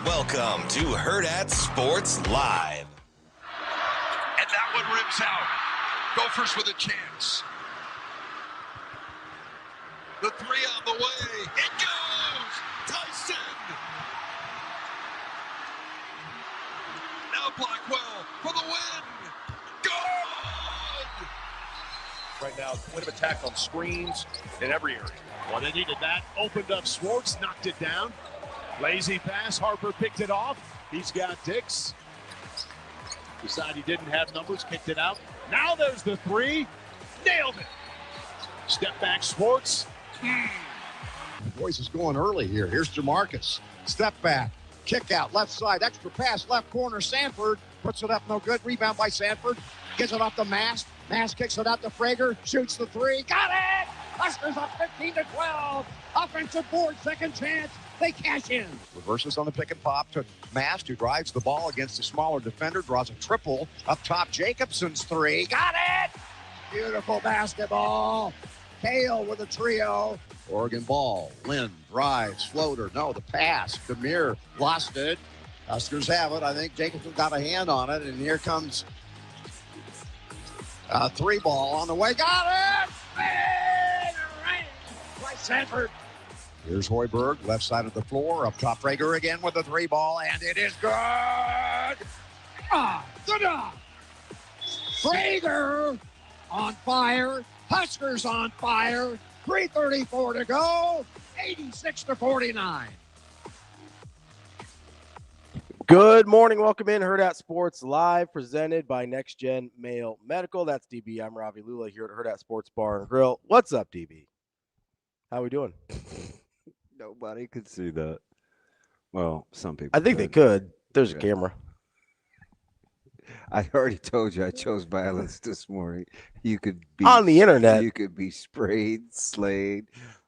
Welcome to Hurrdat Sports Live. And that one rims out. Gophers with a chance. The three on the way. It goes! Tyson! Now Blackwell for the win! Good! Right now, point of attack on screens in every area. Well, they needed that. Opened up Swartz, knocked it down. Lazy pass. Harper picked it off. He's got Dix. Decided he didn't have numbers, kicked it out. Now there's the three. Nailed it. Step back, Swartz. Boys is going early here. Here's Jamarcus. Step back. Kick out. Left side. Extra pass. Left corner. Sanford puts it up. No good. Rebound by Sanford. Gets it off to Mast. Mast kicks it out to Frager. Shoots the three. Got it! Huskers up 15-12. Offensive board. Second chance. They cash in. Reverses on the pick and pop to Mast, who drives the ball against the smaller defender. Draws a triple. Up top, Jacobson's three. Got it! Beautiful basketball. Kale with a trio. Oregon ball. Lynn drives. Floater. No, the pass. Demir lost it. Huskers have it. I think Jacobson got a hand on it. And here comes a three ball on the way. Got it! By Sanford. Here's Hoiberg. Left side of the floor. Up top, Frager again with the three ball. And it is good. The dog. Frager on fire. Huskers on fire. 3:34 to go. 86-49. Good morning. Welcome in. Hurrdat Sports Live, presented by Next Gen Male Medical. That's DB. I'm Ravi Lulla here at Hurrdat Sports Bar and Grill. What's up, DB? How we doing? Nobody could see that. Well, some people. I think they could. There's a camera. I already told you I chose violence this morning. You could be on the internet. You could be sprayed, slayed,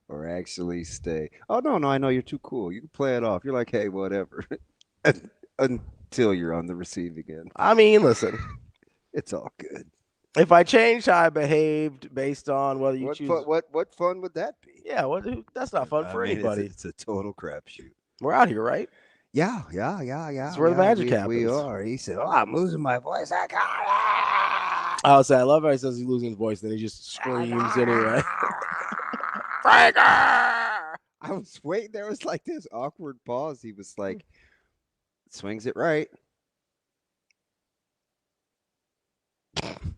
or actually stay. Oh no, I know you're too cool. You can play it off. You're like, hey, whatever. Until you're on the receiving end. I mean, listen. It's all good. If I changed how I behaved based on whether you choose. What fun would that be? Yeah, that's not fun for anybody. It's a total crapshoot. We're out here, right? Yeah. That's where the magic happens. We are. He said, "Oh, I'm losing my voice. I got it." I was saying, I love how he says he's losing his voice, then he just screams anyway. Frager! I was waiting. There was like this awkward pause. He was like, swings it right.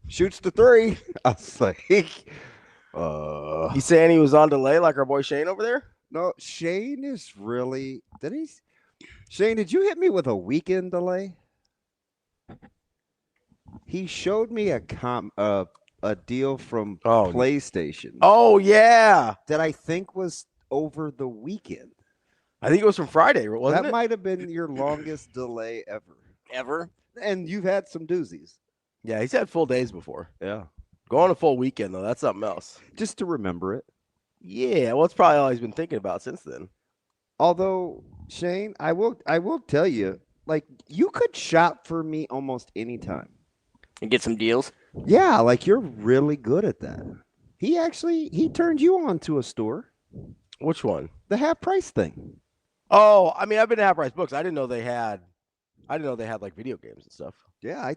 Shoots the three. I was like, He's saying he was on delay like our boy Shane over there? No, Shane is really. Shane, did you hit me with a weekend delay? He showed me a deal from PlayStation. Oh yeah, that I think was over the weekend. I think it was from Friday, wasn't it? That might have been your longest delay ever. Ever? And you've had some doozies. Yeah, he's had full days before. Yeah. Going a full weekend, though, that's something else. Just to remember it. Yeah, well, it's probably all he's been thinking about since then. Although, Shane, I will tell you, like, you could shop for me almost any time. And get some deals? Yeah, like, you're really good at that. He turned you on to a store. Which one? The half price thing. Oh, I mean, I've been to Half Price Books. I didn't know they had like video games and stuff. Yeah,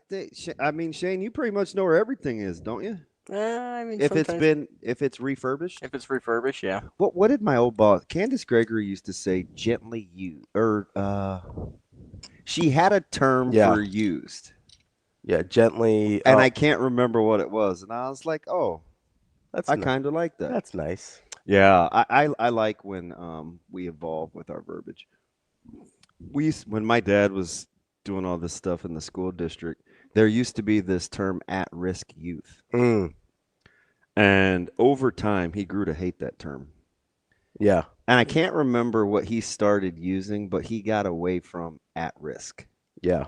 Shane, you pretty much know where everything is, don't you? I mean, if it's refurbished. If it's refurbished, yeah. What did my old boss Candace Gregory used to say? Gently used, or she had a term for used. Yeah, gently. And I can't remember what it was, and I was like, oh, I kind of like that. That's nice. Yeah, I like when we evolve with our verbiage. When my dad was doing all this stuff in the school district, there used to be this term at-risk youth. And over time, he grew to hate that term. Yeah. And I can't remember what he started using, but he got away from at-risk. Yeah.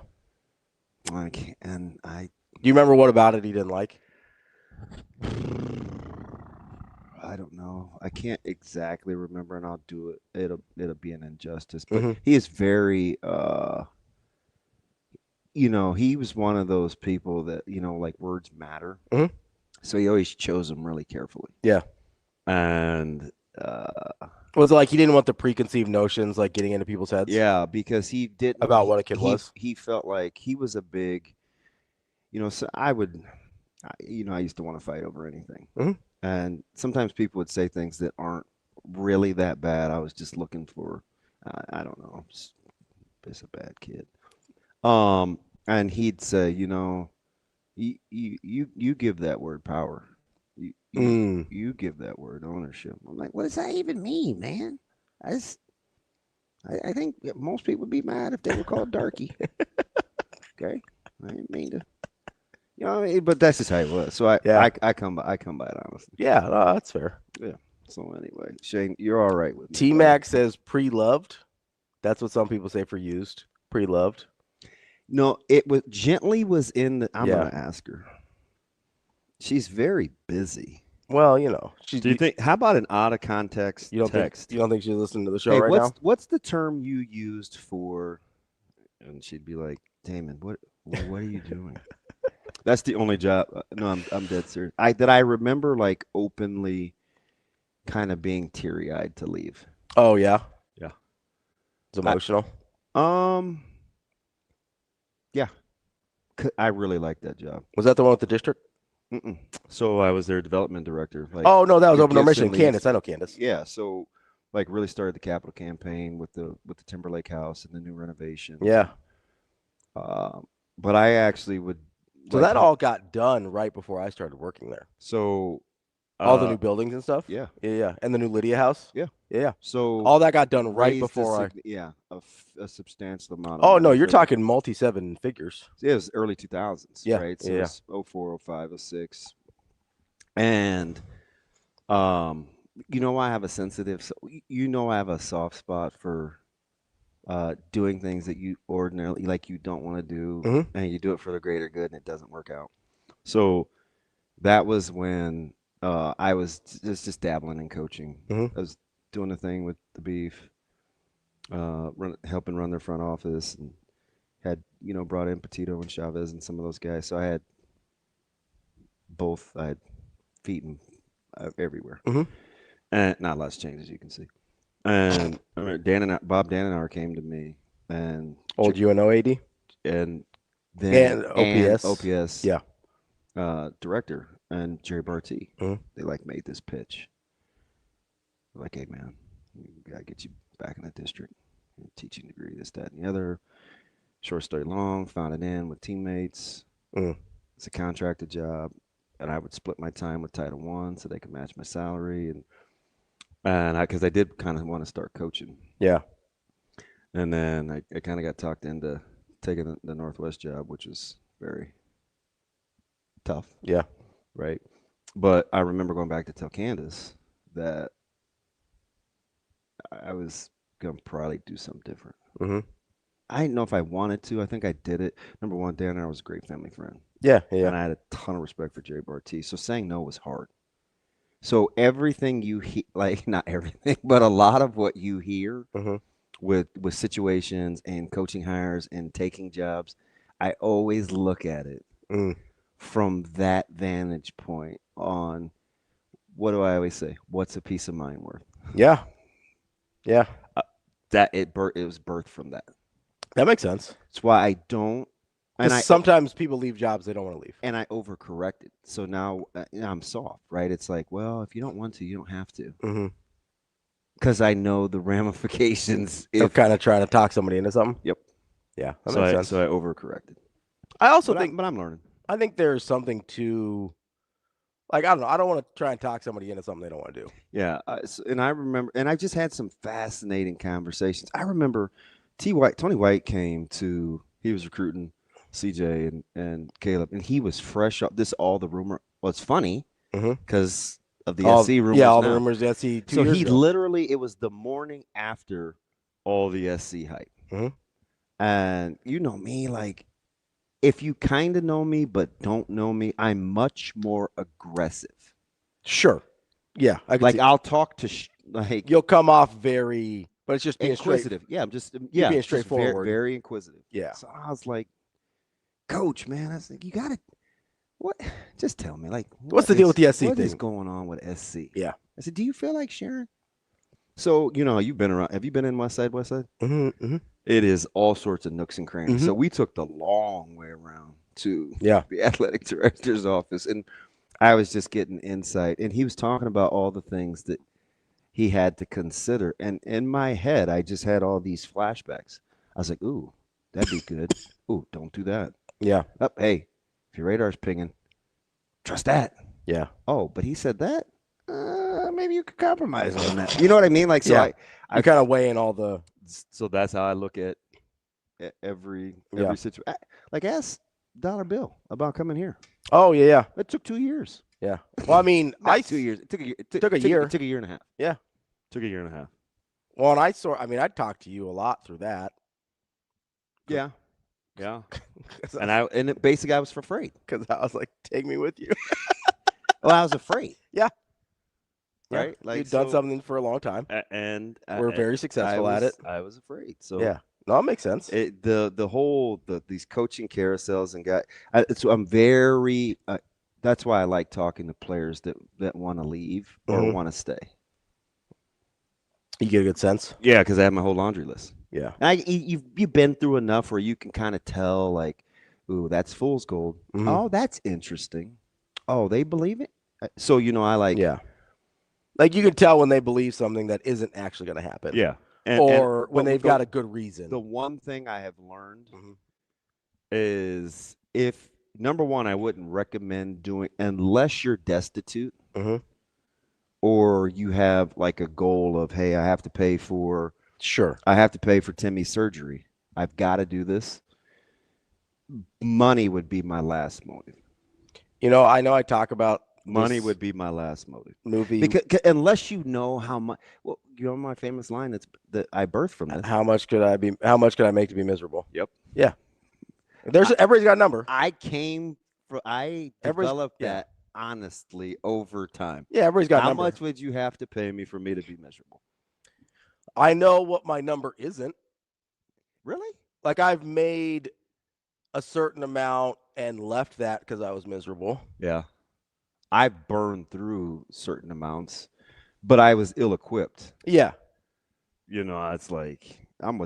Do you remember what about it he didn't like? I don't know. I can't exactly remember, and I'll do it. It'll be an injustice. But he is very he was one of those people that, like words matter. So he always chose them really carefully. Yeah. And Was it like he didn't want the preconceived notions like getting into people's heads? Yeah, because he didn't About what a kid was. He felt like he was a big, so I used to want to fight over anything. And sometimes people would say things that aren't really that bad. I was just looking for, I don't know, just a bad kid. And he'd say, you give that word power. You give that word ownership. I'm like, what does that even mean, man? I think most people would be mad if they were called darky. Okay, I didn't mean to, but that's just how it was. So I come by it honestly. Yeah, no, that's fair. Yeah. So anyway, Shane, you're all right with me. T-Mac says pre-loved. That's what some people say for used. Pre-loved. No, it was gently was in the. I'm gonna ask her. She's very busy. Well, do you think? How about an out of context text? You don't think she's listening to the show right now? What's the term you used for? And she'd be like, Damon, what are you doing? That's the only job. No, I'm dead serious. I remember like openly, kind of being teary eyed to leave. Oh yeah, yeah. It's emotional. Yeah, I really liked that job. Was that the one with the district? So I was their development director. Like, oh no, that was Open Door Mission. Candace, I know Candace. Yeah, so like really started the capital campaign with the Timberlake House and the new renovation. Yeah. But I actually would. So that all got done right before I started working there. So all the new buildings and stuff. Yeah. And the new Lydia House. Yeah. So all that got done right before a substantial amount. Oh no, you're talking multi-seven figures. It was early 2000s. Yeah. Right. So it was 04, 05, 06. And I have a sensitive. I have a soft spot for doing things that you ordinarily you don't want to do, and you do it for the greater good, and it doesn't work out. So that was when I was just dabbling in coaching. I was doing a thing with the Beef, helping run their front office, and had brought in Petito and Chavez and some of those guys. So I had both. I had feet everywhere, and not a lot's changed, as you can see. And Bob Danenauer came to me, and old UNO AD, and then OPS, director, and Jerry Barty. They made this pitch. They're like, hey man, we gotta get you back in the district, teaching degree, this, that, and the other. Short story long, found it in with teammates. It's a contracted job, and I would split my time with Title I so they could match my salary, and because I did kind of want to start coaching. Yeah. And then I kind of got talked into taking the Northwest job, which was very tough. Yeah. Right. But I remember going back to tell Candace that I was going to probably do something different. I didn't know if I wanted to. I think I did it. Number one, Dan and I was a great family friend. Yeah. And I had a ton of respect for Jerry Barty. So saying no was hard. So everything you not everything, but a lot of what you hear with situations and coaching hires and taking jobs, I always look at it from that vantage point on, what do I always say? What's a peace of mind worth? Yeah. That it was birthed from that. That makes sense. That's why I don't. And sometimes people leave jobs they don't want to leave. And I overcorrected. So now I'm soft, right? It's like, well, if you don't want to, you don't have to. Because I know the ramifications. They're kind of trying to talk somebody into something. Yep. Yeah, that makes sense. So I overcorrected. I also think, but I'm learning. I think there's something to, I don't know. I don't want to try and talk somebody into something they don't want to do. Yeah, and I remember, and I've just had some fascinating conversations. I remember Tony White came to. He was recruiting CJ and Caleb, and he was fresh up. All the rumor. Well, it's funny because of the SC rumors. Yeah, all the rumors SC 2 so years he ago. literally, it was the morning after all the SC hype. And you know me, if you kind of know me but don't know me, I'm much more aggressive. Sure. Yeah. I'll talk to you'll come off very, but it's just being inquisitive. Yeah, I'm just being straightforward. Very, very inquisitive. Yeah. So I was like, Coach, man, I was like, you got to, what? Just tell me, what's the deal with the SC What thing? is going on with SC? Yeah. I said, do you feel like sharing? So, you've been around. Have you been in West Side? Mm-hmm. It is all sorts of nooks and crannies. Mm-hmm. So we took the long way around to Yeah. the athletic director's office. And I was just getting insight. And he was talking about all the things that he had to consider. And in my head, I just had all these flashbacks. I was like, ooh, that'd be good. Ooh, don't do that. Yeah. Oh, hey, if your radar's pinging, trust that. Yeah. Oh, but he said that. Maybe you could compromise on that. You know what I mean? Like, so Yeah. I You're kind of weighing all the. So that's how I look at every situation. Like, ask Dollar Bill about coming here. Oh yeah. It took 2 years. Yeah. Well, I mean, Not 2 years. It took a year. Took a year. It took a year and a half. Yeah. Took a year and a half. Well, and I talked to you a lot through that. Yeah. Yeah. And basically I was afraid. Because I was like, take me with you. Well, I was afraid. Yeah. Right? Like, you've done something for a long time. And we're very successful at it. I was afraid. So yeah. No, it makes sense. These coaching carousels and guys. So I'm very. That's why I like talking to players that want to leave or want to stay. You get a good sense. Yeah, because I have my whole laundry list. Yeah. And you've been through enough where you can kind of tell, like, ooh, that's fool's gold. Mm-hmm. Oh, that's interesting. Oh, they believe it. So I like. Yeah. Like, you can tell when they believe something that isn't actually going to happen. Yeah. Or when they've got a good reason. The one thing I have learned is number one, I wouldn't recommend doing unless you're destitute or you have like a goal of, hey, I have to pay for Timmy's surgery. I've got to do this. Money would be my last motive. I know I talk about money would be my last motive. Movie. Because unless you know how much, well, my famous line that I birthed from this. How much could I make to be miserable? Yep. Yeah. Everybody's got a number. I developed that honestly over time. Yeah, everybody's got a number. How much would you have to pay me for me to be miserable? I know what my number isn't. Really? Like, I've made a certain amount and left that because I was miserable. Yeah. I burned through certain amounts, but I was ill-equipped. Yeah. It's like I'm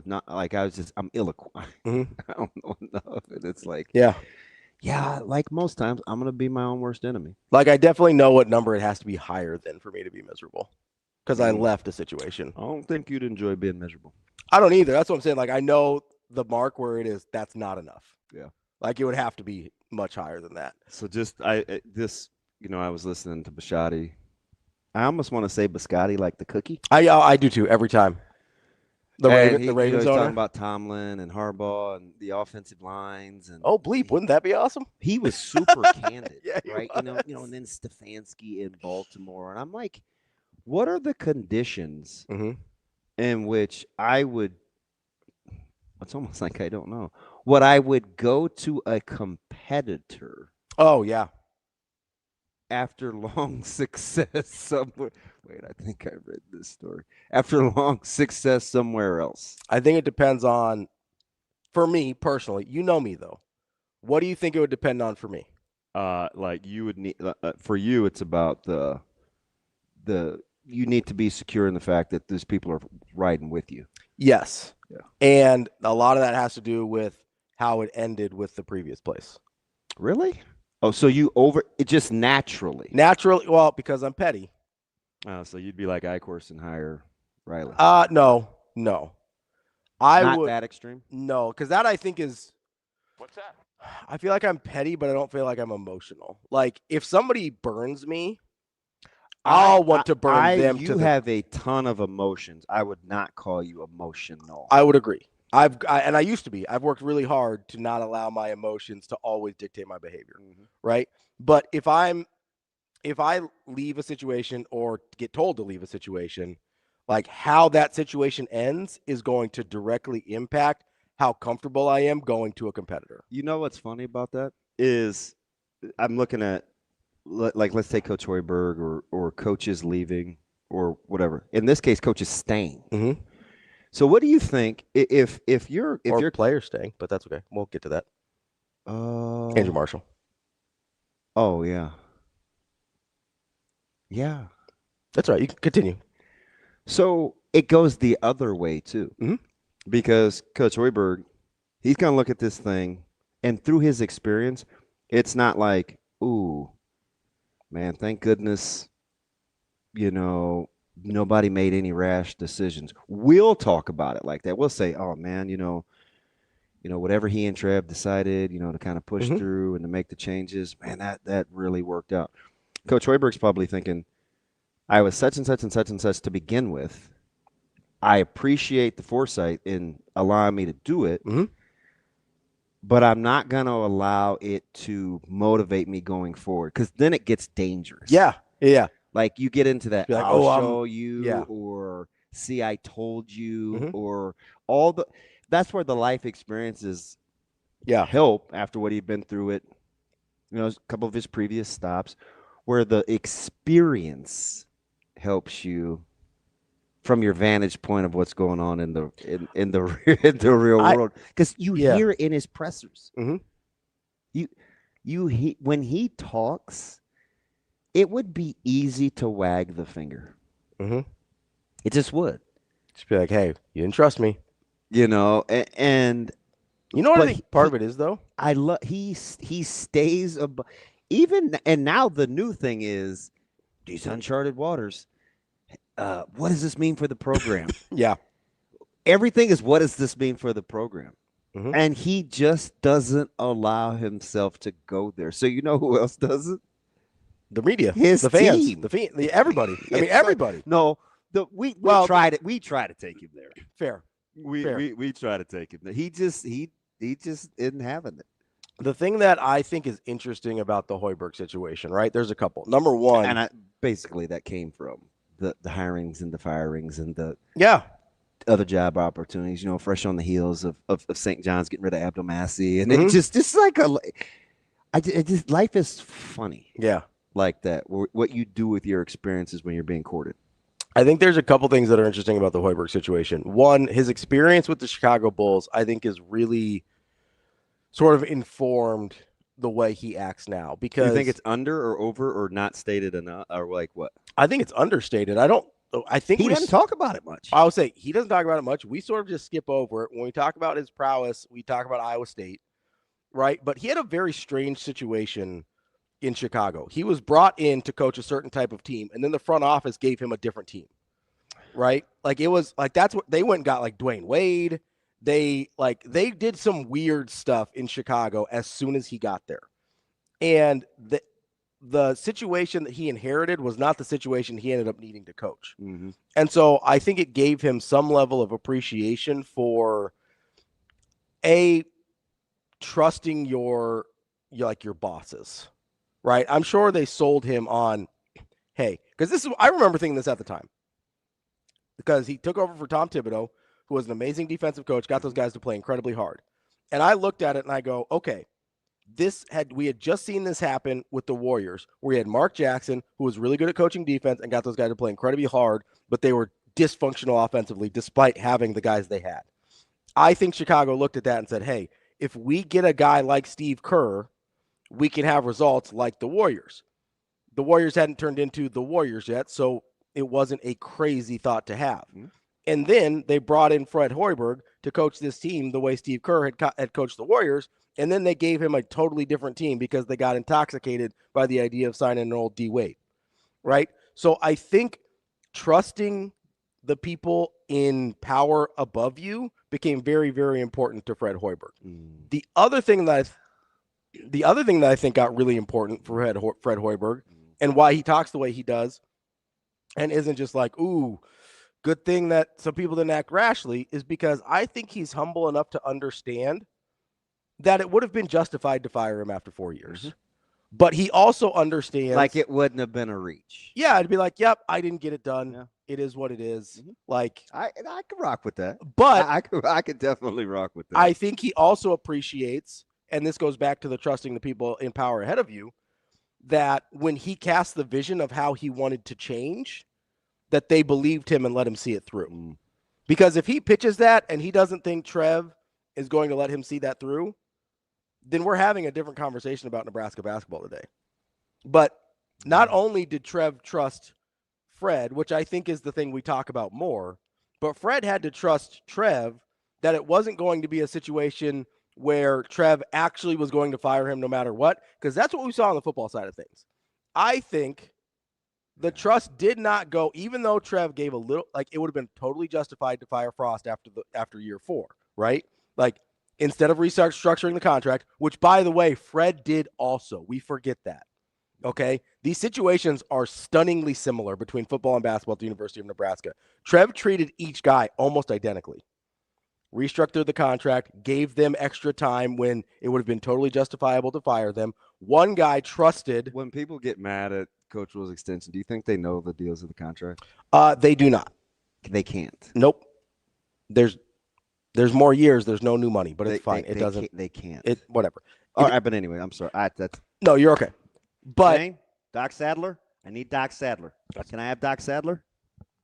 ill-equipped. I don't know enough. And it's like, yeah, like most times, I'm going to be my own worst enemy. Like, I definitely know what number it has to be higher than for me to be miserable because I left a situation. I don't think you'd enjoy being miserable. I don't either. That's what I'm saying. Like, I know the mark where it is. That's not enough. Yeah. Like, it would have to be much higher than that. So I was listening to Biscotti. I almost want to say Biscotti like the cookie. I do too every time. The Ravens owner. Talking about Tomlin and Harbaugh and the offensive lines and bleep, wouldn't that be awesome? He was super candid, right? Was. And then Stefanski in Baltimore, and I'm like, what are the conditions in which I would? It's almost like I don't know. What I would go to a competitor. Oh yeah. After long success somewhere. Wait, I think I read this story. After long success somewhere else. I think it depends on, for me personally, you know me though. What do you think it would depend on for me? Like you would need, for you, it's about you need to be secure in the fact that these people are riding with you. Yes. Yeah. And a lot of that has to do with how it ended with the previous place. Really? Oh, so it just naturally? Naturally, well, because I'm petty. Oh, so you'd be like Eichhorst and hire Riley? No. Not that extreme? No, because that I think is. What's that? I feel like I'm petty, but I don't feel like I'm emotional. Like, if somebody burns me, I'll want to burn them. You have a ton of emotions. I would not call you emotional. I would agree. I used to be. I've worked really hard to not allow my emotions to always dictate my behavior, right? But if I leave a situation or get told to leave a situation, like how that situation ends is going to directly impact how comfortable I am going to a competitor. You know what's funny about that is I'm looking at, like, let's take Coach Hoiberg or coaches leaving or whatever. In this case, coaches staying. Mm-hmm. So what do you think if you're players staying? But that's okay. We'll get to that. Andrew Marshall. Oh yeah. Yeah. That's right. You can continue. So it goes the other way too, because Coach Hoiberg, he's going to look at this thing, and through his experience, it's not like, ooh, man, thank goodness, nobody made any rash decisions. We'll talk about it like that. We'll say, oh man, whatever he and Trev decided, to kind of push through and to make the changes, man, that really worked out. Coach Hoiberg's probably thinking, I was such and such and such and such to begin with. I appreciate the foresight in allowing me to do it, but I'm not going to allow it to motivate me going forward, because then it gets dangerous. Yeah. Like you get into that, like, I'll show you, or see, I told you, or all the – that's where the life experiences help after what he'd been through it, a couple of his previous stops, where the experience helps you from your vantage point of what's going on in the real world, because you hear in his pressers. When he talks, it would be easy to wag the finger. It just would. Just be like, hey, you didn't trust me. And you know what I think part of it is, though? I love he stays above. Even, and now the new thing is these uncharted waters. What does this mean for the program? Everything is, what does this mean for the program? And he just doesn't allow himself to go there. So you know who else does it? The media, his the fans, team, everybody. I mean, everybody. No, we tried it. We tried to take him there. Fair. We try to take him there. He just isn't having it. The thing that I think is interesting about the Hoiberg situation, right? There's a couple. Number one, and basically that came from the hirings and the firings and the other job opportunities. Fresh on the heels of St. John's getting rid of Abdelmassi, and it just like life is funny. Like that. What you do with your experiences when you're being courted. I think there's a couple things that are interesting about the Hoiberg situation. One, his experience with the Chicago Bulls, I think, is really sort of informed the way he acts now. Because you think it's under or over or not stated enough, or like what? I think it's understated. I think he doesn't talk about it much. I would say he doesn't talk about it much. We sort of just skip over it. When we talk about his prowess, we talk about Iowa State, right? But he had a very strange situation in Chicago. He was brought in to coach a certain type of team, and then the front office gave him a different team, right? Like, it was like, that's what they went and got, like Dwayne Wade. They did some weird stuff in Chicago as soon as he got there. And the situation that he inherited was not the situation he ended up needing to coach. And so I think it gave him some level of appreciation for trusting your bosses. Right. I'm sure they sold him on, hey, because I remember thinking this at the time, because he took over for Tom Thibodeau, who was an amazing defensive coach, got those guys to play incredibly hard. And I looked at it and I go, okay, we had just seen this happen with the Warriors, where we had Mark Jackson, who was really good at coaching defense and got those guys to play incredibly hard, but they were dysfunctional offensively despite having the guys they had. I think Chicago looked at that and said, hey, if we get a guy like Steve Kerr, we can have results like the Warriors. The Warriors hadn't turned into the Warriors yet, so it wasn't a crazy thought to have. And then they brought in Fred Hoiberg to coach this team the way Steve Kerr had coached the Warriors, and then they gave him a totally different team because they got intoxicated by the idea of signing an old D Wade, right? So I think trusting the people in power above you became very, very important to Fred Hoiberg. The other thing that I think got really important for Fred Hoiberg, and why he talks the way he does and isn't just like, ooh, good thing that some people didn't act rashly, is because I think he's humble enough to understand that it would have been justified to fire him after 4 years. But he also understands, like, it wouldn't have been a reach. Yeah, it'd be like, yep, I didn't get it done. Yeah. It is what it is. Like, I could rock with that. But I could definitely rock with that. I think he also appreciates, and this goes back to the trusting the people in power ahead of you, that when he cast the vision of how he wanted to change, that they believed him and let him see it through. Because if he pitches that and he doesn't think Trev is going to let him see that through, then we're having a different conversation about Nebraska basketball today. But not only did Trev trust Fred, which I think is the thing we talk about more, but Fred had to trust Trev that it wasn't going to be a situation where Trev actually was going to fire him no matter what, because that's what we saw on the football side of things. I think the trust did not go, even though Trev gave a little, like it would have been totally justified to fire Frost after year 4, right? Like instead of restructuring the contract, which by the way, Fred did also. We forget that. Okay. These situations are stunningly similar between football and basketball at the University of Nebraska. Trev treated each guy almost identically. Restructured the contract, gave them extra time when it would have been totally justifiable to fire them. One guy trusted. When people get mad at Coach Will's extension, do you think they know the deals of the contract? They do not. They can't. Nope. There's more years. There's no new money, but it's fine. It doesn't. They can't. It whatever. All right, but anyway, I'm sorry. No, you're okay. But Shane, Doc Sadler, I need Doc Sadler. Can I have Doc Sadler,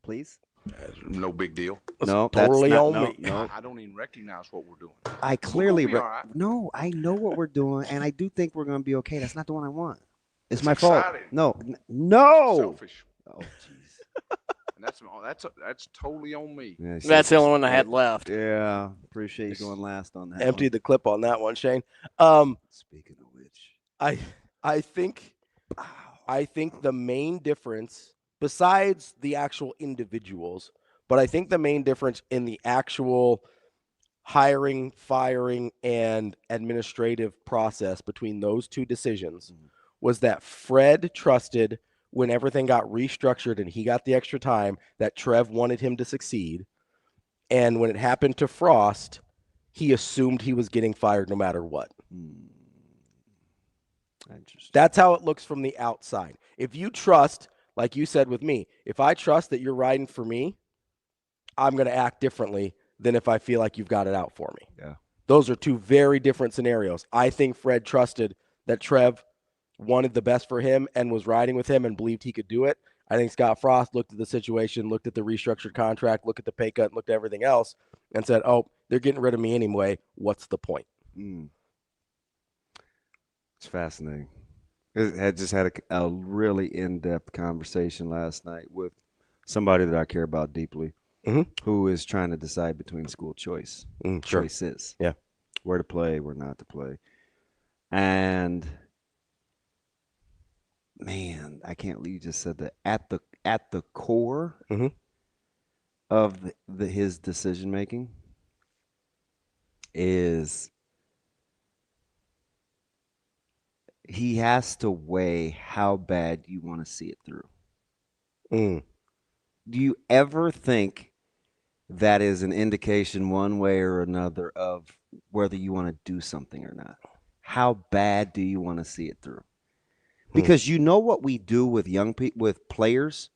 please? No big deal. No, totally that's on not, me. No, I don't even recognize what we're doing. I clearly We're gonna be all right. no. I know what we're doing, and I do think we're going to be okay. That's not the one I want. It's It's my fault. exciting. No. Selfish. Oh, jeez. And that's totally on me. Yeah, That's the only one I had left. Yeah, appreciate you going last on that. empty one. the clip on that one, Shane. Speaking of which, I think the main difference, besides the actual individuals, but I think the main difference in the actual hiring, firing, and administrative process between those two decisions was that Fred trusted when everything got restructured and he got the extra time that Trev wanted him to succeed. And when it happened to Frost, he assumed he was getting fired no matter what. interesting. That's how it looks from the outside. If you trust, like you said with me, if I trust that you're riding for me, I'm going to act differently than if I feel like you've got it out for me. Yeah. Those are two very different scenarios. I think Fred trusted that Trev wanted the best for him and was riding with him and believed he could do it. I think Scott Frost looked at the situation, looked at the restructured contract, looked at the pay cut, looked at everything else, and said, oh, they're getting rid of me anyway. What's the point? It's fascinating. I had just had a really in-depth conversation last night with somebody that I care about deeply, who is trying to decide between school choice. Choices. Yeah. Where to play, where not to play. And man, I can't believe you just said that at the core of his decision making is he has to weigh how bad you want to see it through. Do you ever think that is an indication one way or another of whether you want to do something or not? How bad do you want to see it through? Because you know what we do with young people, with players,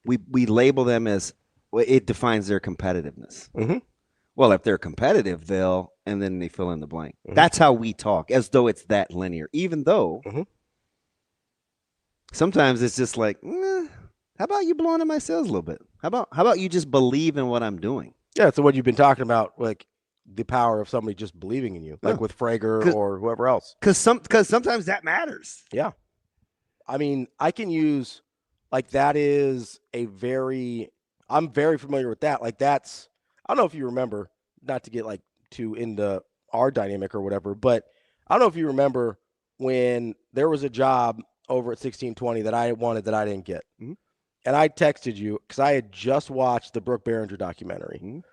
we label them as, well, it defines their competitiveness. Well, if they're competitive, and then they fill in the blank. That's how we talk, as though it's that linear, even though sometimes it's just like, how about you blowing up my sales a little bit? How about you just believe in what I'm doing? Yeah, so what you've been talking about, like the power of somebody just believing in you, like with Frager or whoever else. Because sometimes that matters. Yeah. I mean, I can use, like, that is I'm very familiar with that. Like, that's, I don't know if you remember, not to get like too into our dynamic or whatever, but I don't know if you remember when there was a job over at 1620 that I wanted that I didn't get. And I texted you because I had just watched the Brooke Behringer documentary.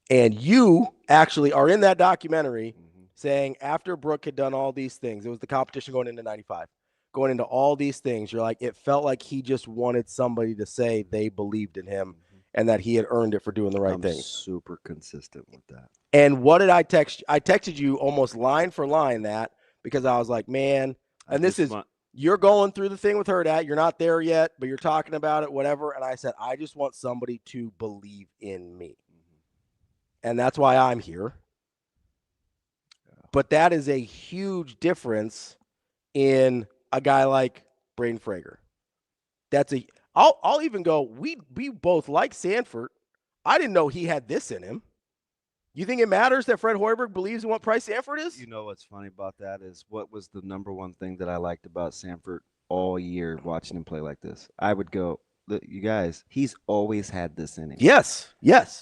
And you actually are in that documentary saying after Brooke had done all these things, it was the competition going into 95, going into all these things, you're like, it felt like he just wanted somebody to say they believed in him and that he had earned it for doing the right thing. Super consistent with that. And what did I text? I texted you almost line for line that, because I was like, man, and this is, you're going through the thing with Hurrdat. You're not there yet, but you're talking about it, whatever. And I said, I just want somebody to believe in me. And that's why I'm here. But that is a huge difference in a guy like Braden Frager. I'll even go, we both like Sanford. I didn't know he had this in him. You think it matters that Fred Hoiberg believes in what Price Sanford is? You know what's funny about that is what was the number one thing that I liked about Sanford all year watching him play like this? I would go, look, you guys, he's always had this in him. Yes.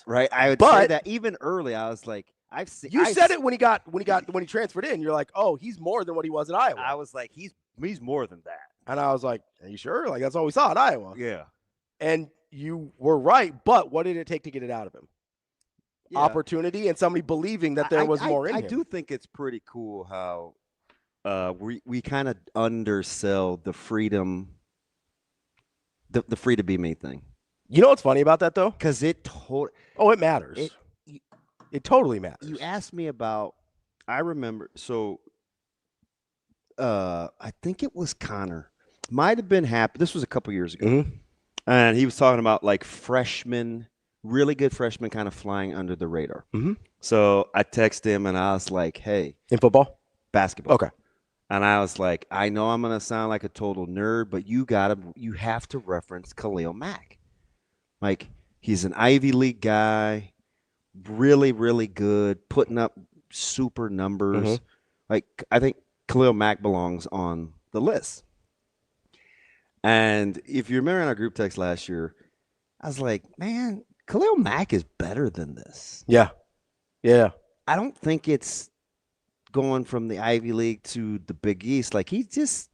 Right. I would say that even early. I was like, I've seen. You said it when he transferred in. You're like, oh, he's more than what he was at Iowa. I was like, he's more than that. And I was like, are you sure? Like, that's all we saw at Iowa. Yeah. And you were right, but what did it take to get it out of him? Yeah. Opportunity and somebody believing that there was more in him. I do think it's pretty cool how we kind of undersell the freedom, the free to be me thing. You know what's funny about that though? Because it matters. It totally matters. You asked me about. I remember. So, I think it was Connor. Might have been Happy. This was a couple years ago, and he was talking about like freshmen, really good freshmen, kind of flying under the radar. So I texted him and I was like, "Hey, in football, basketball, okay." And I was like, I know I'm going to sound like a total nerd, but you have to reference Khalil Mack. Like, he's an Ivy League guy, really, really good, putting up super numbers. Like, I think Khalil Mack belongs on the list. And if you remember in our group text last year, I was like, man, Khalil Mack is better than this. Yeah. I don't think it's going from the Ivy League to the Big East. Like, he's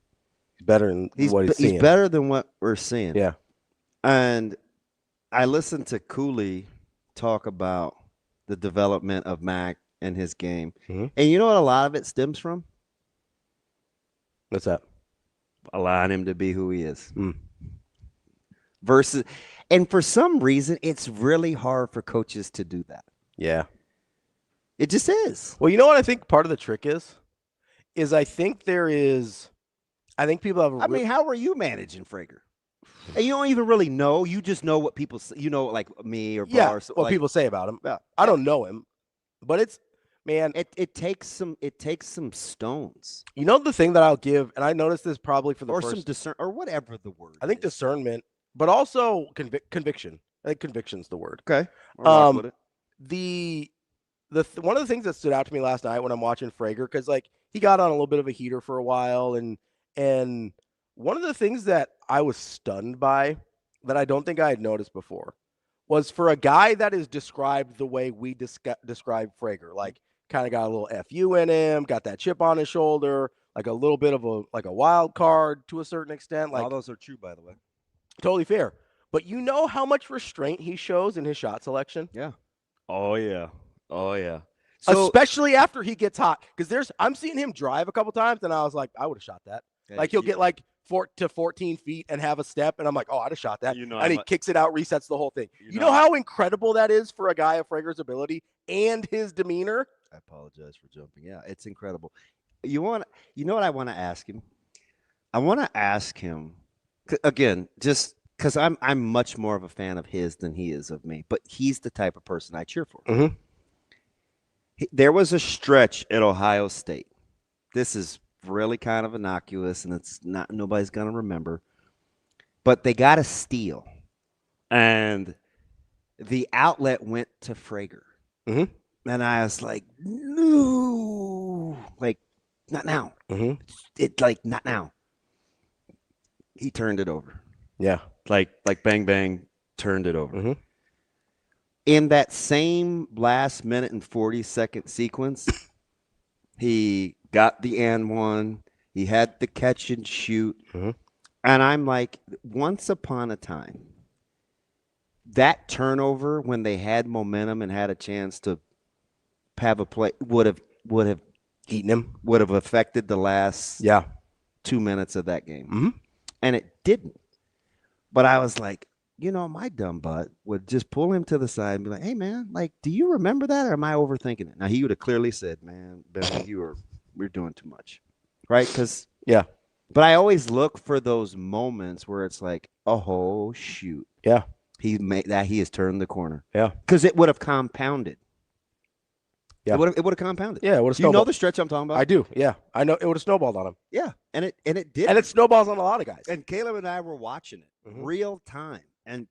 better than what he's seeing. He's better than what we're seeing. Yeah. And I listened to Cooley talk about the development of Mack and his game. And you know what a lot of it stems from? What's that? Allowing him to be who he is. Versus, and for some reason, it's really hard for coaches to do that. Yeah. It just is. Well, you know what I think part of the trick is I think people have. I mean, how are you managing Frager? And you don't even really know. You just know what people say. You know, like me or Bars. What people say about him. I don't know him, but it's, man. It takes some stones. You know the thing that I'll give, and I noticed this probably for the or first, some discern or whatever the word. I think discernment, but also conviction. I think conviction's the word. Okay. One of the things that stood out to me last night when I'm watching Frager, because like he got on a little bit of a heater for a while, and one of the things that I was stunned by that I don't think I had noticed before was for a guy that is described the way we describe Frager, like kind of got a little FU in him, got that chip on his shoulder, like a little bit of a wild card to a certain extent. Like, all those are true, by the way. Totally fair. But you know how much restraint he shows in his shot selection? Yeah. Oh yeah. So, especially after he gets hot, because I'm seeing him drive a couple times, and I was like, I would have shot that. Yeah, like he'll get like 4 to 14 feet and have a step, and I'm like, oh, I'd have shot that. And he kicks it out, resets the whole thing. You know how incredible that is for a guy of Frager's ability and his demeanor? I apologize for jumping. Yeah, it's incredible. You know what I want to ask him? I want to ask him again, just because I'm much more of a fan of his than he is of me, but he's the type of person I cheer for. There was a stretch at Ohio State. This is really kind of innocuous, and it's not, nobody's going to remember. But they got a steal, and the outlet went to Frager. And I was like, no, like, not now. It's like, not now. He turned it over. Yeah. Like bang, bang, turned it over. In that same last minute and 40-second sequence, he got the and one. He had the catch and shoot. And I'm like, once upon a time, that turnover when they had momentum and had a chance to have a play would have eaten him, would have affected the last 2 minutes of that game. And it didn't. But I was like, my dumb butt would just pull him to the side and be like, hey, man, like, do you remember that, or am I overthinking it? Now, he would have clearly said, man, Ben, we're doing too much. Right? Because, but I always look for those moments where it's like, oh, shoot. Yeah. He has turned the corner. Yeah. Because it would have compounded. Yeah. It would have compounded. Yeah, it would have snowballed. You know the stretch I'm talking about? I do, yeah. I know it would have snowballed on him. Yeah, and it did. And it snowballs on a lot of guys. And Caleb and I were watching it real time. And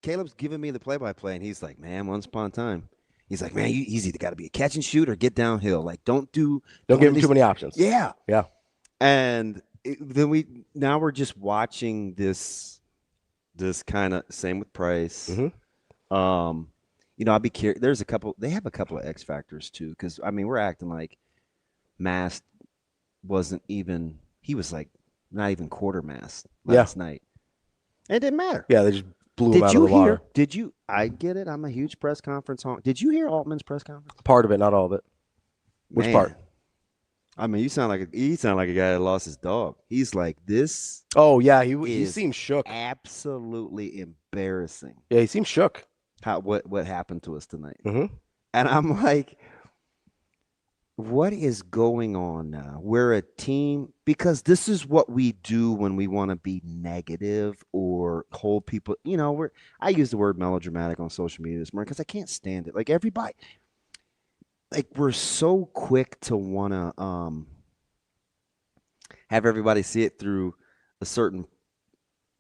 Caleb's giving me the play-by-play, and he's like, man, once upon a time. He's like, man, he's either got to be a catch and shoot or get downhill. Like, don't give him too many options. Yeah. Yeah. And then we're just watching this This kind of same with Price. Mhm. I'd be curious. They have a couple of X factors too, because I mean, we're acting like Mast wasn't even. He was like not even quarter Mast last night. It didn't matter. Yeah, they just blew him out of the water. Did you? I get it. I'm a huge press conference honk. Did you hear Altman's press conference? Part of it, not all of it. Which part? I mean, you sound like a guy that lost his dog. He's like this. Oh yeah, he seems shook. Absolutely embarrassing. Yeah, he seems shook. What happened to us tonight? Mm-hmm. And I'm like, what is going on now? We're a team, because this is what we do when we want to be negative or hold people. I use the word melodramatic on social media this morning because I can't stand it. Like everybody. Like we're so quick to want to have everybody see it through a certain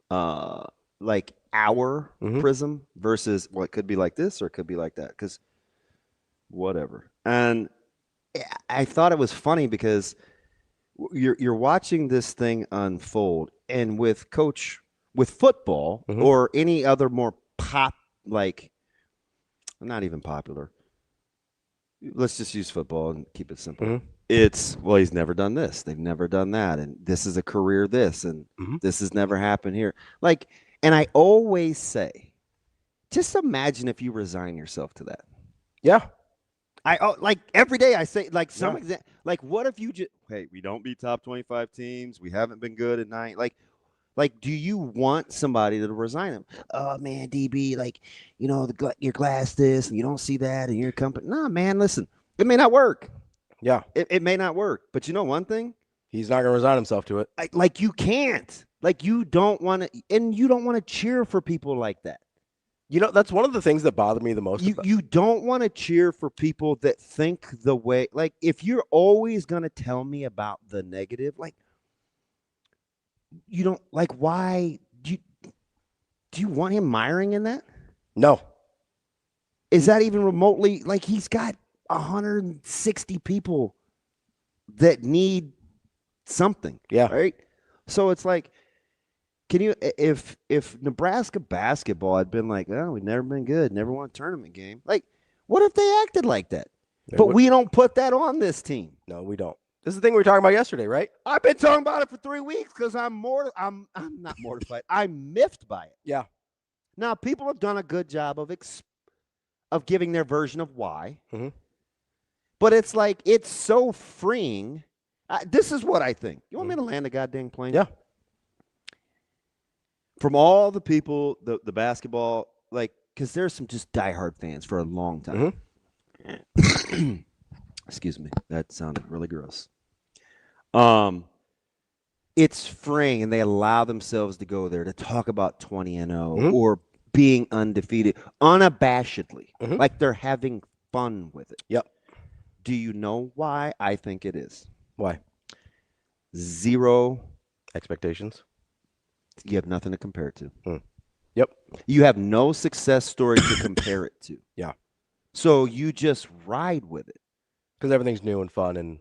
like our prism versus it could be like this or it could be like that, because whatever. And I thought it was funny because you're watching this thing unfold, and with football or any other more not even popular. Let's just use football and keep it simple. It's, he's never done this. They've never done that. And this is a career this, and this has never happened here. And I always say, just imagine if you resign yourself to that. Yeah. Every day I say, what if you just, hey, we don't beat top 25 teams. We haven't been good at 9. Do you want somebody to resign him? Oh, man, DB, your glass this, and you don't see that, and your company. No, man, listen, it may not work. Yeah. It may not work. But you know one thing? He's not going to resign himself to it. You can't. You don't want to, and you don't want to cheer for people like that. That's one of the things that bother me the most. You don't want to cheer for people that think the way, if you're always going to tell me about the negative, you don't why do you want him miring in that? No. Is that even remotely he's got 160 people that need something. Yeah. Right. So it's can you, if Nebraska basketball had been we've never been good, never won a tournament game. What if they acted like that? We don't put that on this team. No, we don't. This is the thing we were talking about yesterday, right? I've been talking about it for 3 weeks because I'm not mortified. I'm miffed by it. Yeah. Now, people have done a good job of giving their version of why. But it's it's so freeing. This is what I think. You want me to land a goddamn plane? Yeah. From all the people, the basketball, because there's some just diehard fans for a long time. Excuse me. That sounded really gross. It's freeing, and they allow themselves to go there to talk about 20-0 or being undefeated unabashedly, they're having fun with it. Yep. Do you know why I think it is? Why? Zero expectations. You have nothing to compare it to. Yep. You have no success story to compare it to. Yeah. So you just ride with it. Because everything's new and fun, and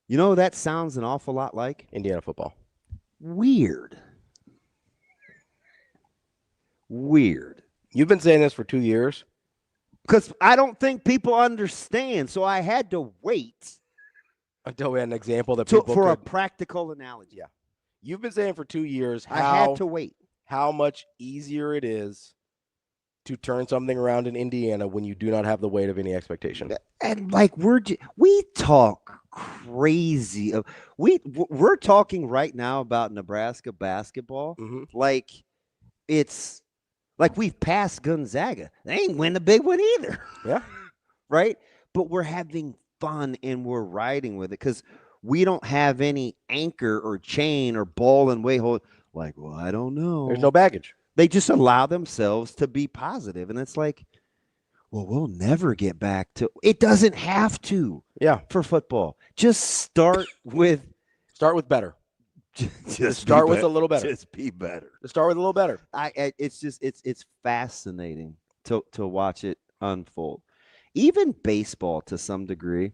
that sounds an awful lot like Indiana football. Weird. You've been saying this for 2 years. Because I don't think people understand, so I had to wait until we had an example that for a practical analogy. Yeah. You've been saying for 2 years I had to wait. How much easier it is to turn something around in Indiana when you do not have the weight of any expectation. And we talk crazy. We're talking right now about Nebraska basketball. It's we've passed Gonzaga. They ain't win the big one either. Yeah. Right? But we're having fun and we're riding with it because we don't have any anchor or chain or ball and weight hold. I don't know. There's no baggage. They just allow themselves to be positive. And it's we'll never get back to – it doesn't have to. Yeah. For football. Just start with better. Just start with a little better. Just be better. Just start with a little better. It's fascinating to watch it unfold. Even baseball, to some degree,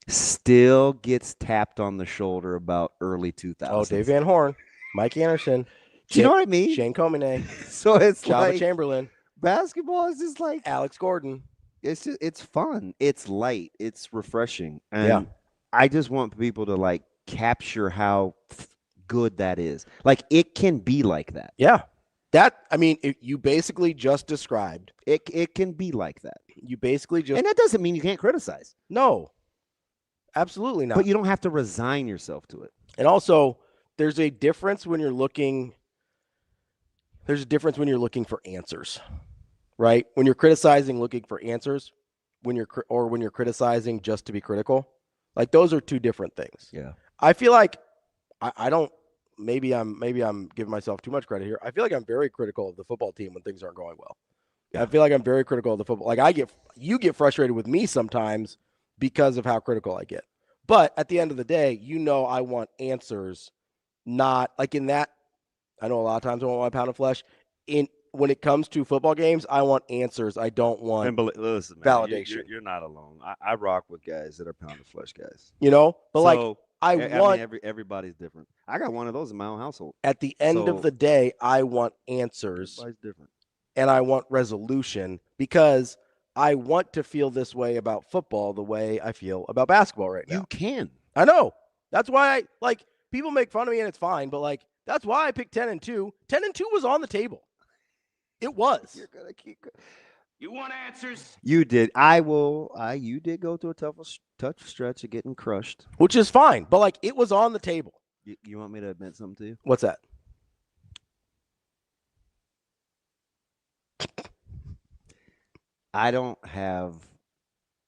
still gets tapped on the shoulder about early 2000s. Oh, Dave Van Horn, Mike Anderson. Do you know what I mean? Shane Comine, So it's Java like Chamberlain, basketball is just like Alex Gordon. it's fun. It's light. It's refreshing. And Yeah. I just want people to like capture how good that is. Like it can be like that. Yeah. You basically just described. It can be like that. You basically just. And that doesn't mean you can't criticize. No. Absolutely not. But you don't have to resign yourself to it. And also, there's a difference when you're looking. There's a difference when you're looking for answers, right? When you're criticizing, looking for answers, when you're criticizing just to be critical, like those are two different things. Yeah. I feel like I don't. Maybe I'm giving myself too much credit here. I feel like I'm very critical of the football team when things aren't going well. Yeah. I feel like I'm very critical of the football. Like you get frustrated with me sometimes because of how critical I get. But at the end of the day, I want answers, not like in that. I know a lot of times I want my pound of flesh. When it comes to football games, I want answers. I don't want listen, man, validation. You're not alone. I rock with guys that are pound of flesh guys. But everybody's different. I got one of those in my own household. At the end of the day, I want answers. Everybody's different. And I want resolution because I want to feel this way about football the way I feel about basketball right now. You can. I know. That's why people make fun of me and it's fine, but that's why I picked 10-2. 10-2 was on the table. It was. You're gonna keep. You want answers? You did. You did go through a tough stretch of getting crushed, which is fine. But it was on the table. You want me to admit something to you? What's that? I don't have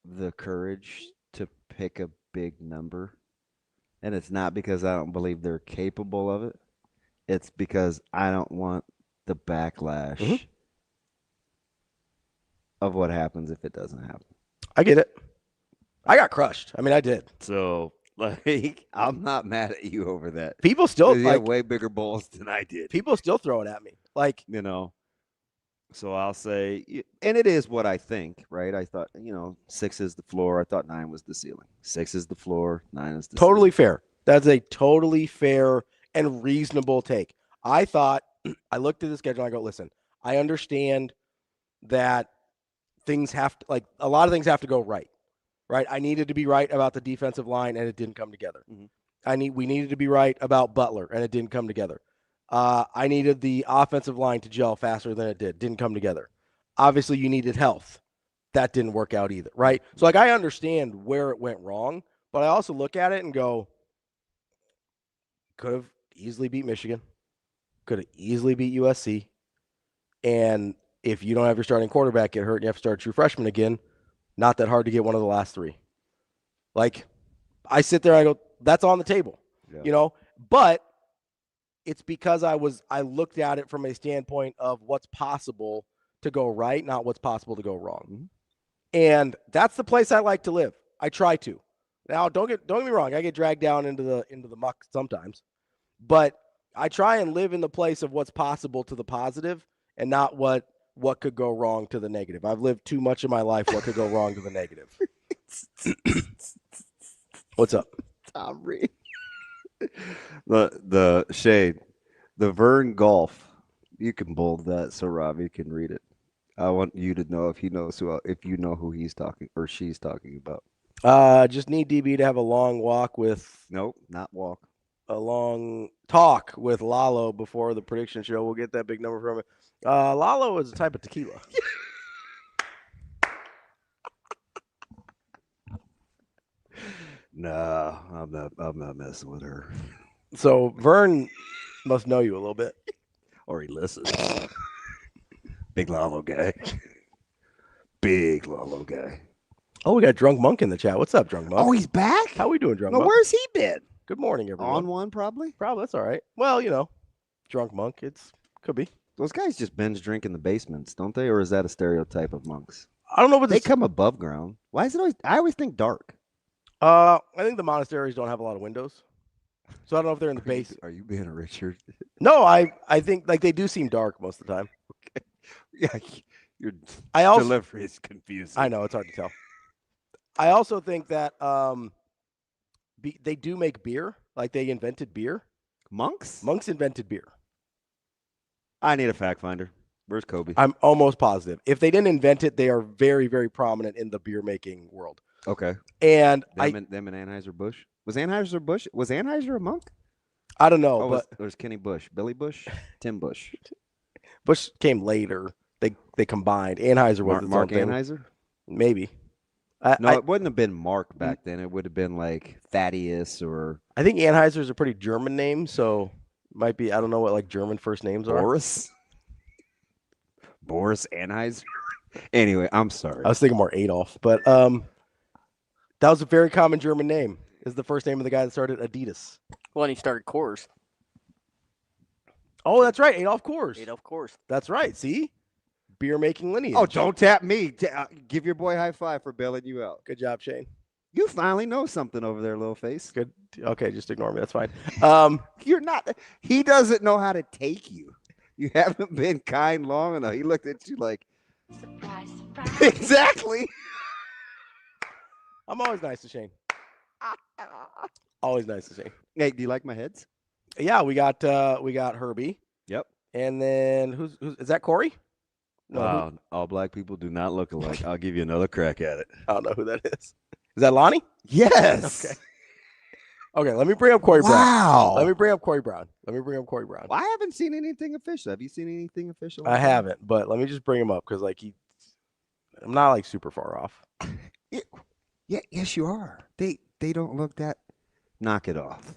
the courage to pick a big number, and it's not because I don't believe they're capable of it. It's because I don't want the backlash of what happens if it doesn't happen. I get it. I got crushed. I mean, I did. So, I'm not mad at you over that. People still you have way bigger balls than I did. People still throw it at me. So I'll say, and it is what I think, right? I thought, 6 is the floor. I thought 9 was the ceiling. 6 is the floor. 9 is the totally ceiling. Fair. That's a totally fair and reasonable take. I thought, I looked at the schedule and I go, listen, I understand that things have to, a lot of things have to go right. Right? I needed to be right about the defensive line and it didn't come together. Mm-hmm. We needed to be right about Butler and it didn't come together. I needed the offensive line to gel faster than it did. Didn't come together. Obviously, you needed health. That didn't work out either, right? So, I understand where it went wrong, but I also look at it and go, could have easily beat Michigan, could have easily beat USC, and if you don't have your starting quarterback get hurt and you have to start a true freshman again, not that hard to get one of the last 3. I sit there and I go, that's on the table, but it's because I looked at it from a standpoint of what's possible to go right, not what's possible to go wrong. Mm-hmm. And that's the place I like to live. I try to. Now, don't get me wrong. I get dragged down into the muck sometimes, but I try and live in the place of what's possible to the positive and not what could go wrong to the negative. I've lived too much of my life what could go wrong to the negative. What's up? Tom Reed. The shade, the Vern Golf. You can bold that so Ravi can read it. I want you to know if you know who he's talking or she's talking about. Just need DB to have a long walk with. Nope, not walk. A long talk with Lalo before the prediction show. We'll get that big number from it. Lalo is a type of tequila. No, I'm not messing with her. So Vern must know you a little bit. Or he listens. Big Lalo guy. Big Lalo guy. Oh, we got Drunk Monk in the chat. What's up, Drunk Monk? Oh, he's back? How we doing, Drunk Monk? Where's he been? Good morning, everyone. On one, probably? Probably, that's all right. Well, Drunk Monk, could be. Those guys just binge drink in the basements, don't they? Or is that a stereotype of monks? I don't know what they come above ground. Why is it always? I always think dark. I think the monasteries don't have a lot of windows, so I don't know if they're in the base. Are you being a Richard? No, I think they do seem dark most of the time. Okay. Yeah, your delivery is confusing. I know it's hard to tell. I also think that they do make beer. Like they invented beer. Monks invented beer. I need a fact finder. Where's Kobe? I'm almost positive. If they didn't invent it, they are very, very prominent in the beer making world. Okay. And them and Anheuser-Busch. Was Anheuser a monk? I don't know, but there's Kenny Bush, Billy Bush, Tim Bush. Bush came later. They combined. Anheuser was Mark Anheuser? Maybe. It wouldn't have been Mark back then. It would have been like Thaddeus or. I think Anheuser is a pretty German name, so might be. I don't know what like German first names are. Boris Anheuser. Anyway, I'm sorry. I was thinking more Adolf, but that was a very common German name. Is the first name of the guy that started Adidas. Well, and he started Coors. Oh, that's right, Adolf Coors. Adolf Coors. That's right. See, beer making lineage. Oh, don't tap me. Give your boy a high five for bailing you out. Good job, Shane. You finally know something over there, little face. Good. Okay, just ignore me. That's fine. You're not. He doesn't know how to take you. You haven't been kind long enough. He looked at you like. Surprise, surprise. Exactly. I'm always nice to Shane. Always nice to Shane. Hey, do you like my heads? Yeah, we got Herbie. Yep. And then who's is that Corey? No, all black people do not look alike. I'll give you another crack at it. I don't know who that is. Is that Lonnie? Yes. Okay. Okay, let me bring up Corey Brown. Wow. Let me bring up Corey Brown. Well, I haven't seen anything official. Have you seen anything official? I haven't, but let me just bring him up because like I'm not like super far off. Yeah, yes, you are. They don't look that. Knock it off.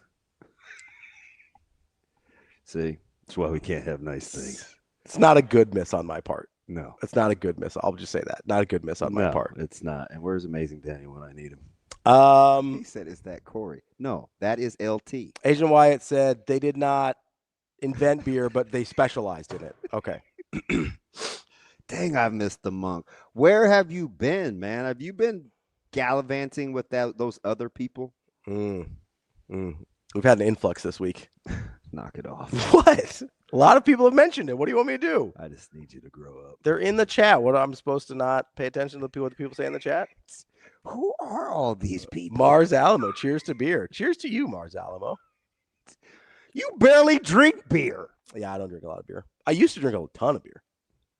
See, that's why we can't have nice things. It's not a good miss on my part. No, it's not a good miss. I'll just say that. Not a good miss on my part. It's not. And where's Amazing Daniel when I need him? He said, "Is that Corey?" No, that is LT. Asian Wyatt said they did not invent beer, but they specialized in it. Okay. Dang, I've missed the monk. Where have you been, man? Have you been gallivanting with those other people? We've had an influx this week. Knock it off. What? A lot of people have mentioned it. What do you want me to do? I just need you to grow up. They're in the chat. What, I'm supposed to not pay attention to what the people say in the chat? Who are all these people? Mars Alamo. Cheers to beer. Cheers to you, Mars Alamo. You barely drink beer. Yeah, I don't drink a lot of beer. I used to drink a ton of beer.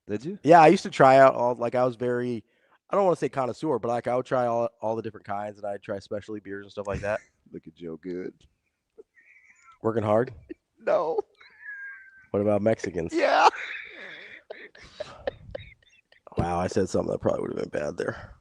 Did you? Yeah, I used to try out all, like I was very, I don't want to say connoisseur, but like I would try all the different kinds, and I'd try specialty beers and stuff like that. Look at Joe Good. Working hard? No. What about Mexicans? Yeah. Wow, I said something that probably would have been bad there.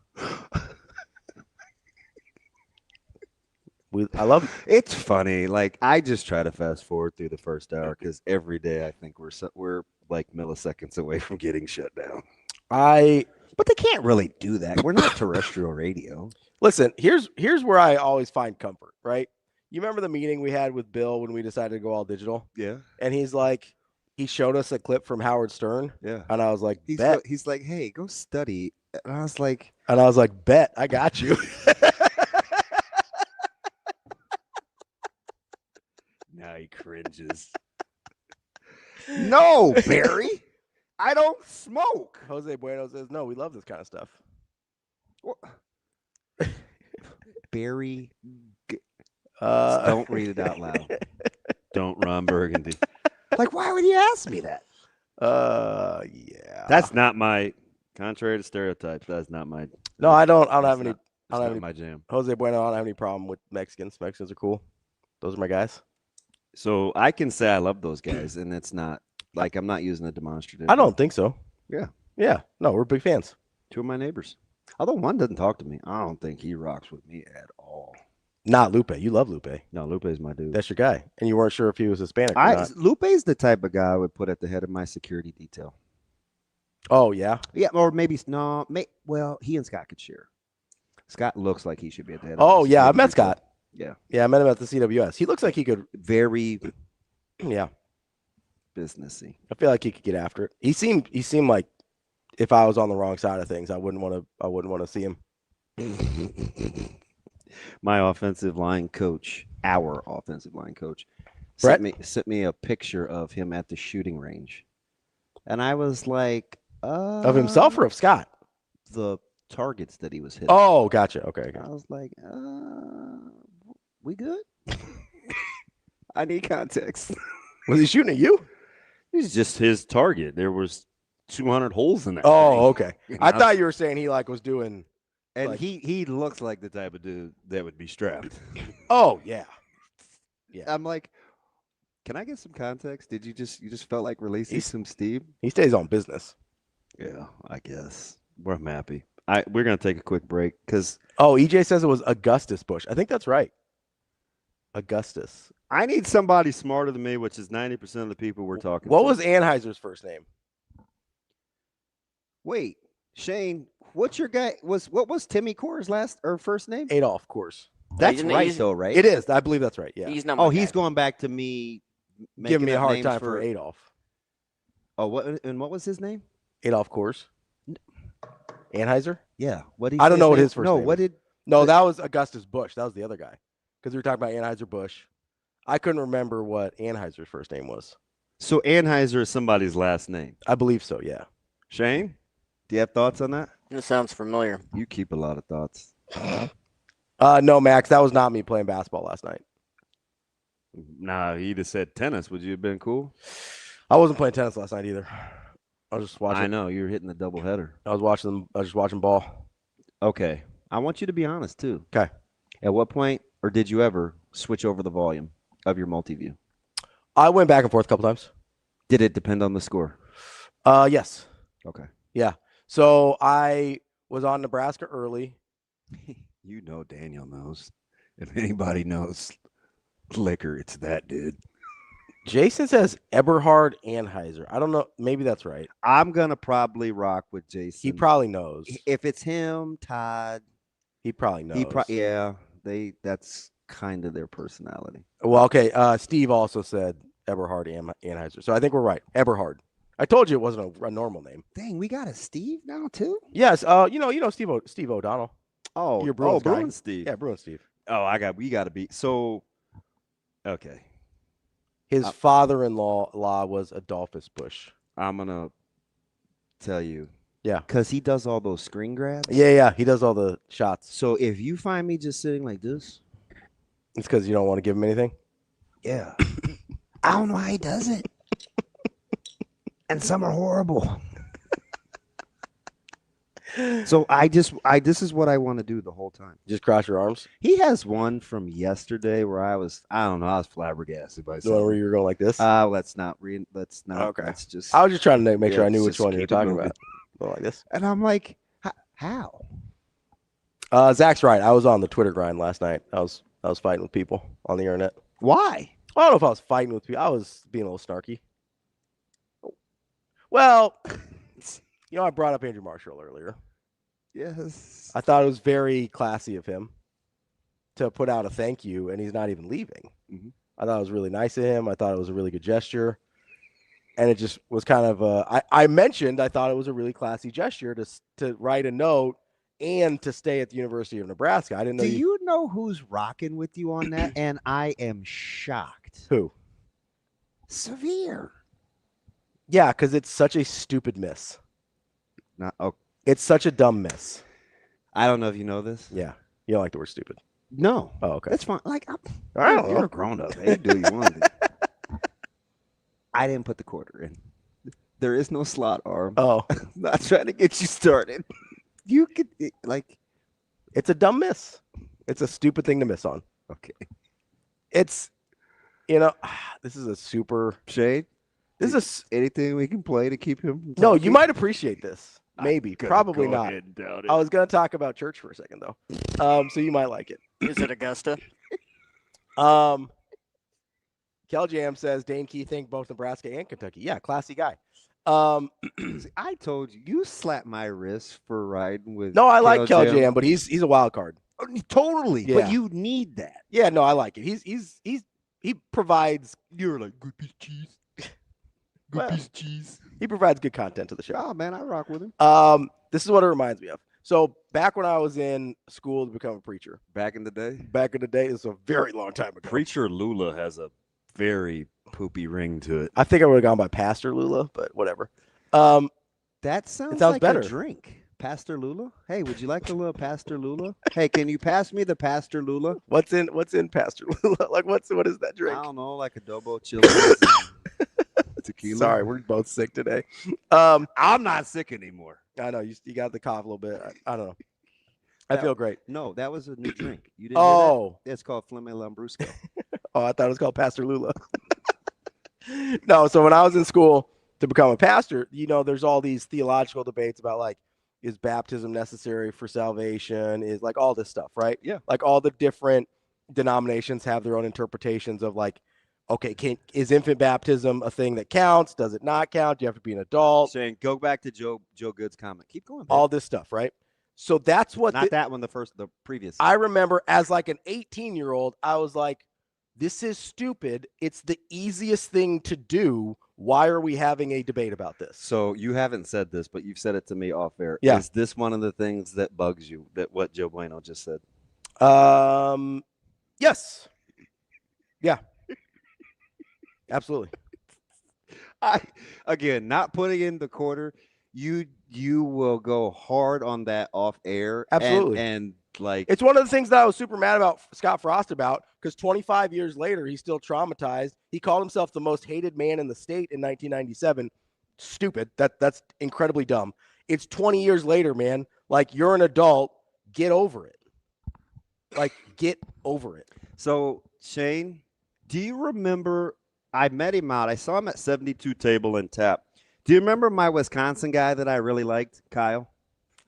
I love it. It's funny. Like, I just try to fast forward through the first hour because every day I think we're like milliseconds away from getting shut down. But they can't really do that. We're not terrestrial radio. Listen, here's where I always find comfort, right? You remember the meeting we had with Bill when we decided to go all digital? Yeah. And he's like, he showed us a clip from Howard Stern. Yeah. And I was like, he's like, hey, go study. And I was like, bet, I got you. Now he cringes. No, Barry. I don't smoke. Jose Bueno says, no, we love this kind of stuff. Barry. Don't read it out loud. Don't Ron Burgundy. Like, why would you ask me that? Yeah. That's not my, contrary to stereotypes, that's not my. No, I don't have any. I don't have any, my jam. Jose Bueno, I don't have any problem with Mexicans. Mexicans are cool. Those are my guys. So I can say I love those guys, and it's not like I'm not using a demonstrative. I don't think so. Yeah. Yeah. No, we're big fans. Two of my neighbors. Although one doesn't talk to me. I don't think he rocks with me at all. Not Lupe. You love Lupe. No, Lupe's my dude. That's your guy. And you weren't sure if he was Hispanic or not. Lupe's the type of guy I would put at the head of my security detail. Oh, yeah? Yeah, or maybe, no. Well, he and Scott could share. Scott looks like he should be at the head of Oh, yeah, I've met Scott. Yeah. Yeah, I met him at the CWS. He looks like he could. Very yeah, businessy. I feel like he could get after it. He seemed like if I was on the wrong side of things, I wouldn't want to see him. My offensive line coach, our offensive line coach, Brett? sent me a picture of him at the shooting range. And I was like, of himself or of Scott? The targets that he was hitting. Oh, gotcha. Okay. I was like, we good? I need context. Was he shooting at you? He's just his target. There was 200 holes in that. Oh, thing. okay. I thought you were saying he like was doing. And like, he looks like the type of dude that would be strapped. Oh yeah. Yeah. I'm like, can I get some context? Did you just felt like releasing some steam? He stays on business. Yeah, I guess. I'm happy. We're gonna take a quick break because EJ says it was Augustus Bush. I think that's right. Augustus. I need somebody smarter than me, which is 90% of the people we're talking. What to. was Anheuser's first name? Wait, Shane, what's your guy? What was Timmy Core's first name? Adolf Course. That's right, though, right? It is. I believe that's right. Yeah. He's not. He's going back to me. Giving me a hard time for Adolf. Oh, what was his name? Adolf Course. Anheuser? Yeah. What? I don't know what his first name. name. What did? No, that was Augustus Bush. That was the other guy. Because we were talking about Anheuser-Busch. I couldn't remember what Anheuser's first name was. So Anheuser is somebody's last name. I believe so. Yeah. Shane, do you have thoughts on that? It sounds familiar. You keep a lot of thoughts. No, Max, that was not me playing basketball last night. Nah, he'd have said tennis. Would you have been cool? I wasn't playing tennis last night either. I was just watching. I know you were hitting the doubleheader. I was just watching ball. Okay, I want you to be honest too. Okay. At what point, or did you ever switch over the volume of your multi-view? I went back and forth a couple times. Did it depend on the score? Yes. Okay. Yeah. So I was on Nebraska early. You know Daniel knows. If anybody knows liquor, it's that dude. Jason says Eberhard Anheuser. I don't know. Maybe that's right. I'm going to probably rock with Jason. He probably knows. If it's him, Todd. He probably knows. Yeah. That's kind of their personality. Well, okay. Steve also said Eberhard Anheuser. So I think we're right. Eberhard. I told you it wasn't a normal name. Dang, we got a Steve now too? Yes. You know Steve O'Donnell. Oh, Your Bruins guy. Bruins Steve. Yeah, Bruins Steve. Oh, we got to be. So, okay. His father-in-law was Adolphus Bush. I'm going to tell you. Yeah. Because he does all those screen grabs. Yeah. He does all the shots. So if you find me just sitting like this. It's because you don't want to give him anything? Yeah. I don't know how he does it. And some are horrible. So this is what I want to do the whole time. Just cross your arms? He has one from yesterday where I was flabbergasted by the one where you were going like this? Let's not. Okay. Let's just. I was just trying to make sure I knew which one you were talking about. Going like this. And I'm like, how? Zach's right. I was on the Twitter grind last night. I was fighting with people on the internet. Why? I don't know if I was fighting with people. I was being a little snarky. Well, I brought up Andrew Marshall earlier. Yes. I thought it was very classy of him to put out a thank you, and he's not even leaving. Mm-hmm. I thought it was really nice of him. I thought it was a really good gesture. And it just was kind of I mentioned I thought it was a really classy gesture to write a note and to stay at the University of Nebraska. I didn't know. Do you know who's rocking with you on that? And I am shocked. Who? Severe. Yeah, because it's such a stupid miss. It's such a dumb miss. I don't know if you know this. Yeah. You don't like the word stupid. No. Oh, okay. That's fine. Like, you're a grown up. Hey, do you want it? I didn't put the quarter in. There is no slot arm. Oh. I'm not trying to get you started. You could, it's a dumb miss. It's a stupid thing to miss on. Okay. It's, this is a super shade. This is anything we can play to keep him from No, talking? you might appreciate this. Maybe. Probably not. I was going to talk about church for a second, though. So you might like it. Is it Augusta? Kel Jam says Dane Key thanked both Nebraska and Kentucky. Yeah, classy guy. I told you slapped my wrist for riding with. No, I like Kel Jam, but he's a wild card. Totally, yeah. But you need that. Yeah, no, I like it. He provides. You're like good piece of cheese. Good piece of cheese. He provides good content to the show. Oh man, I rock with him. This is what it reminds me of. So back when I was in school to become a preacher. Back in the day, it's a very long time ago. Preacher Lulla has a very poopy ring to it. I think I would have gone by Pastor Lulla, but whatever. That sounds like better. A drink. Pastor Lulla? Hey, would you like a little Pastor Lulla? Hey, can you pass me the Pastor Lulla? What's in Pastor Lulla? Like what is that drink? I don't know, like adobo chili. The tequila. Sorry, we're both sick today. I'm not sick anymore. I know you got the cough a little bit. I don't know. I feel great. No, that was a new drink. You didn't hear that? It's called Flamme Lambrusco. Oh, I thought it was called Pastor Lulla. No, so when I was in school to become a pastor, there's all these theological debates about like, is baptism necessary for salvation? Is like all this stuff, right? Yeah. Like all the different denominations have their own interpretations of like, okay, is infant baptism a thing that counts? Does it not count? Do you have to be an adult? Saying, go back to Joe Good's comment. Keep going. Babe. All this stuff, right? So that's what that one, the previous. I remember as like an 18-year-old, I was like, this is stupid. It's the easiest thing to do. Why are we having a debate about this? So you haven't said this, but you've said it to me off air. Yeah. Is this one of the things that bugs you, that what Joe Bueno just said? Yes. Yeah. Absolutely. Again, not putting in the quarter, you will go hard on that off air. Absolutely. And like, it's one of the things that I was super mad about Scott Frost about, because 25 years later, he's still traumatized. He called himself the most hated man in the state in 1997. Stupid. That's incredibly dumb. It's 20 years later, man. Like, you're an adult. Get over it. Like, get over it. So, Shane, do you remember, I met him out. I saw him at 72 Table and Tap. Do you remember my Wisconsin guy that I really liked, Kyle?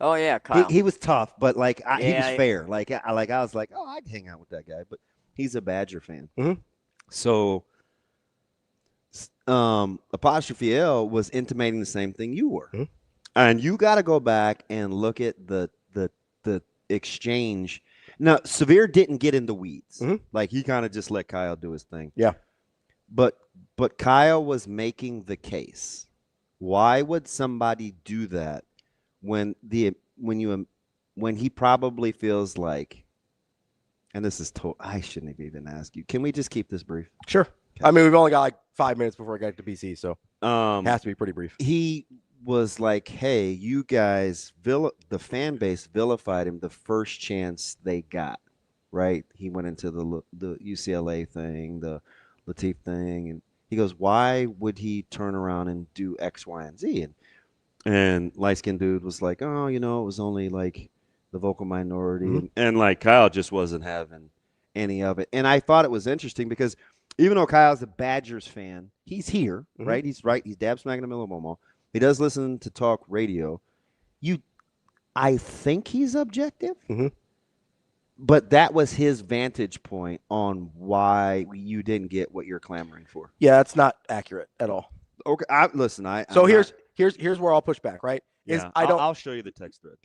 Oh, yeah, Kyle. He was tough, but like he was fair. Like I was like, oh, I'd hang out with that guy. But he's a Badger fan. Mm-hmm. So Apostrophe L was intimating the same thing you were. Mm-hmm. And you got to go back and look at the exchange. Now, Severe didn't get in the weeds. Mm-hmm. Like, he kind of just let Kyle do his thing. Yeah. But Kyle was making the case. Why would somebody do that when he probably feels like, and this is I shouldn't have even asked you. Can we just keep this brief? Sure. Okay. I mean, we've only got like 5 minutes before I get to BC, so it has to be pretty brief. He was like, hey, you guys, the fan base vilified him the first chance they got, right? He went into the UCLA thing, the Latif thing, and he goes, why would he turn around and do X, Y, and Z? And light-skinned dude was like, oh, it was only like the vocal minority. Mm-hmm. And like Kyle just wasn't having any of it. And I thought it was interesting because even though Kyle's a Badgers fan, he's here, Mm-hmm. right? He's dab smack in the middle of Omaha. He does listen to talk radio. I think he's objective. Mm-hmm. But that was his vantage point on why you didn't get what you're clamoring for. Yeah, it's not accurate at all. Okay, listen. Here's where I'll push back. Right? Yeah, I'll show you the text thread.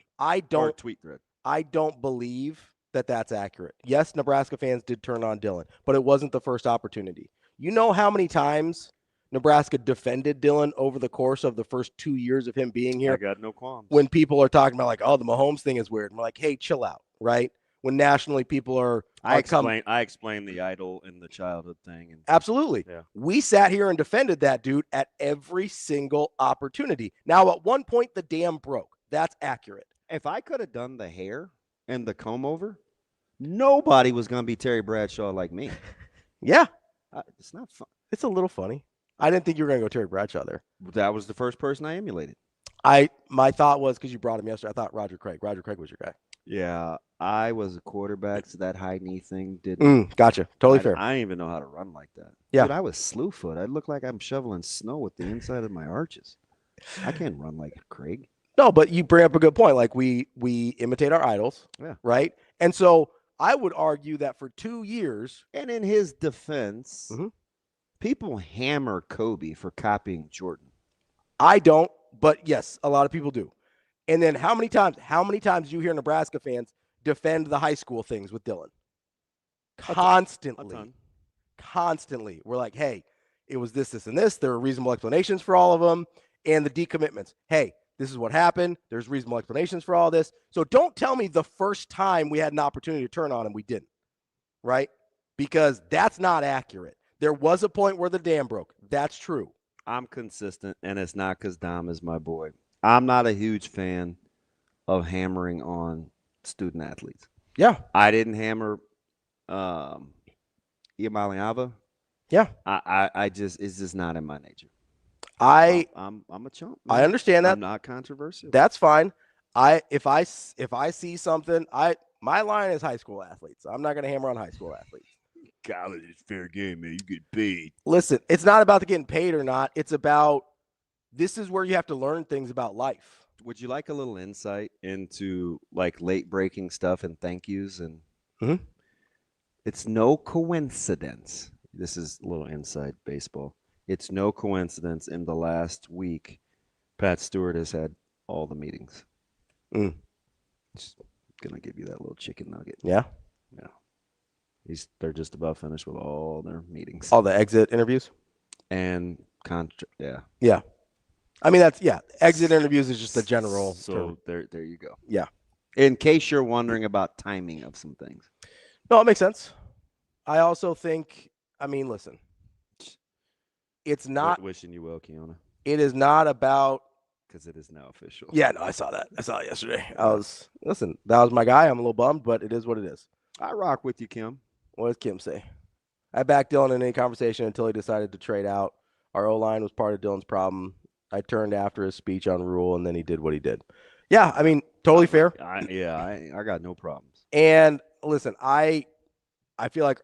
Or tweet thread. I don't believe that that's accurate. Yes, Nebraska fans did turn on Dylan, but it wasn't the first opportunity. You know how many times Nebraska defended Dylan over the course of the first 2 years of him being here? I got no qualms. When people are talking about like, oh, the Mahomes thing is weird. I'm like, hey, chill out, right? When nationally people are I explained the idol and the childhood thing. And absolutely. Yeah. We sat here and defended that dude at every single opportunity. Now, at one point, the dam broke. That's accurate. If I could have done the hair and the comb over, nobody was going to be Terry Bradshaw like me. Yeah. It's not fun. It's a little funny. I didn't think you were going to go Terry Bradshaw there. That was the first person I emulated. My thought was, because you brought him yesterday, I thought Roger Craig. Roger Craig was your guy. Yeah, I was a quarterback, so that high knee thing didn't. Gotcha. Totally fair. I didn't even know how to run like that. Yeah. Dude, I was slew foot. I look like I'm shoveling snow with the inside of my arches. I can't run like Craig. No, but you bring up a good point. Like we imitate our idols, yeah, right? And so I would argue that for 2 years. And in his defense, people hammer Kobe for copying Jordan. I don't, but yes, a lot of people do. And then how many times do you hear Nebraska fans defend the high school things with Dylan? Constantly. Constantly. We're like, hey, it was this, and this. There are reasonable explanations for all of them. And the decommitments. Hey, this is what happened. There's reasonable explanations for all this. So don't tell me the first time we had an opportunity to turn on him, we didn't. Right? Because that's not accurate. There was a point where the dam broke. That's true. I'm consistent, and it's not because Dom is my boy. I'm not a huge fan of hammering on student athletes. Yeah. I didn't hammer Iamaliava. Yeah. I just, it's just not in my nature. I'm a chump. Man. I understand that. I'm not controversial. That's fine. If I see something, my line is high school athletes. I'm not going to hammer on high school athletes. College is fair game, man. You get paid. Listen, it's not about the getting paid or not. It's about this is where you have to learn things about life. Would you like a little insight into like late breaking stuff and thank yous and It's no coincidence. This is a little inside baseball. It's no coincidence in the last week, Pat Stewart has had all the meetings. Just gonna give you that little chicken nugget. Yeah. They're just about finished with all their meetings. All the exit interviews and Yeah. I mean exit interviews is just a general term. There you go. Yeah. In case you're wondering about timing of some things. No, it makes sense. I also think, listen. It's not wishing you well, Kiona. It is not about because it is now official. Yeah, no, I saw that. I saw it yesterday. That was my guy. I'm a little bummed, but it is what it is. I rock with you, Kim. What does Kim say? I backed Dylan in any conversation until he decided to trade out. Our O-line was part of Dylan's problem. I turned after his speech on Rule, and then he did what he did. Yeah, totally fair. I got no problems. And listen, I feel like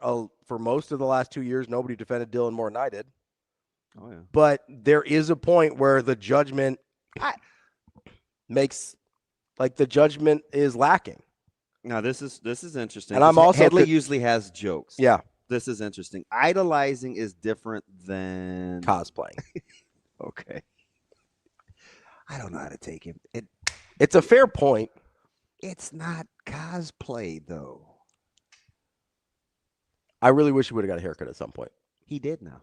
for most of the last 2 years, nobody defended Dylan more than I did. Oh yeah. But there is a point where the judgment the judgment is lacking. Now this is interesting. And I'm also Headley usually has jokes. Yeah. This is interesting. Idolizing is different than cosplaying. Okay. I don't know how to take him. It's a fair point. It's not cosplay though. I really wish he would have got a haircut at some point. He did now.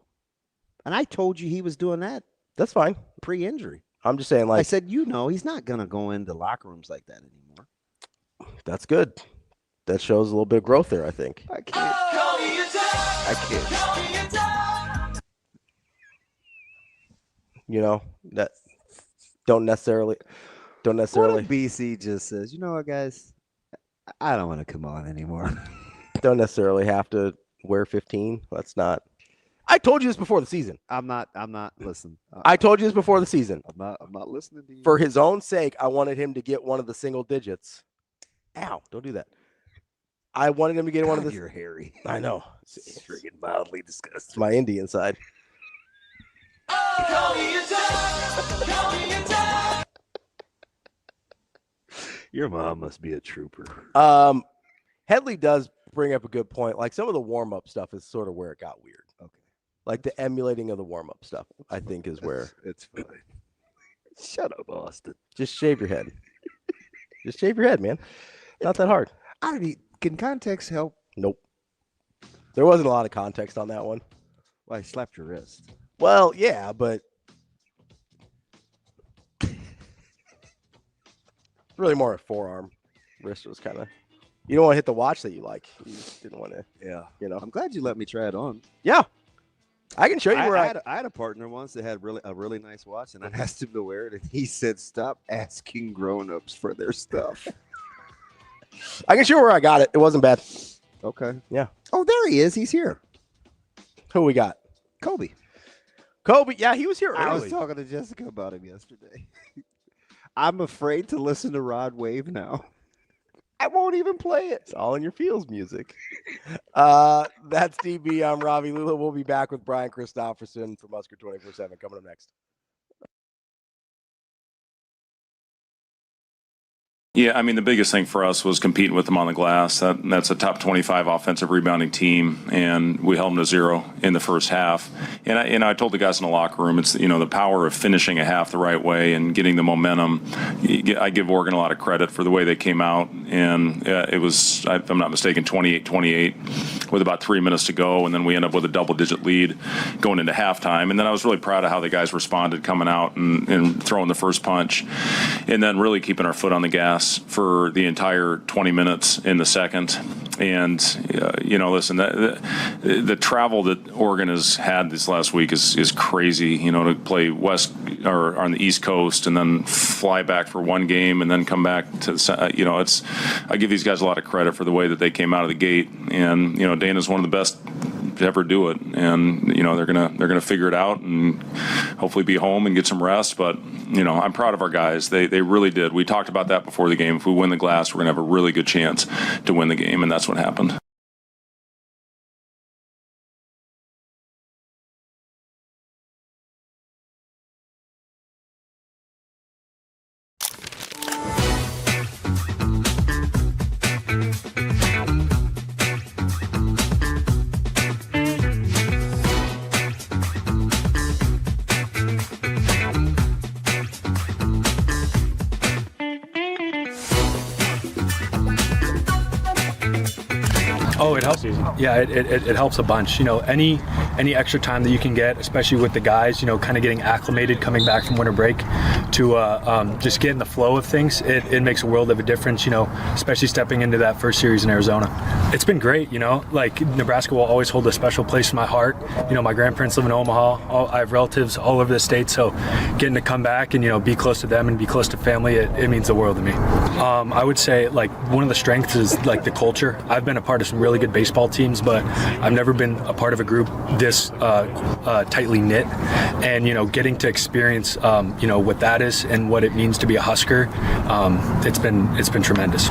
And I told you he was doing that. That's fine. Pre-injury. I'm just saying, I said, he's not going to go into locker rooms like that anymore. That's good. That shows a little bit of growth there, I think. I can't. That don't necessarily. What if BC just says, you know what, guys? I don't want to come on anymore. Don't necessarily have to wear 15. That's not. I told you this before the season. I'm not. Listen. I told you this before the season. I'm not listening to you. For his own sake, I wanted him to get one of the single digits. Ow! Don't do that. I wanted him to get one of the. You're hairy. I know. It's freaking mildly disgusting. It's my Indian side. Your mom must be a trooper. Headley does bring up a good point. Like some of the warm-up stuff is sort of where it got weird. Okay. Like the emulating of the warm-up stuff, I think is where it's fine. Shut up, Austin. Just shave your head. Just shave your head, man. Not that hard. Can context help? Nope. There wasn't a lot of context on that one. Well, I slapped your wrist. Well, yeah, but really more a forearm. Wrist was kind of. You don't want to hit the watch that you like. You just didn't want to. Yeah. I'm glad you let me try it on. Yeah. I can show you where I had a partner once that had a really nice watch, and I asked him to wear it, and he said, "Stop asking grown-ups for their stuff." I can show you where I got it. It wasn't bad. Okay. Yeah. Oh, there he is. He's here. Who we got? Kobe. Yeah, he was here early. I was talking to Jessica about him yesterday. I'm afraid to listen to Rod Wave now. I won't even play it. It's all in your feels music. That's DB. I'm Ravi. Lulla. We'll be back with Brian Christopherson from Husker 24/7 coming up next. Yeah, the biggest thing for us was competing with them on the glass. That's a top 25 offensive rebounding team, and we held them to 0 in the first half. And I told the guys in the locker room, it's the power of finishing a half the right way and getting the momentum. I give Oregon a lot of credit for the way they came out, and it was, if I'm not mistaken, 28-28 with about 3 minutes to go, and then we end up with a double-digit lead going into halftime. And then I was really proud of how the guys responded coming out and throwing the first punch, and then really keeping our foot on the gas for the entire 20 minutes in the second. And, listen, the travel that Oregon has had this last week is crazy, to play west or on the East Coast and then fly back for one game and then come back to, I give these guys a lot of credit for the way that they came out of the gate. And, Dana's one of the best ever do it. And they're gonna figure it out and hopefully be home and get some rest. But I'm proud of our guys. They really did. We talked about that before the game. If we win the glass, we're gonna have a really good chance to win the game, and that's what happened. Oh, it helps. Yeah, it helps a bunch. Any extra time that you can get, especially with the guys, kind of getting acclimated coming back from winter break to just get in the flow of things, it makes a world of a difference, especially stepping into that first series in Arizona. It's been great, like Nebraska will always hold a special place in my heart. My grandparents live in Omaha. I have relatives all over the state, so getting to come back and, be close to them and be close to family, it means the world to me. I would say, like, one of the strengths is, like, the culture. I've been a part of some really good baseball teams, but I've never been a part of a group this tightly knit, and getting to experience what that is and what it means to be a Husker, it's been tremendous.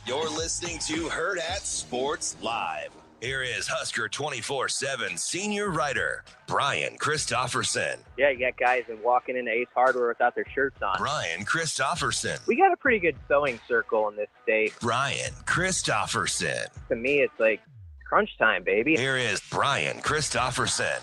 You're listening to Hurrdat Sports Live. Here is Husker 24/7 senior writer, Brian Christopherson. Yeah, you got guys that walking into Ace Hardware without their shirts on. Brian Christopherson. We got a pretty good sewing circle in this state. Brian Christopherson. To me, it's like crunch time, baby. Here is Brian Christopherson.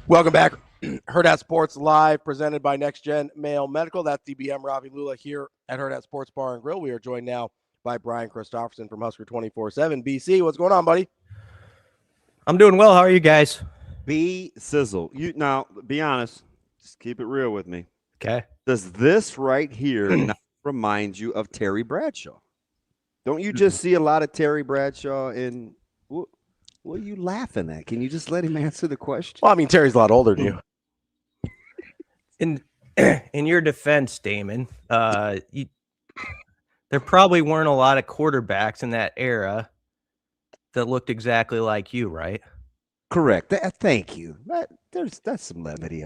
Welcome back. Hurrdat Sports Live, presented by Next Gen Male Medical. That's DBM Ravi Lulla here at Hurrdat Sports Bar and Grill. We are joined now by Brian Christopherson from Husker 24/7. BC, what's going on, buddy? I'm doing well. How are you guys? Be sizzle. You now be honest. Just keep it real with me. Okay. Does this right here not remind you of Terry Bradshaw? Don't you just see a lot of Terry Bradshaw in? What are you laughing at? Can you just let him answer the question? Well, I mean, Terry's a lot older than you. In your defense, Damon, there probably weren't a lot of quarterbacks in that era that looked exactly like you, right? Correct. Thank you. That's some levity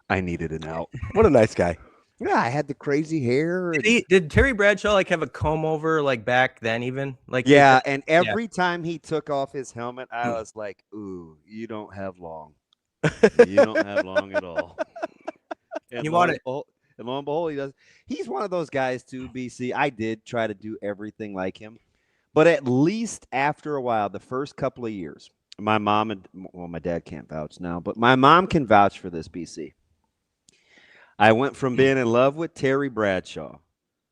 I needed an out. What a nice guy. Yeah, I had the crazy hair. Did Terry Bradshaw like have a comb over like back then even? Like yeah, and every time he took off his helmet, I was like, "Ooh, you don't have long. You don't have long at all." And you want it? And lo and behold, he does. He's one of those guys too, BC. I did try to do everything like him, but at least after a while, the first couple of years, my mom and my dad can't vouch now, but my mom can vouch for this, BC. I went from being in love with Terry Bradshaw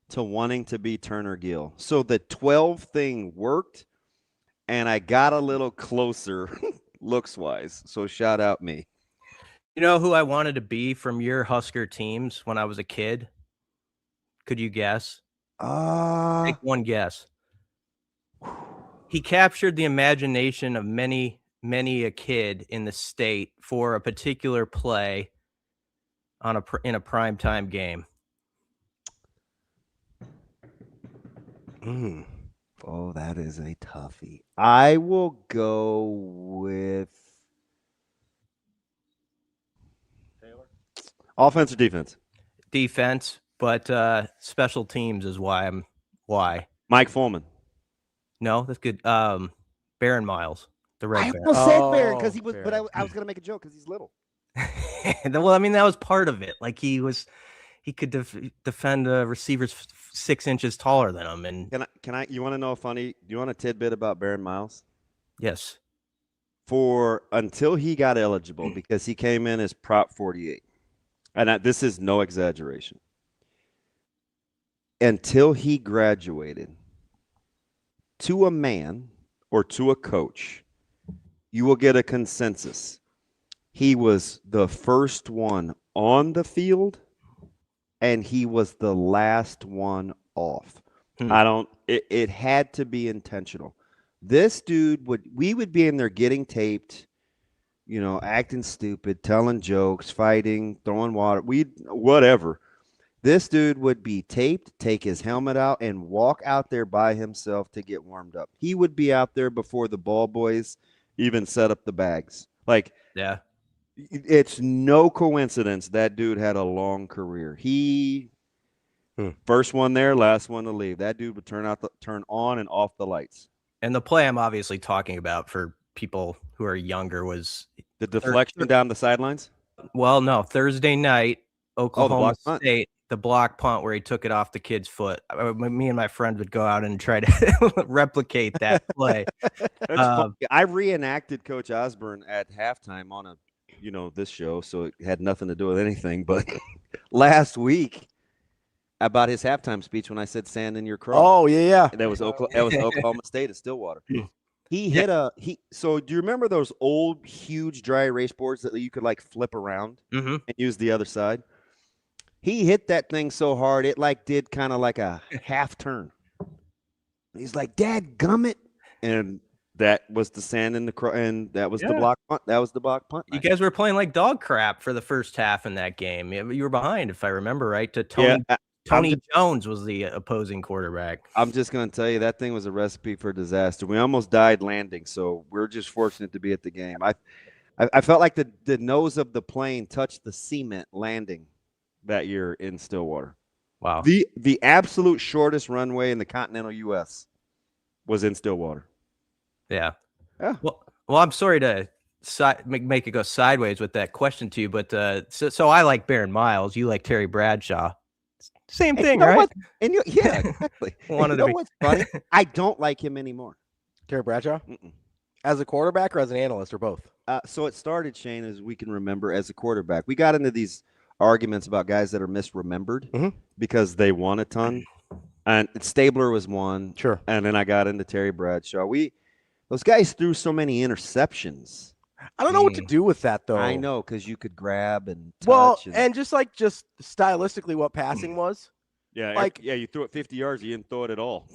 to wanting to be Turner Gill. So the 12 thing worked, and I got a little closer looks-wise. So shout out me. You know who I wanted to be from your Husker teams when I was a kid? Could you guess? Take one guess. He captured the imagination of many a kid in the state for a particular play in a primetime game. Oh, that is a toughie. I will go with Taylor. Offense or defense? Defense, but special teams is why. Mike Foreman. No, that's good. Baron Miles, the Red Baron. I said Baron because he was, but I was going to make a joke because he's little. Well, I mean, that was part of it. Like he could defend receivers 6 inches taller than him. And you want to know do you want a tidbit about Baron Miles? Yes. Until he got eligible, because he came in as Prop 48. And this is no exaggeration. Until he graduated, to a man or to a coach, you will get a consensus. He was the first one on the field, and he was the last one off. It had to be intentional. This dude we would be in there getting taped, acting stupid, telling jokes, fighting, throwing water, whatever. This dude would be taped, take his helmet out, and walk out there by himself to get warmed up. He would be out there before the ball boys even set up the bags. Yeah. It's no coincidence that dude had a long career. He first one there, last one to leave. That dude would turn on and off the lights. And the play I'm obviously talking about for people who are younger was the deflection down the sidelines. Well, no, Thursday night, Oklahoma State, the block punt where he took it off the kid's foot. Me and my friend would go out and try to replicate that play. I reenacted Coach Osborne at halftime on this show, so it had nothing to do with anything. But last week, about his halftime speech when I said "sand in your craw." Oh yeah. That was Oklahoma State at Stillwater. He hit So do you remember those old, huge dry erase boards that you could flip around and use the other side? He hit that thing so hard it did kind of like a half turn. He's like, "Dad gummit," and that was the sand in the and that was the block punt. That was the block punt. You guys were playing like dog crap for the first half in that game. You were behind, if I remember right. To Tony Jones was the opposing quarterback. I'm just going to tell you that thing was a recipe for disaster. We almost died landing, so we're just fortunate to be at the game. I felt like the nose of the plane touched the cement landing that year in Stillwater. Wow. The absolute shortest runway in the continental U.S. was in Stillwater. Yeah. Well, I'm sorry to make it go sideways with that question to you, but so I like Baron Miles. You like Terry Bradshaw. Same thing, right? Yeah, exactly. What's funny? I don't like him anymore. Terry Bradshaw? As a quarterback or as an analyst or both? So it started, Shane, as we can remember, as a quarterback. We got into these arguments about guys that are misremembered because they won a ton. And Stabler was one. Sure. And then I got into Terry Bradshaw. Those guys threw so many interceptions. I don't know what to do with that, though. I know, because you could grab and touch. And just stylistically what passing was. Yeah, you threw it 50 yards, you didn't throw it at all.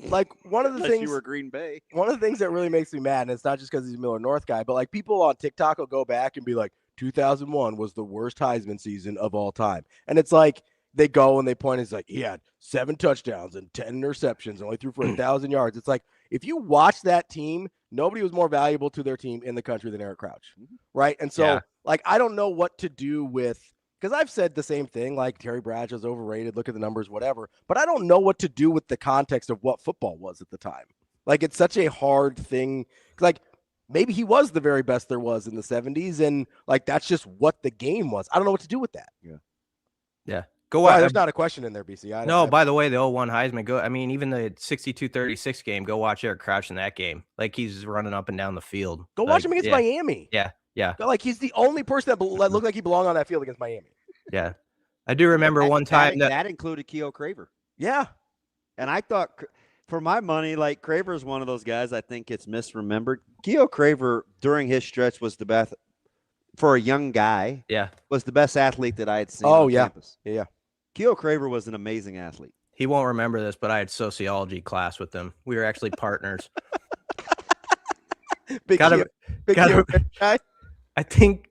One of the things you were Green Bay. One of the things that really makes me mad, and it's not just because he's a Miller North guy, but people on TikTok will go back and be like, 2001 was the worst Heisman season of all time. And it's they go and they point, it's he had 7 touchdowns and 10 interceptions and only threw for 1,000 yards. It's if you watch that team, nobody was more valuable to their team in the country than Eric Crouch, right? And so, I don't know what to do with, because I've said the same thing, Terry Bradshaw's overrated, look at the numbers, whatever, but I don't know what to do with the context of what football was at the time. It's such a hard thing. Maybe he was the very best there was in the 70s, and that's just what the game was. I don't know what to do with that. Yeah. There's not a question in there, BC. No, by the way, the 01 Heisman, even the 62-36 game, go watch Eric Crouch in that game. He's running up and down the field. Go watch him against Miami. Yeah. He's the only person that looked like he belonged on that field against Miami. Yeah. I do remember one time that included Keogh Craver. Yeah. And I thought For my money, like Craver is one of those guys I think gets misremembered. Keo Craver during his stretch was the best for a young guy. Yeah, was the best athlete that I had seen on campus. Yeah. Keo Craver was an amazing athlete. He won't remember this, but I had sociology class with him. We were actually partners. Big guy. I think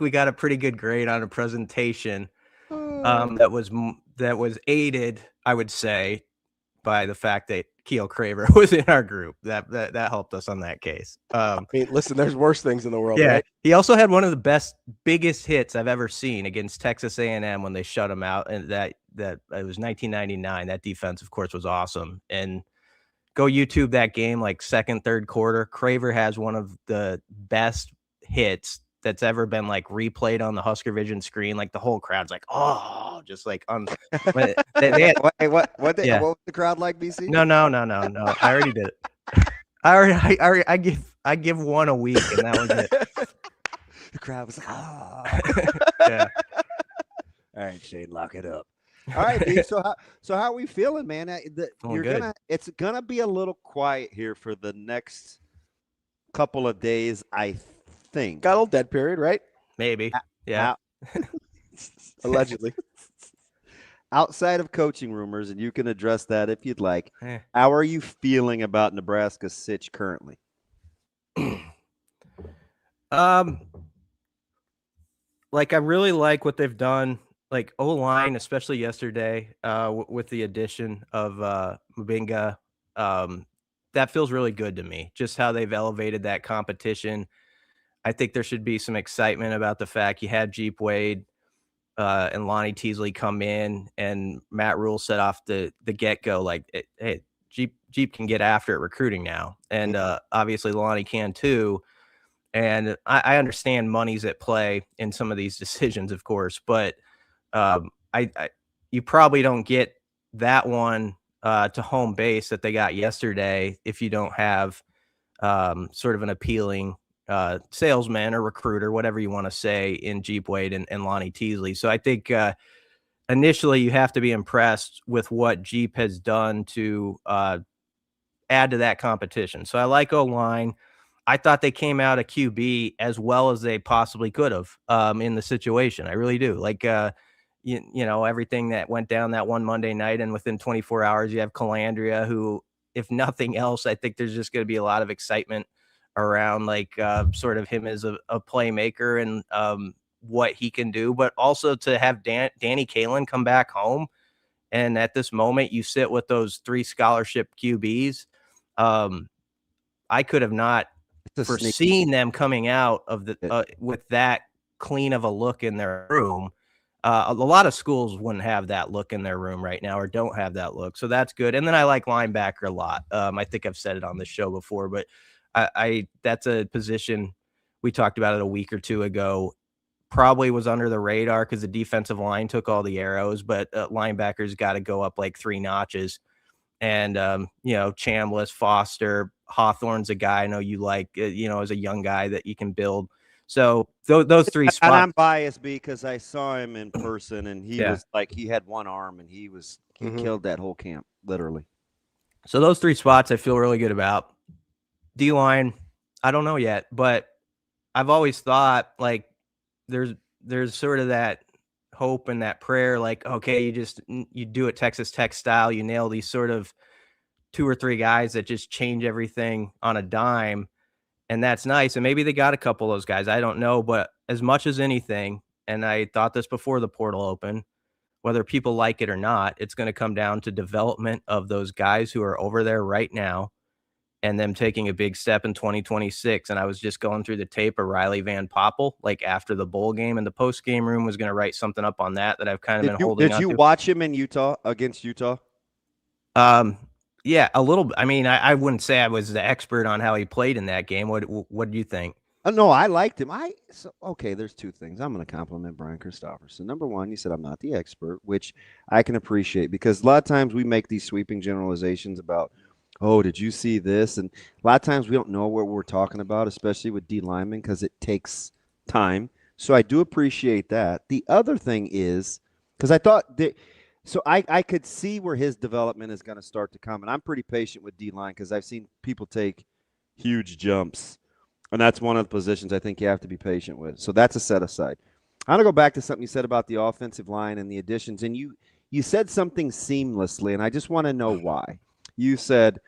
we got a pretty good grade on a presentation that was aided, I would say, by the fact that Keo Craver was in our group. That helped us on that case. I mean, listen, there's worse things in the world. Yeah, right? He also had one of the biggest hits I've ever seen against Texas A&M when they shut him out, and that it was 1999. That defense, of course, was awesome. And go YouTube that game, like second, third quarter. Craver has one of the best hits that's ever been like replayed on the Husker Vision screen. Like the whole crowd's like, oh, just like Wait, what was the crowd like, BC? No. I already did it. I give one a week, and that was it. The crowd was like, oh. Yeah. All right, Shane, lock it up. All right, B, so how are we feeling, man? It's gonna be a little quiet here for the next couple of days, I think. Got a little dead period, right? Maybe. Yeah. Allegedly. Outside of coaching rumors, and you can address that if you'd like. How are you feeling about Nebraska's sitch currently? Like I really like what they've done. Like O-line, especially yesterday, with the addition of Mubinga, that feels really good to me. Just how they've elevated that competition. I think there should be some excitement about the fact you had Jeep Wade and Lonnie Teasley come in, and Matt Rule set off the get-go like, hey, Jeep can get after it recruiting now, and obviously Lonnie can too. And I understand money's at play in some of these decisions, of course, but you probably don't get that one to home base that they got yesterday if you don't have sort of an appealing salesman or recruiter, whatever you want to say, in Jeep Wade and Lonnie Teasley. So I think initially you have to be impressed with what Jeep has done to add to that competition. So I like O-line. I thought they came out of QB as well as they possibly could have in the situation. I really do. Like, you know, everything that went down that one Monday night, and within 24 hours, you have Calandria, who, if nothing else, I think there's just going to be a lot of excitement around like sort of him as a playmaker and what he can do, but also to have Danny Kalen come back home. And at this moment, you sit with those 3 scholarship QBs. I could have not foreseen them coming out of the with that clean of a look in their room. A lot of schools wouldn't have that look in their room right now, or don't have that look. So that's good. And then I like linebacker a lot. I think I've said it on the show before, but I that's a position we talked about it a week or two ago. Probably was under the radar because the defensive line took all the arrows, but linebackers got to go up like 3 notches. And, you know, Chambliss, Foster, Hawthorne's a guy I know you like, you know, as a young guy that you can build. So those 3 spots. And I'm biased because I saw him in person, and he was like, he had one arm, and he killed that whole camp, literally. So those 3 spots I feel really good about. D-line, I don't know yet, but I've always thought like there's sort of that hope and that prayer, like, okay, you do it Texas Tech style, you nail these sort of 2 or 3 guys that just change everything on a dime, and that's nice. And maybe they got a couple of those guys, I don't know, but as much as anything, and I thought this before the portal open, whether people like it or not, it's going to come down to development of those guys who are over there right now, and them taking a big step in 2026. And I was just going through the tape of Riley Van Poppel, like after the bowl game, and the post game room was going to write something up on that I've kind of been holding on to. Did you watch him in Utah against Utah? Yeah, a little. I mean, I wouldn't say I was the expert on how he played in that game. What do you think? No, I liked him. Okay, there's 2 things. I'm going to compliment Brian Christopherson. Number one, you said I'm not the expert, which I can appreciate, because a lot of times we make these sweeping generalizations about, oh, did you see this? And a lot of times we don't know what we're talking about, especially with D linemen, because it takes time. So I do appreciate that. The other thing is, because I thought that So I could see where his development is going to start to come. And I'm pretty patient with D-line because I've seen people take huge jumps. And that's one of the positions I think you have to be patient with. So that's a set aside. I want to go back to something you said about the offensive line and the additions. And you said something seamlessly, and I just want to know why. You said,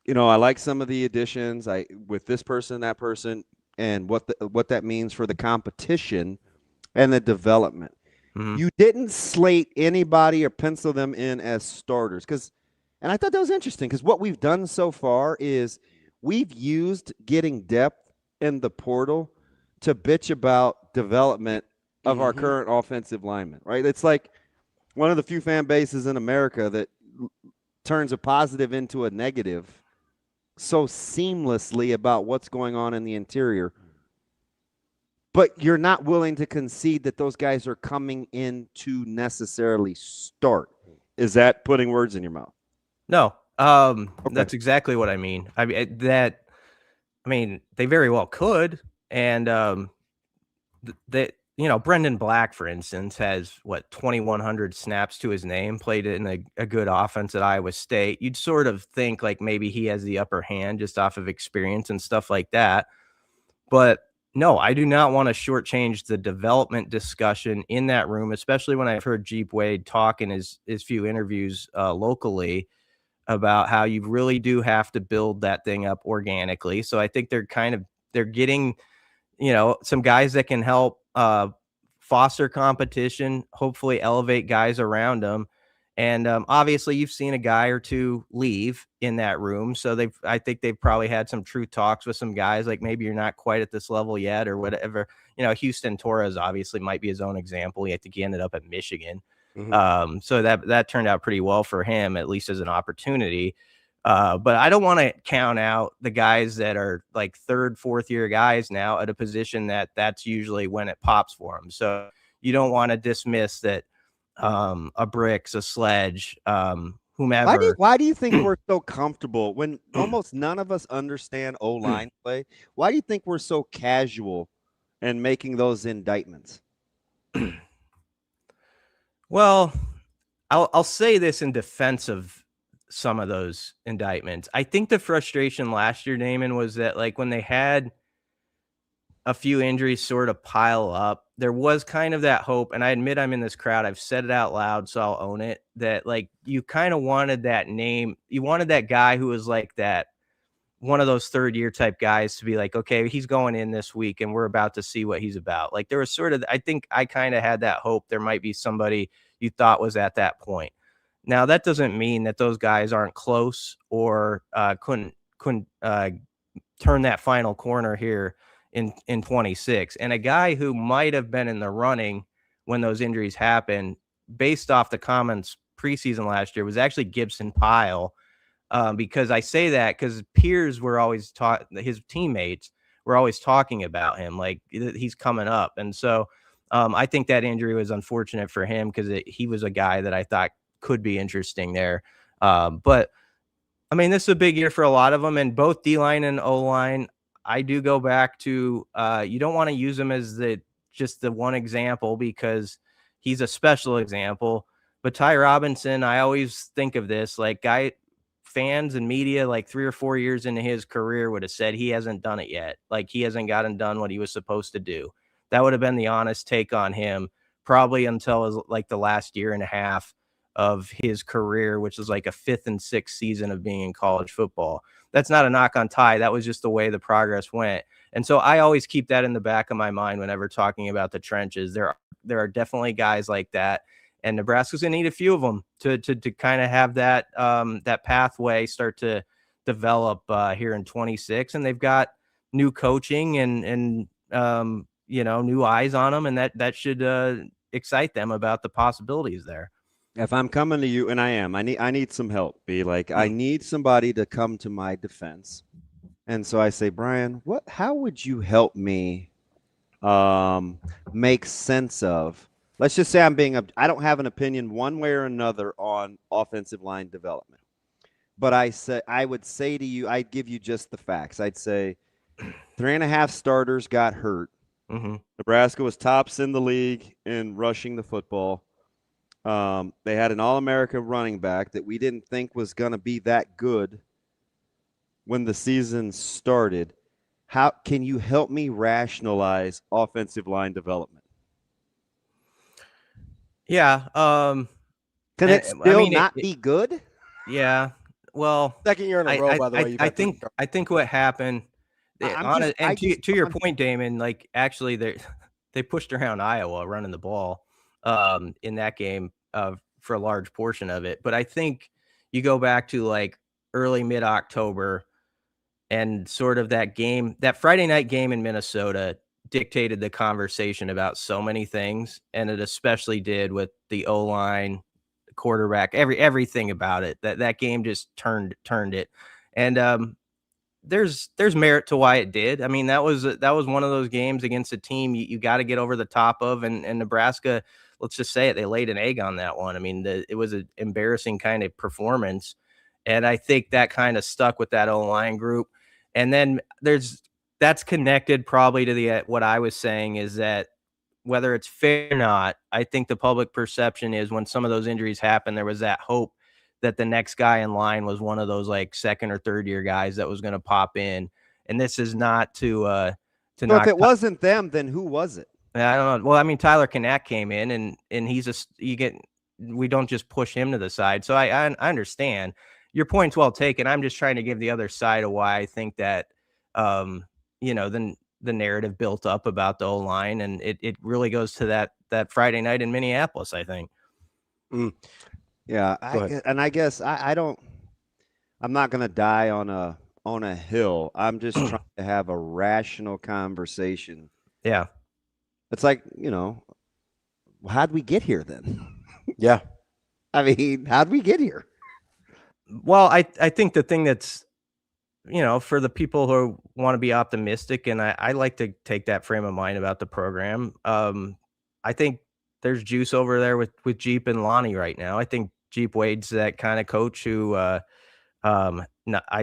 I like some of the additions with this person, that person, and what that means for the competition and the development. Mm-hmm. You didn't slate anybody or pencil them in as starters and I thought that was interesting because what we've done so far is we've used getting depth in the portal to bitch about development of our current offensive linemen, right? It's like one of the few fan bases in America that turns a positive into a negative so seamlessly about what's going on in the interior. But you're not willing to concede that those guys are coming in to necessarily start. Is that putting words in your mouth? No, that's exactly what I mean. They very well could. And Brendan Black, for instance, has 2,100 snaps to his name, played in a good offense at Iowa State. You'd sort of think like maybe he has the upper hand just off of experience and stuff like that. But no, I do not want to shortchange the development discussion in that room, especially when I've heard Jeep Wade talk in his few interviews locally about how you really do have to build that thing up organically. So I think they're getting, some guys that can help foster competition, hopefully elevate guys around them. And obviously you've seen a guy or two leave in that room. So I think they've probably had some true talks with some guys, like maybe you're not quite at this level yet or whatever. Houston Torres obviously might be his own example. I think he ended up at Michigan. Mm-hmm. So that turned out pretty well for him, at least as an opportunity. But I don't want to count out the guys that are like third, fourth year guys now at a position that's usually when it pops for them. So you don't want to dismiss that. A Bricks, a Sledge, whomever. Why do you think we're so comfortable when almost none of us understand O-line play? Why do you think we're so casual in making those indictments? Well, I'll say this in defense of some of those indictments. I think the frustration last year, Damon, was that like when they had a few injuries sort of pile up, there was kind of that hope. And I admit I'm in this crowd. I've said it out loud, so I'll own it, that like you kind of wanted that name. You wanted that guy who was like that, one of those third year type guys to be like, okay, he's going in this week and we're about to see what he's about. Like there was sort of, I think I kind of had that hope there might be somebody you thought was at that point. Now that doesn't mean that those guys aren't close or couldn't turn that final corner here in 26. And a guy who might have been in the running when those injuries happened, based off the comments preseason last year, was actually Gibson Pyle. Because I say that because peers were always his teammates were always talking about him, like he's coming up. And so I think that injury was unfortunate for him because he was a guy that I thought could be interesting there. But I mean, this is a big year for a lot of them, and both D-line and O-line. I do go back to you don't want to use him as just the one example because he's a special example. But Ty Robinson, I always think of this like fans and media like 3 or 4 years into his career would have said he hasn't done it yet. Like he hasn't gotten done what he was supposed to do. That would have been the honest take on him probably until like the last year and a half of his career, which is like a 5th and 6th season of being in college football. That's not a knock on Ty. That was just the way the progress went. And so I always keep that in the back of my mind whenever talking about the trenches. There are definitely guys like that. And Nebraska's going to need a few of them to kind of have that that pathway start to develop here in 26. And they've got new coaching and new eyes on them. And that should excite them about the possibilities there. If I'm coming to you, and I am, I need some help. I need somebody to come to my defense. And so I say, Brian, how would you help me make sense of, let's just say I don't have an opinion one way or another on offensive line development. But I would say to you, I'd give you just the facts. I'd say 3.5 starters got hurt. Mm-hmm. Nebraska was tops in the league in rushing the football. They had an All-America running back that we didn't think was going to be that good when the season started. How can you help me rationalize offensive line development? Yeah. Can it still not be good? Yeah. Well, second year in a row, by the way. I think what happened, to your point, Damon, like actually they pushed around Iowa running the ball in that game for a large portion of it. But I think you go back to like early mid-October and sort of that game, that Friday night game in Minnesota dictated the conversation about so many things. And it especially did with the O-line, quarterback, everything about it. That game just turned it. And there's merit to why it did. I mean, that was one of those games against a team you got to get over the top of, and Nebraska, let's just say it, they laid an egg on that one. I mean, it was an embarrassing kind of performance, and I think that kind of stuck with that O-line group. And then that's connected probably to what I was saying is that whether it's fair or not, I think the public perception is when some of those injuries happen, there was that hope that the next guy in line was one of those like second or third year guys that was going to pop in. And this is not to so if it wasn't them, then who was it? I don't know. Well, I mean, Tyler Knack came in and we don't just push him to the side. So I understand your point's well taken. I'm just trying to give the other side of why I think that, the narrative built up about the O-line, and it really goes to that Friday night in Minneapolis, I think. Yeah. I guess I'm not going to die on a hill. I'm just trying to have a rational conversation. Yeah. It's like, how'd we get here then? Yeah. I mean, how'd we get here? Well, I think the thing that's, for the people who want to be optimistic, and I like to take that frame of mind about the program. I think there's juice over there with Jeep and Lonnie right now. I think Jeep Wade's that kind of coach who, I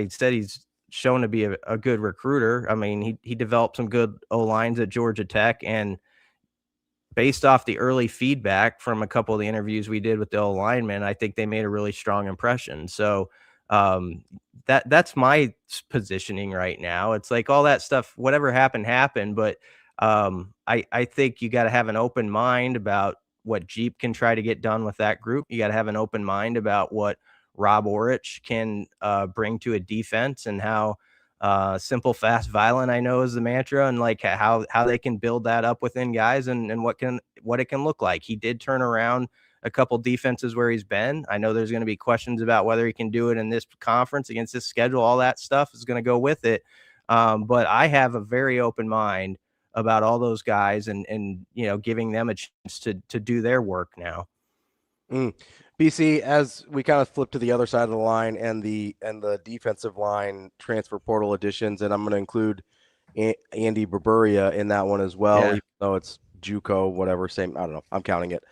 said he's shown to be a good recruiter. I mean, he developed some good O-lines at Georgia Tech, and based off the early feedback from a couple of the interviews we did with the O-linemen, I think they made a really strong impression. So that's my positioning right now. It's like all that stuff, whatever happened. But I think you got to have an open mind about what Jeep can try to get done with that group. You got to have an open mind about what Rob Orich can bring to a defense, and how simple, fast, violent, I know, is the mantra, and like how they can build that up within guys, and what it can look like. He did turn around a couple defenses where he's been. I know there's going to be questions about whether he can do it in this conference against this schedule. All that stuff is going to go with it. But I have a very open mind about all those guys and giving them a chance to do their work now. BC, as we kind of flip to the other side of the line and the defensive line transfer portal additions, and I'm going to include Andy Burburia in that one as well, even though it's JUCO, whatever, same. I don't know. I'm counting it.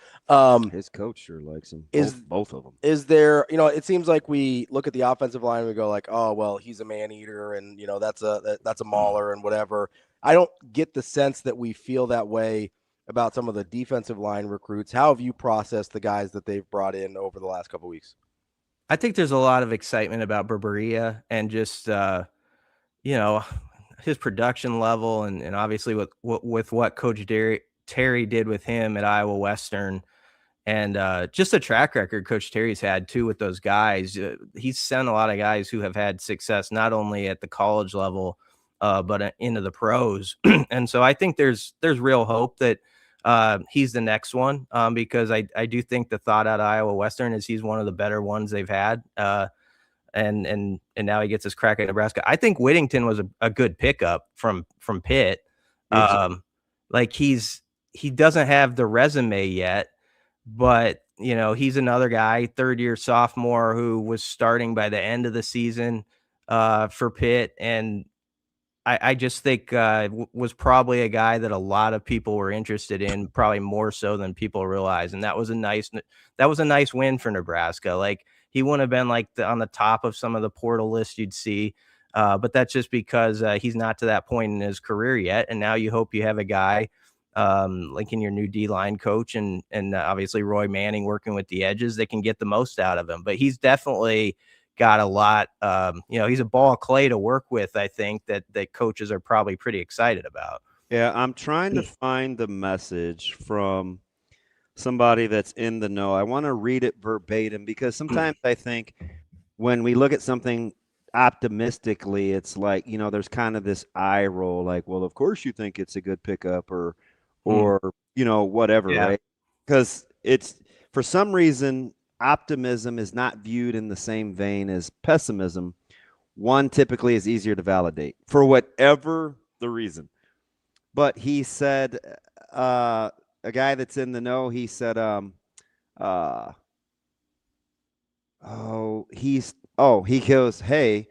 His coach sure likes him. Both of them. Is there, it seems like we look at the offensive line and we go like, oh, well, he's a man eater, and that's a mauler and whatever. I don't get the sense that we feel that way about some of the defensive line recruits. How have you processed the guys that they've brought in over the last couple of weeks? I think there's a lot of excitement about Burburia and just, his production level, and obviously with what Coach Terry did with him at Iowa Western, and just the track record Coach Terry's had too with those guys. He's sent a lot of guys who have had success not only at the college level, but into the pros. And so I think there's real hope that he's the next one, because I do think the thought out of Iowa Western is he's one of the better ones they've had. And now he gets his crack at Nebraska. I think Whittington was a good pickup from Pitt. Like he doesn't have the resume yet, but he's another guy, third-year sophomore who was starting by the end of the season for Pitt, and I just think was probably a guy that a lot of people were interested in, probably more so than people realize, and that was a nice win for Nebraska. Like, he wouldn't have been like on the top of some of the portal lists you'd see, but that's just because he's not to that point in his career yet. And now you hope you have a guy like in your new D-line coach and obviously Roy Manning working with the edges, they can get the most out of him. But he's definitely got a lot, he's a ball of clay to work with, I think, that coaches are probably pretty excited about. Yeah, I'm trying to find the message from somebody that's in the know. I want to read it verbatim because sometimes I think when we look at something optimistically, it's like, there's kind of this eye roll, like, well, of course you think it's a good pickup or whatever, right? Because it's, for some reason, optimism is not viewed in the same vein as pessimism. One typically is easier to validate for whatever the reason. But he said, a guy that's in the know, he said, he goes, hey,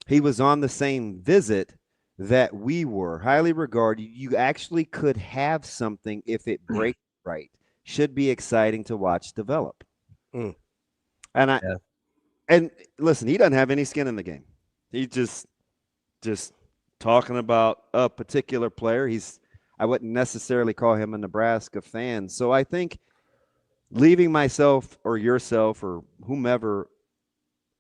he was on the same visit that we were. Highly regarded. You actually could have something if it breaks right. Should be exciting to watch develop. And listen, he doesn't have any skin in the game. He just talking about a particular player. I wouldn't necessarily call him a Nebraska fan. So I think leaving myself or yourself or whomever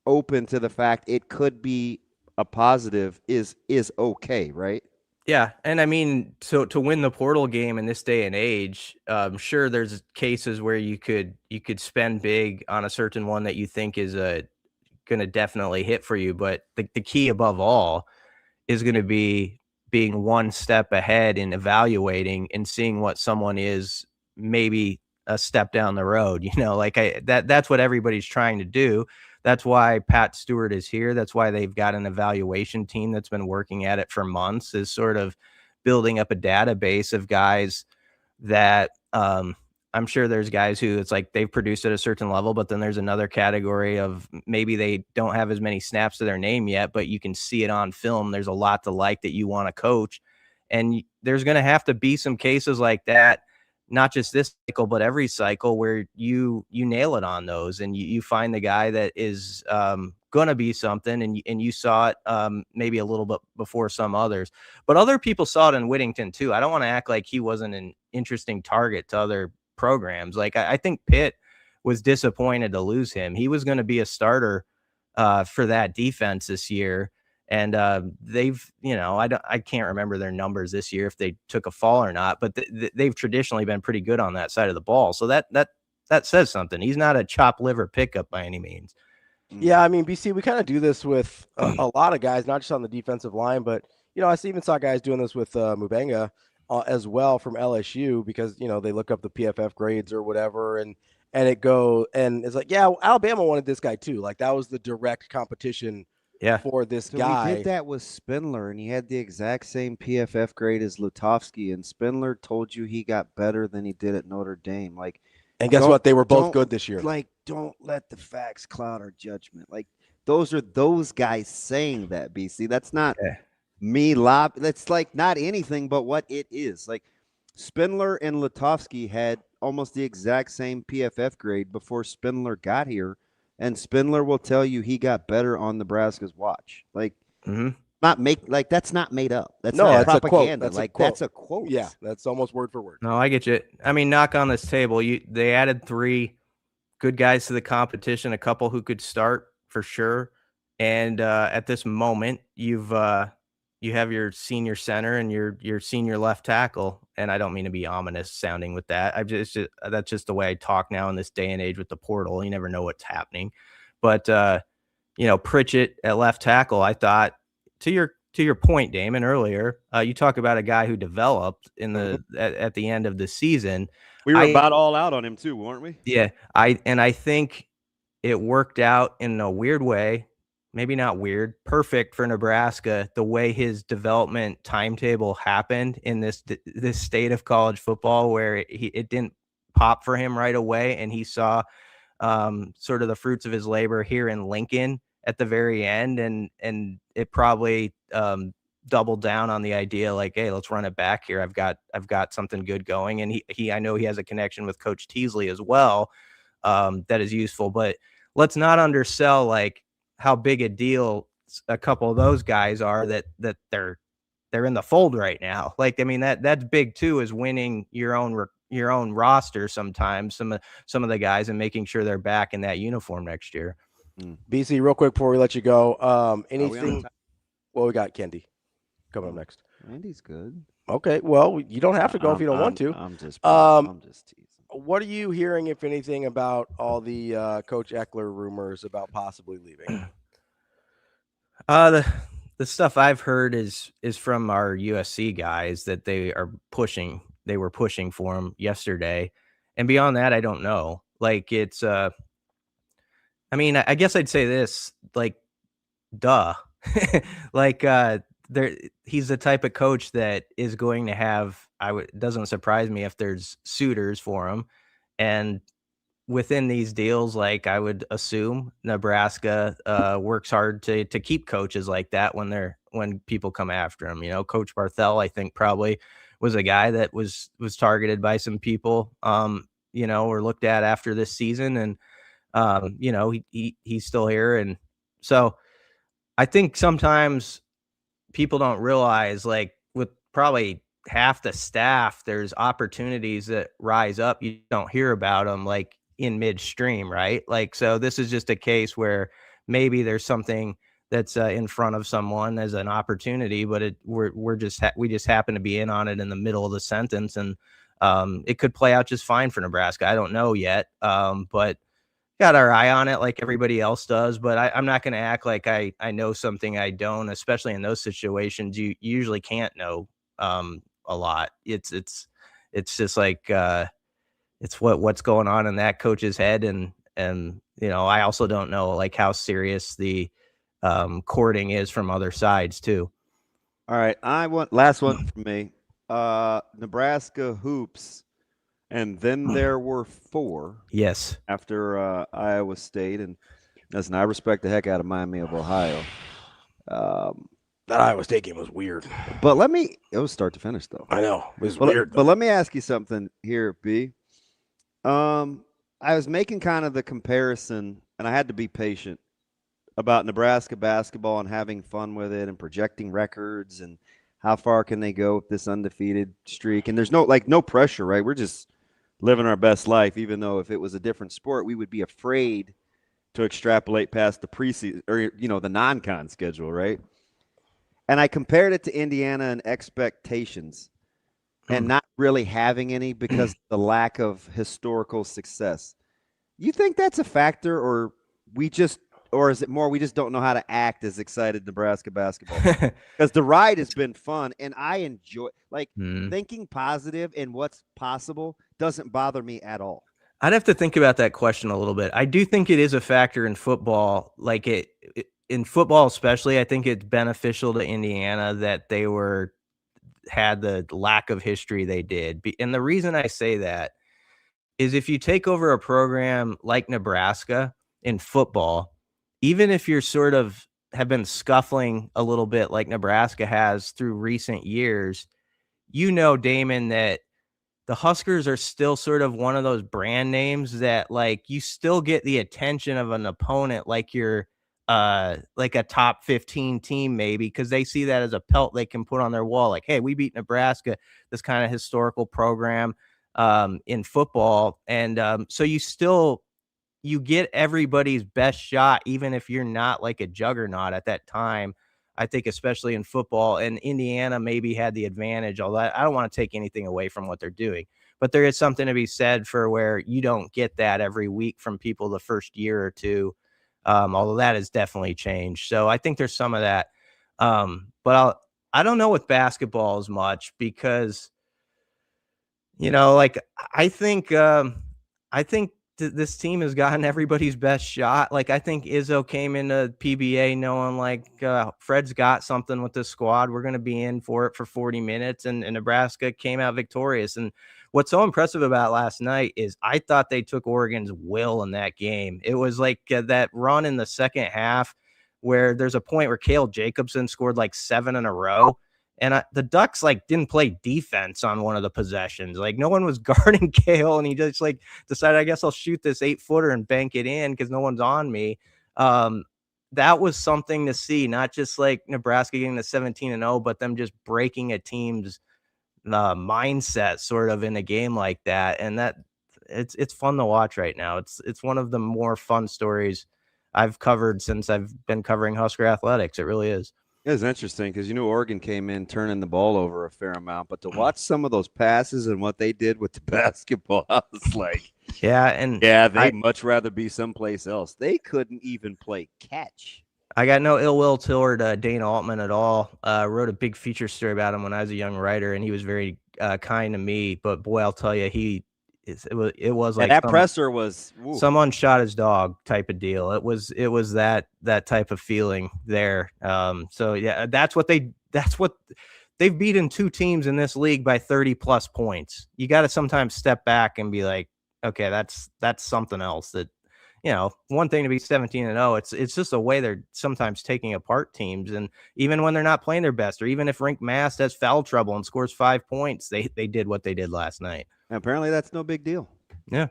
open to the fact it could be a positive is okay, right? Yeah, and I mean, so to win the portal game in this day and age, sure, there's cases where you could spend big on a certain one that you think is going to definitely hit for you, but the key above all is going to be being one step ahead in evaluating and seeing what someone is maybe a step down the road. That's what everybody's trying to do. That's why Pat Stewart is here. That's why they've got an evaluation team that's been working at it for months, is sort of building up a database of guys that I'm sure there's guys who it's like they've produced at a certain level, but then there's another category of maybe they don't have as many snaps to their name yet, but you can see it on film. There's a lot to like that you want to coach. And there's going to have to be some cases like that, not just this cycle, but every cycle where you nail it on those and you find the guy that is going to be something. And you saw it maybe a little bit before some others, but other people saw it in Whittington too. I don't want to act like he wasn't an interesting target to other programs. Like I think Pitt was disappointed to lose him. He was going to be a starter for that defense this year. And they've, I can't remember their numbers this year if they took a fall or not, but they've traditionally been pretty good on that side of the ball. So that says something. He's not a chop liver pickup by any means. Yeah, I mean, BC, we kind of do this with a lot of guys, not just on the defensive line, but I even saw guys doing this with Mubenga as well from LSU because they look up the PFF grades or whatever, and it's like, yeah, Alabama wanted this guy too. Like that was the direct competition. Yeah, for this so guy. We did that with Spindler, and he had the exact same PFF grade as Lutovsky, and Spindler told you he got better than he did at Notre Dame. And guess what? They were both good this year. Don't let the facts cloud our judgment. Those are those guys saying that, BC. That's not me. That's not anything but what it is. Spindler and Lutovsky had almost the exact same PFF grade before Spindler got here. And Spindler will tell you he got better on Nebraska's watch. That's not made up. That's not propaganda. That's a quote. Yeah, that's almost word for word. No, I get you. I mean, knock on this table. They added 3 good guys to the competition, a couple who could start for sure. And at this moment, you have your senior center and your senior left tackle. And I don't mean to be ominous sounding with that. That's just the way I talk now in this day and age with the portal. You never know what's happening. But Pritchett at left tackle, I thought to your point, Damon, earlier, you talk about a guy who developed at the end of the season. We were about all out on him too, weren't we? Yeah. I think it worked out in a weird way. Maybe not weird, perfect for Nebraska, the way his development timetable happened in this state of college football, where it didn't pop for him right away. And he saw sort of the fruits of his labor here in Lincoln at the very end. And it probably doubled down on the idea like, hey, let's run it back here. I've got something good going. And I know he has a connection with Coach Teasley as well that is useful, but let's not undersell how big a deal a couple of those guys are that they're in the fold right now. Like, I mean, that's big too, is winning your own roster sometimes, some of the guys, and making sure they're back in that uniform next year. BC, real quick before we let you go, anything? Well, we got Kendi coming up next. Andy's good. Okay, well, you don't have to go if you don't want to. I'm just teasing. What are you hearing, if anything, about all the Coach Eckler rumors about possibly leaving? The stuff I've heard is from our USC guys that they were pushing for him yesterday. And beyond that, I don't know. Like, it's, I mean, I guess I'd say this, like, duh. Like, he's the type of coach that is going to have, it doesn't surprise me if there's suitors for him. And within these deals, like, I would assume Nebraska works hard to keep coaches like that when people come after him. You know, Coach Barthel, I think, probably was a guy that was targeted by some people, you know, or looked at after this season. And, you know, he's still here. And so I think sometimes people don't realize, like, with probably half the staff, there's opportunities that rise up. You don't hear about them, like, in midstream, right? Like, so this is just a case where maybe there's something that's in front of someone as an opportunity, but we just happen to be in on it in the middle of the sentence, and it could play out just fine for Nebraska. I don't know yet, but got our eye on it like everybody else does. But I'm not going to act like I know something I don't, especially in those situations. You usually can't know a lot. It's just like it's what's going on in that coach's head, and you know, I also don't know, like, how serious the courting is from other sides too. All right, I want last one from me. Nebraska hoops, and then there were 4. Yes. After Iowa State, and listen, I respect the heck out of Miami of Ohio. That Iowa State game was weird. But it was start to finish, though. I know. It was weird. But let me ask you something here, B. I was making kind of the comparison, and I had to be patient, about Nebraska basketball and having fun with it and projecting records and how far can they go with this undefeated streak. And there's no pressure, right? We're just living our best life, even though if it was a different sport, we would be afraid to extrapolate past the preseason or, you know, the non-con schedule, right? And I compared it to Indiana and expectations and not really having any because of the lack of historical success. You think that's a factor, or is it more we just don't know how to act as excited Nebraska basketball? Because the ride has been fun, and I enjoy thinking positive and what's possible doesn't bother me at all. I'd have to think about that question a little bit. I do think it is a factor in football. Like, in football especially, I think it's beneficial to Indiana that they had the lack of history they did. And the reason I say that is, if you take over a program like Nebraska in football, even if you're sort of have been scuffling a little bit like Nebraska has through recent years, you know, Damon, that the Huskers are still sort of one of those brand names that, like, you still get the attention of an opponent like you're like a top 15 team, maybe, because they see that as a pelt they can put on their wall. Like, hey, we beat Nebraska, this kind of historical program in football. And so you get everybody's best shot, even if you're not like a juggernaut at that time. I think especially in football, and Indiana maybe had the advantage, although I don't want to take anything away from what they're doing, but there is something to be said for where you don't get that every week from people the first year or two. Although that has definitely changed. So I think there's some of that. But I don't know with basketball as much, because, you know, like, I think this team has gotten everybody's best shot. Like, I think Izzo came into PBA knowing, like, Fred's got something with this squad. We're going to be in for it for 40 minutes. And Nebraska came out victorious. And what's so impressive about last night is I thought they took Oregon's will in that game. It was like that run in the second half where there's a point where Cale Jacobson scored like 7 in a row. And the Ducks, like, didn't play defense on one of the possessions. Like, no one was guarding Cale, and he just, like, decided, I guess I'll shoot this 8-footer and bank it in because no one's on me. that was something to see, not just like Nebraska getting to 17-0, but them just breaking a team's mindset sort of in a game like that. And that it's fun to watch right now. It's one of the more fun stories I've covered since I've been covering Husker athletics. It really is. It was interesting because Oregon came in turning the ball over a fair amount, but to watch some of those passes and what they did with the basketball, I was like, they'd much rather be someplace else. They couldn't even play catch. I got no ill will toward Dana Altman at all. Wrote a big feature story about him when I was a young writer, and he was very kind to me. But boy, I'll tell you, it was like that presser was someone shot his dog type of deal. It was that type of feeling there. So yeah, that's what they've beaten 2 teams in this league by 30+ points. You got to sometimes step back and be like, okay, that's something else. That, one thing to be 17-0, it's just a way they're sometimes taking apart teams. And even when they're not playing their best, or even if Rink Mast has foul trouble and scores 5 points, they did what they did last night. And apparently that's no big deal. Yeah.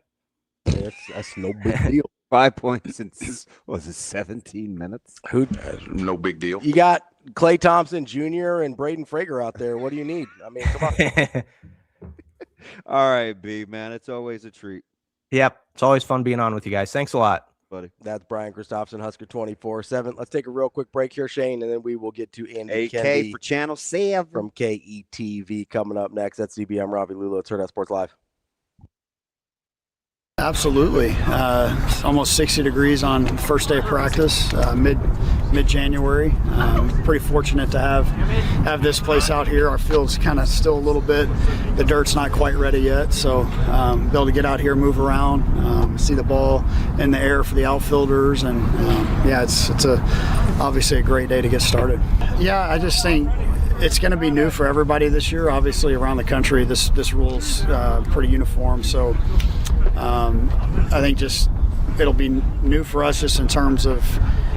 That's no big deal. 5 points in 17 minutes? No big deal. You got Klay Thompson Jr. and Braden Frager out there. What do you need? I mean, come on. All right, B, man. It's always a treat. Yep. It's always fun being on with you guys. Thanks a lot. Buddy. That's Brian Christopherson, Husker 24/7. Let's take a real quick break here, Shane, and then we will get to Andy AK for Channel 7 from KETV coming up next. That's CBM Ravi Lulla. It's Hurrdat Sports Live. Absolutely. Almost 60 degrees on first day of practice, mid-January. Pretty fortunate to have this place out here. Our field's kind of still a little bit, the dirt's not quite ready yet, so be able to get out here, move around, see the ball in the air for the outfielders, and it's obviously a great day to get started. Yeah, I just think it's going to be new for everybody this year. Obviously, around the country, this rule's pretty uniform, so I think just it'll be new for us just in terms of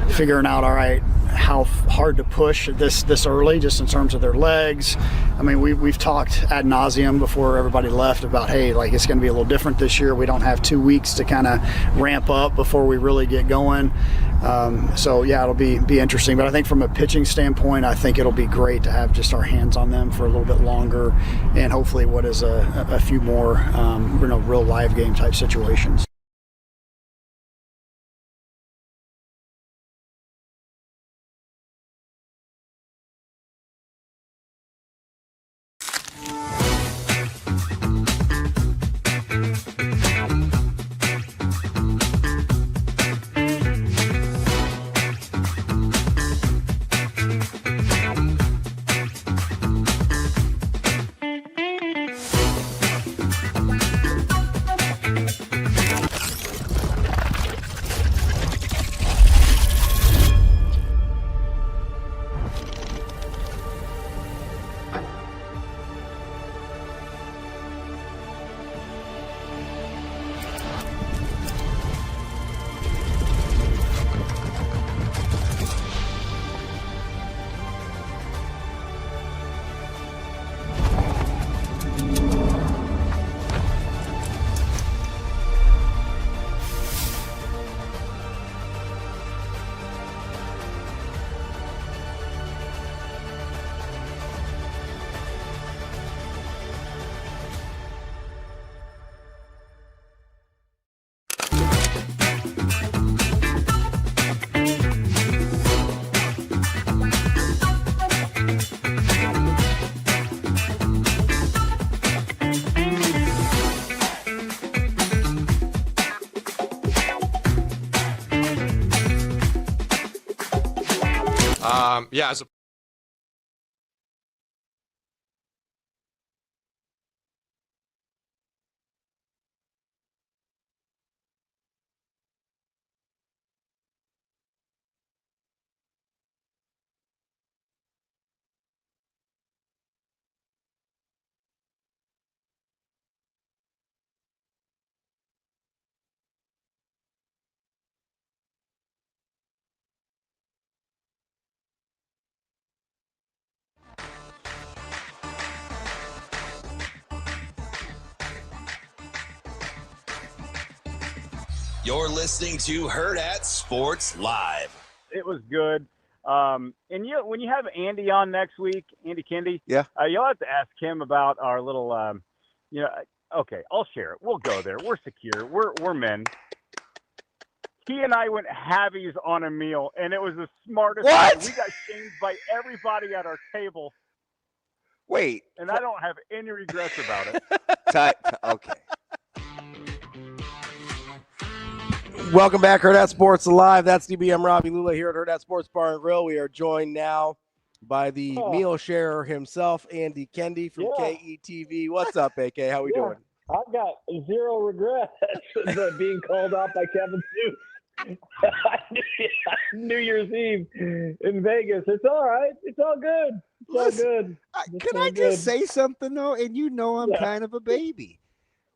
figuring out, all right, how hard to push this early, just in terms of their legs. I mean, we've talked ad nauseum before everybody left about, hey, like, it's going to be a little different this year. We don't have 2 weeks to kind of ramp up before we really get going. So yeah, it'll be interesting. But I think from a pitching standpoint, I think it'll be great to have just our hands on them for a little bit longer, and hopefully what is a few more real live game type situations. Yeah, as a You're listening to Hurrdat Sports Live. was good. And when you have Andy on next week, Andy KENDEIGH, yeah, you'll have to ask him about our little, okay, I'll share it. We'll go there. We're secure. We're men. He and I went halvies on a meal, and it was the smartest. What? We got shamed by everybody at our table. Wait. And I don't have any regrets about it. Okay. Welcome back, Hurrdat Sports Live. That's DBM Ravi Lulla here at Hurrdat Sports Bar and Grill. We are joined now by the meal sharer himself, Andy KENDEIGH from KETV. What's up, AK? How we doing? I've got zero regrets being called out by Kevin Sue. New Year's Eve in Vegas. It's all right. It's all good. It's all good. Can I just say something, though? And you know I'm kind of a baby.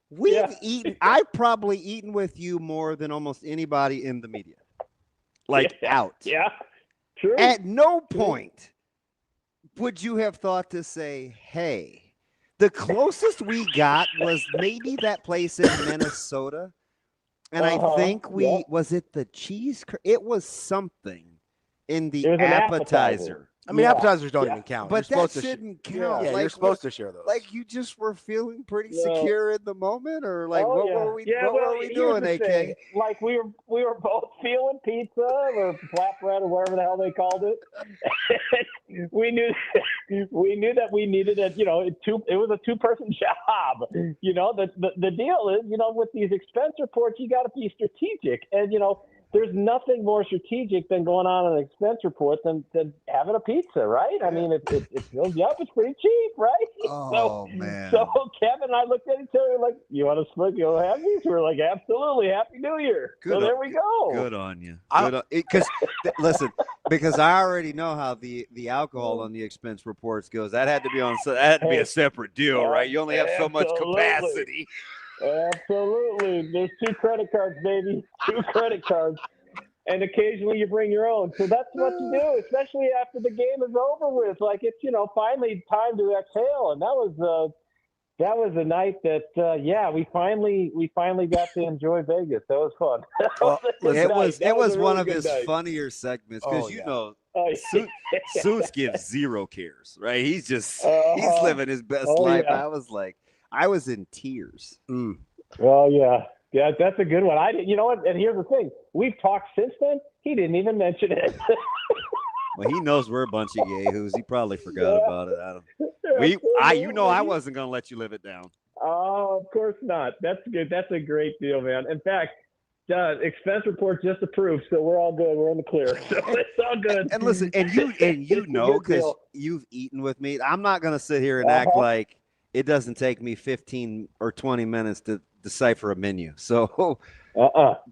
We've eaten. I've probably eaten with you more than almost anybody in the media. Out. Yeah. True. At no point would you have thought to say, hey, the closest we got was maybe that place in Minnesota. And I think was it the cheese? It was something in the appetizer. I mean, appetizers don't even count. But that shouldn't count. Yeah, you're supposed to share those. Like you just were feeling pretty secure in the moment, or what were we doing, AK? Thing. Like we were both feeling pizza or flatbread or whatever the hell they called it. we knew that we needed it. It was a 2-person job. The deal is, with these expense reports, you got to be strategic, and there's nothing more strategic than going on an expense report than having a pizza, right? I mean, it fills you up. It's pretty cheap, right? Oh, man. So Kevin and I looked at each other like, you want to split? You want to have these? We're like, absolutely. Happy New Year. There we go. Good on you. Listen, because I already know how the alcohol on the expense reports goes. That had to be a separate deal, right? You only have so much capacity. Absolutely. There's 2 credit cards, baby. 2 credit cards. And occasionally you bring your own. So that's what you do, especially after the game is over with. Like it's, finally time to exhale. And that was a night that, we finally got to enjoy Vegas. That was fun. It was one of his funnier segments because Suits gives zero cares, right? He's just he's living his best life. Yeah. I was in tears. Well, yeah, that's a good one. I didn't, what? And here's the thing: we've talked since then. He didn't even mention it. Well, he knows we're a bunch of yahoos. He probably forgot about it. I wasn't gonna let you live it down. Oh, of course not. That's good. That's a great deal, man. In fact, expense report just approved, so we're all good. We're in the clear. So it's all good. And listen, and you know, because you've eaten with me. I'm not gonna sit here and act like it doesn't take me 15 or 20 minutes to decipher a menu. So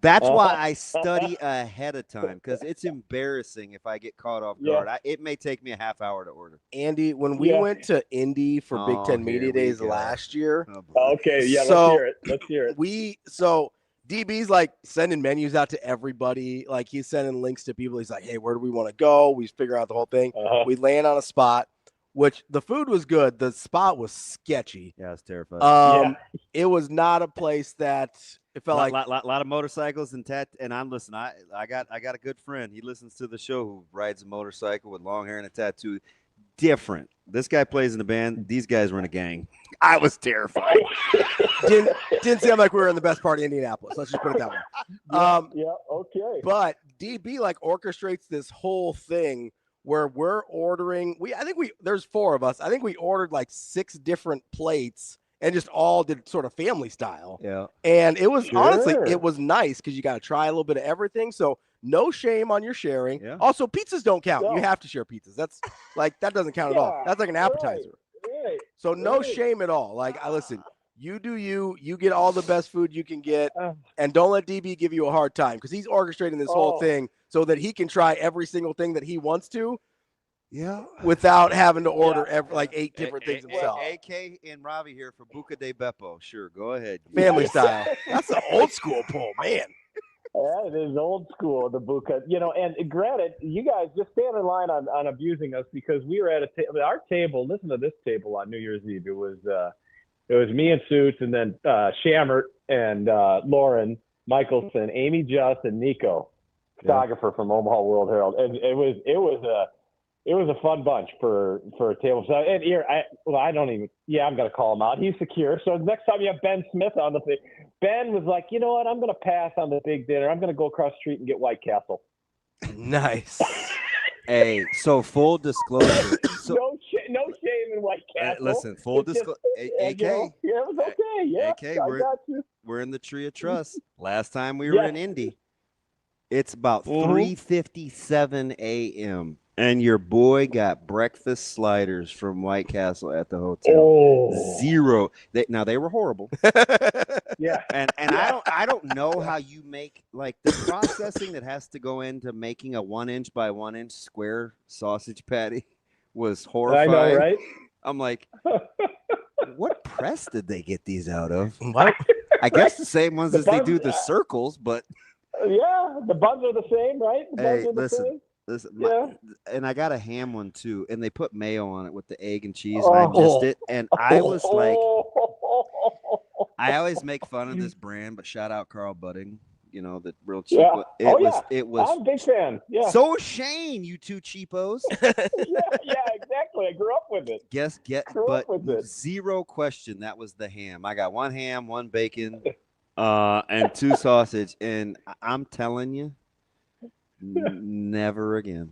that's why I study ahead of time, because it's embarrassing if I get caught off guard. It may take me a half hour to order. Andy, when we went to Indy for Big Ten Media Days last year. Let's hear it. So DB's like sending menus out to everybody. Like he's sending links to people. He's like, hey, where do we want to go? We figure out the whole thing. We land on a spot. Which the food was good. The spot was sketchy. Yeah, it's terrifying. It was not a place that it felt like a lot of motorcycles and And I'm listening. I got a good friend. He listens to the show who rides a motorcycle with long hair and a tattoo. Different. This guy plays in a band. These guys were in a gang. I was terrified. Didn't seem like we were in the best part of Indianapolis. Let's just put it that way. Okay. But DB orchestrates this whole thing where we're ordering. There's 4 of us. I think we ordered 6 different plates and just all did sort of family style. Yeah. And it was honestly, it was nice because you got to try a little bit of everything. So no shame on your sharing. Yeah. Also, pizzas don't count. You have to share pizzas. That's that doesn't count at all. That's like an appetizer. Right. So no shame at all. Listen, you do you get all the best food you can get, and don't let DB give you a hard time because he's orchestrating this whole thing so that he can try every single thing that he wants to. Yeah, without having to order 8 different things himself. AK and Ravi here for Buca de Beppo. Sure, go ahead. Family style. That's an old school pull, man. Yeah, it is old school, the Buca. And granted, you guys just stand in line on abusing us because we were at our table. Listen to this table on New Year's Eve. It was me and Suits, and then Shammert and Lauren Michelson, Amy Just, and Nico. photographer from Omaha World Herald, and it was a fun bunch for a table. So and here, I'm gonna call him out. He's secure. So next time you have Ben Smith on the thing, Ben was like, you know what, I'm gonna pass on the big dinner. I'm gonna go across the street and get White Castle. Nice. Hey, so full disclosure. So, no shame in White Castle. listen, full disclosure. AK. Yeah, it was okay. Yeah, AK, I got you. we're in the Tree of Trust. Last time we were in Indy, it's about 3:57 a.m. and your boy got breakfast sliders from White Castle at the hotel. Oh. Zero. They were horrible. Yeah. And I don't know how you make like the processing that has to go into making a 1-inch by 1-inch square sausage patty was horrifying. I know, right? I'm like, what press did they get these out of? What? I guess the same ones as they buns- do the circles, but Yeah, the buns are the same, right? The buns are the same. Listen, and I got a ham one too, and they put mayo on it with the egg and cheese, and I missed it. And I was like, I always make fun of this brand, but shout out Carl Budding, the real cheap. Yeah. It was. I'm a big fan. Yeah. So Shane, you two cheapos. yeah, exactly. I grew up with it. But zero question, that was the ham. I got one ham, one bacon, and two sausage, and I'm telling you. Never again.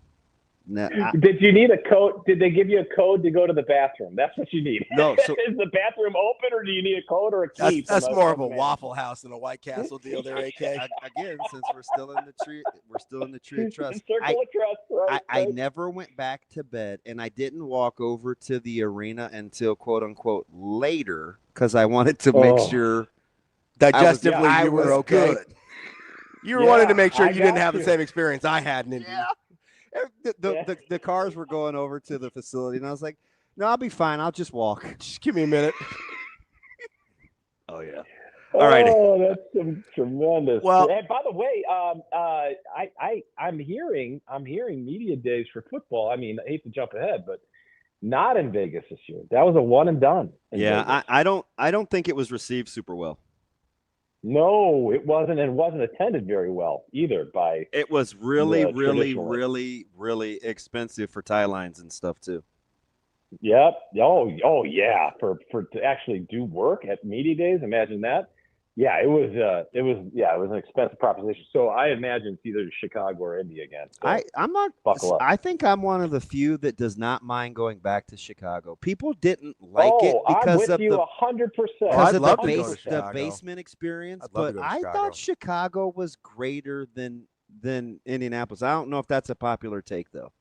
Did you need a code? Did they give you a code to go to the bathroom? That's what you need. No. So, is the bathroom open, or do you need a code or a key? That's more of a Waffle House than a White Castle deal there, AK. Again, since we're still in the tree of trust. Circle of trust, right? I never went back to bed, and I didn't walk over to the arena until quote unquote later because I wanted to make sure digestively you were okay. Good. You were wanting to make sure you didn't have the same experience I had in Indy. The cars were going over to the facility, and I was like, "No, I'll be fine. I'll just walk. Just give me a minute." Oh yeah. All right. Oh, that's tremendous. Well, and by the way, I'm hearing media days for football. I mean, I hate to jump ahead, but not in Vegas this year. That was a one and done. Yeah, I don't think it was received super well. No, it wasn't, and wasn't attended very well either. It was really expensive for tie lines and stuff too. Yep. Oh yeah. For to actually do work at media days, imagine that. Yeah, it was an expensive proposition. So I imagine it's either Chicago or Indy again. So I'm not. Buckle up. I think I'm one of the few that does not mind going back to Chicago. People didn't like it because I'm with you 100%. Because of the basement experience. But I thought Chicago was greater than Indianapolis. I don't know if that's a popular take though.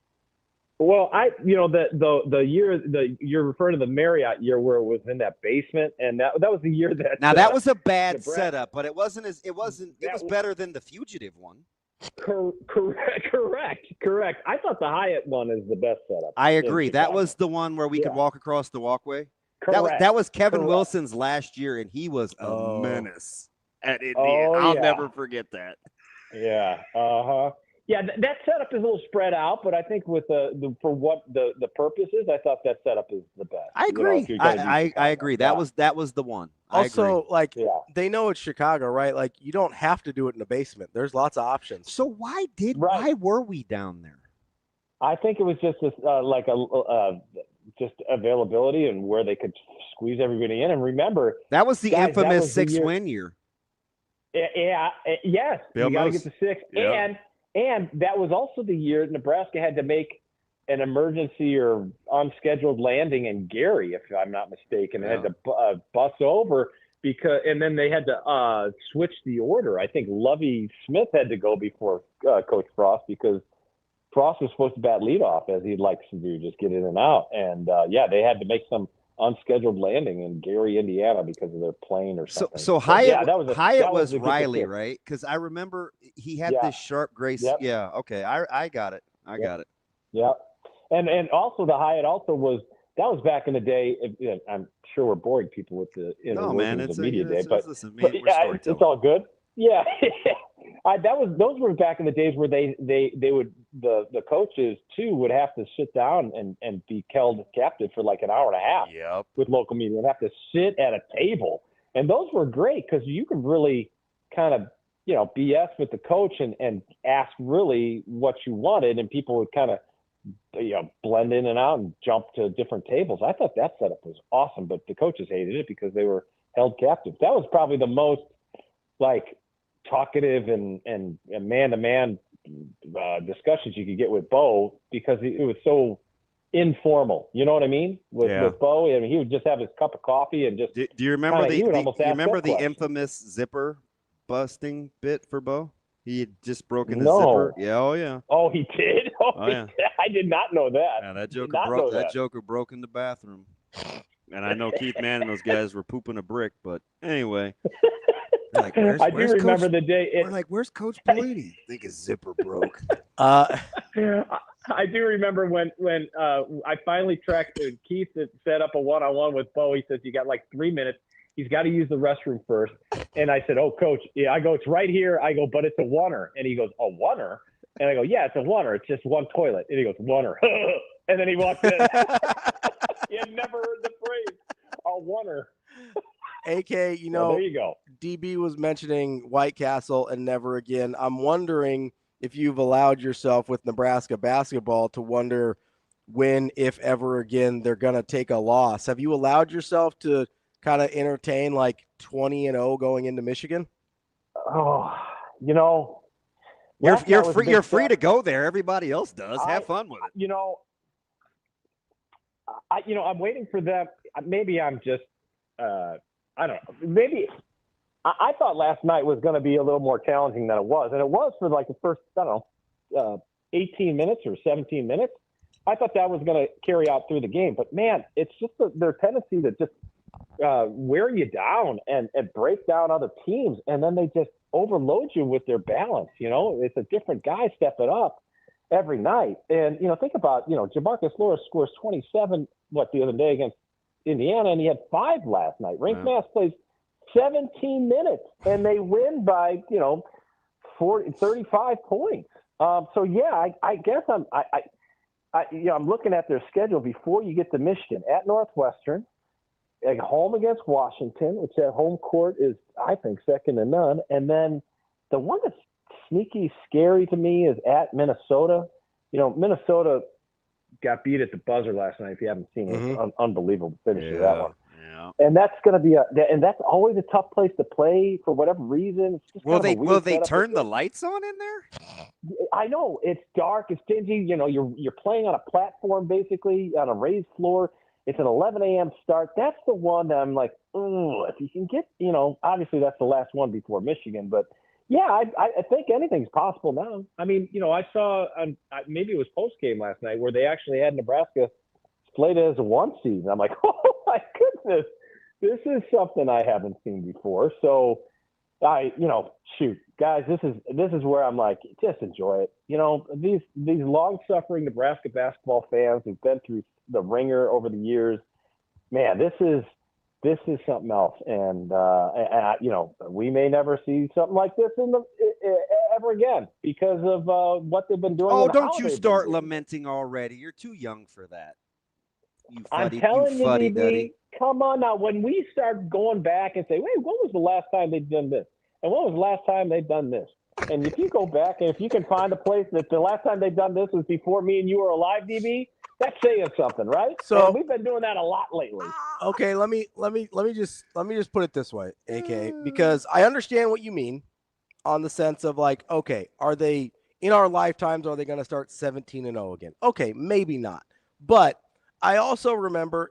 Well, the year you're referring to the Marriott year where it was in that basement, and that was the year that. Now that was a bad setup, but it was better than the Fugitive one. Correct. I thought the Hyatt one is the best setup. I agree. That was the one where we could walk across the walkway. Correct. That was Kevin Wilson's last year, and he was a menace at Indy. I'll never forget that. Yeah. Yeah, that setup is a little spread out, but I think with for what the purpose is, I thought that setup is the best. I agree. I agree. That was the one. Also, they know it's Chicago, right? Like, you don't have to do it in the basement. There's lots of options. So why were we down there? I think it was just just availability and where they could squeeze everybody in. And remember, that was the infamous 6-win year. Yeah. Yes. You got to get to 6. Yeah. And that was also the year Nebraska had to make an emergency or unscheduled landing in Gary, if I'm not mistaken, and had to bus over and then they had to switch the order. I think Lovie Smith had to go before Coach Frost because Frost was supposed to bat leadoff, as he likes to do, just get in and out. And they had to make some unscheduled landing in Gary, Indiana, because of their plane or something. So Hyatt, Hyatt was Riley, right? Because I remember he had this sharp gray. Yep. Yeah. Okay. I got it. I got it. Yeah. And also the Hyatt also was back in the day. I'm sure we're boring people with the it's a media day, but it's all good. Yeah. Those were back in the days where they would the coaches too would have to sit down and be held captive for like an hour and a half with local media and have to sit at a table. And those were great because you could really kind of BS with the coach and ask really what you wanted, and people would kind of, blend in and out and jump to different tables. I thought that setup was awesome, but the coaches hated it because they were held captive. That was probably the most talkative and man-to-man discussions you could get with Bo, because it was so informal. You know what I mean? With Bo, I mean, he would just have his cup of coffee and just. Do you remember the infamous zipper busting bit for Bo? He had just broken his zipper. Yeah, oh yeah. Oh, he did. Oh yeah. I did not know that. Yeah, that joker broke in the bathroom. And I know Keith Mann and those guys were pooping a brick, but anyway. I do remember the day. We're like, where's Coach Pelini? I think his zipper broke. I do remember when I finally tracked Keith that set up a one-on-one with Bo. He says, you got 3 minutes. He's got to use the restroom first. And I said, oh, Coach, yeah. I go, it's right here. I go, but it's a oneer. And he goes, a oneer? And I go, yeah, it's a oneer. It's just one toilet. And he goes, oneer. And then he walked in. He had never heard the phrase, a oneer. AK, there you go. DB was mentioning White Castle and never again. I'm wondering if you've allowed yourself with Nebraska basketball to wonder when, if ever again, they're going to take a loss. Have you allowed yourself to kind of entertain 20-0 going into Michigan? Oh, you're free to go there. Everybody else does. Have fun with it. I'm waiting for them. Maybe I'm just, I don't know. Maybe I thought last night was going to be a little more challenging than it was. And it was for the first, 18 minutes or 17 minutes. I thought that was going to carry out through the game. But, man, it's just their tendency to just wear you down and break down other teams. And then they just overload you with their balance. It's a different guy stepping up every night. And, think about, Jamarcus Lewis scores 27, the other day against Indiana, and he had 5 last night. Rink Mass plays 17 minutes, and they win by, 35 points. I guess I'm looking at their schedule before you get to Michigan, at Northwestern, at home against Washington, which at home court is, I think, second to none. And then the one that's sneaky scary to me is at Minnesota. Minnesota got beat at the buzzer last night. If you haven't seen it, unbelievable finish to that one. Yeah. And that's going to be and that's always a tough place to play for whatever reason. It's just will they turn the lights on in there? I know it's dark, it's dingy. You're playing on a platform, basically on a raised floor. It's an 11 a.m. start. That's the one that I'm like, if you can get, obviously that's the last one before Michigan, but yeah, I think anything's possible now. I mean, I saw maybe it was post game last night where they actually had Nebraska slated as a 1 seed. And I'm like, oh my goodness, this is something I haven't seen before. So shoot, guys, this is where I'm like, just enjoy it. These long suffering Nebraska basketball fans who've been through the ringer over the years, man, this is something else. And we may never see something like this ever again because of what they've been doing. Oh, don't you start lamenting already. You're too young for that. I'm telling you, DB, come on now. When we start going back and say, wait, when was the last time they've done this? And when was the last time they've done this? And if you go back and if you can find a place that the last time they've done this was before me and you were alive, DB, that's saying something, right? So and we've been doing that a lot lately. Okay, let me just put it this way, AK, because I understand what you mean on the sense of okay, are they in our lifetimes, are they going to start 17-0 again? Okay, maybe not. But I also remember,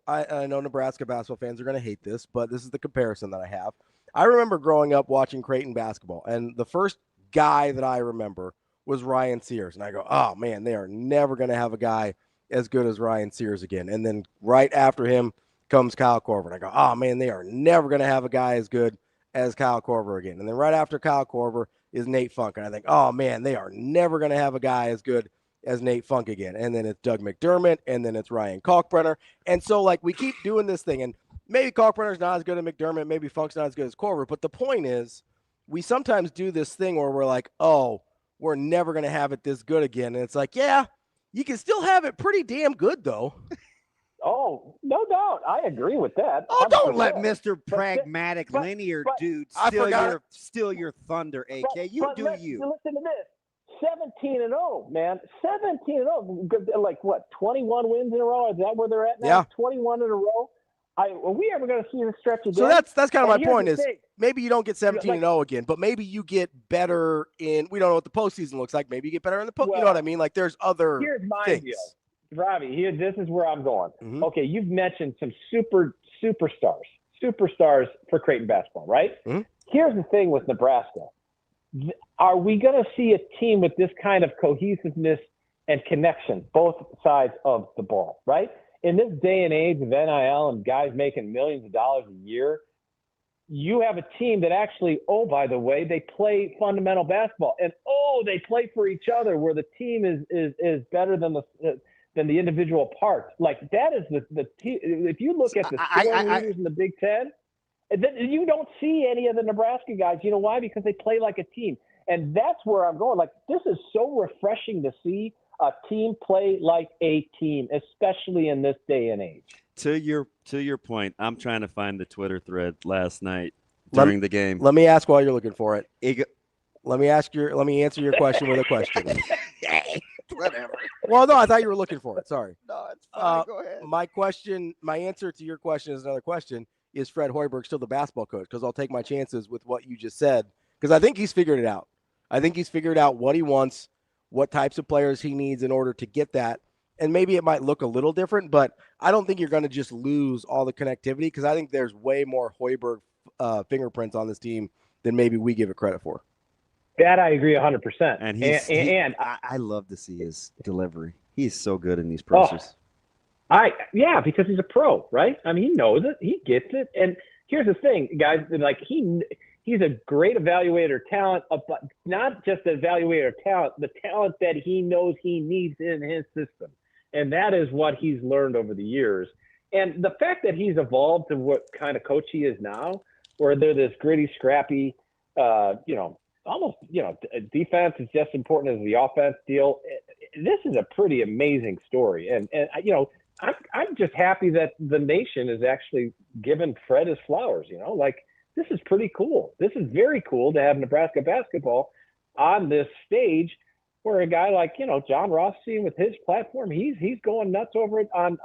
I know Nebraska basketball fans are going to hate this, but this is the comparison that I have. I remember growing up watching Creighton basketball, and the first guy that I remember was Ryan Sears. And I go, oh, man, they are never going to have a guy as good as Ryan Sears again. And then right after him comes Kyle Korver. And I go, oh, man, they are never going to have a guy as good as Kyle Korver again. And then right after Kyle Korver is Nate Funk. And I think, oh, man, they are never going to have a guy as good as Nate Funk again. And then it's Doug McDermott, and then it's Ryan Kalkbrenner. And so, we keep doing this thing. And maybe Kalkbrenner's not as good as McDermott. Maybe Funk's not as good as Korver. But the point is, we sometimes do this thing where we're like, oh, we're never going to have it this good again. And it's like, yeah, you can still have it pretty damn good, though. Oh, Oh, no doubt. I agree with that. Oh, don't 100%. let Mr. Pragmatic linear dude steal your thunder, AK. Listen to this. 17-0, man. 17-0. Like what? 21 wins in a row. Is that where they're at now? Yeah. 21 in a row. Are we ever going to see the stretch again? So that's kind of my point. Is thing. maybe you don't get 17-0 again, but maybe you get better in. We don't know what the postseason looks like. Maybe you get better in the post. You know what I mean? Like there's other. Here's my things. deal, Ravi. This is where I'm going. Mm-hmm. Okay, you've mentioned some superstars for Creighton basketball, right? Mm-hmm. Here's the thing with Nebraska. Are we going to see a team with this kind of cohesiveness and connection, both sides of the ball, right? In this day and age of NIL and guys making millions of dollars a year, you have a team that actually, oh, by the way, they play fundamental basketball, and they play for each other, where the team is better than the individual parts. Like that is the team. If you look at the scoring leaders in the Big Ten, you don't see any of the Nebraska guys. You know why? Because they play like a team, and that's where I'm going. Like this is so refreshing to see a team play like a team, especially in this day and age. To your point, I'm trying to find the Twitter thread last night during the game. Let me ask while you're looking for it. Let me answer your question with a question. Whatever. Well, no, I thought you were looking for it. Sorry. No, it's fine. Go ahead. My answer to your question is another question. Is Fred Hoiberg still the basketball coach? Because I'll take my chances with what you just said. Because I think he's figured it out. I think he's figured out what he wants, what types of players he needs in order to get that. And maybe it might look a little different, but I don't think you're going to just lose all the connectivity, because I think there's way more Hoiberg fingerprints on this team than maybe we give it credit for. That I agree 100%. And I love to see his delivery. He's so good in these pressers. Because he's a pro, right? I mean, he knows it, he gets it. And here's the thing, guys, like he's a great evaluator of talent, but not just an evaluator of talent, the talent that he knows he needs in his system. And that is what he's learned over the years. And the fact that he's evolved to what kind of coach he is now, where they're this gritty, scrappy, defense is just important as the offense deal. This is a pretty amazing story. And I'm just happy that the nation is actually giving Fred his flowers, this is pretty cool. This is very cool to have Nebraska basketball on this stage, where a guy like, John Rothstein with his platform, he's going nuts over it on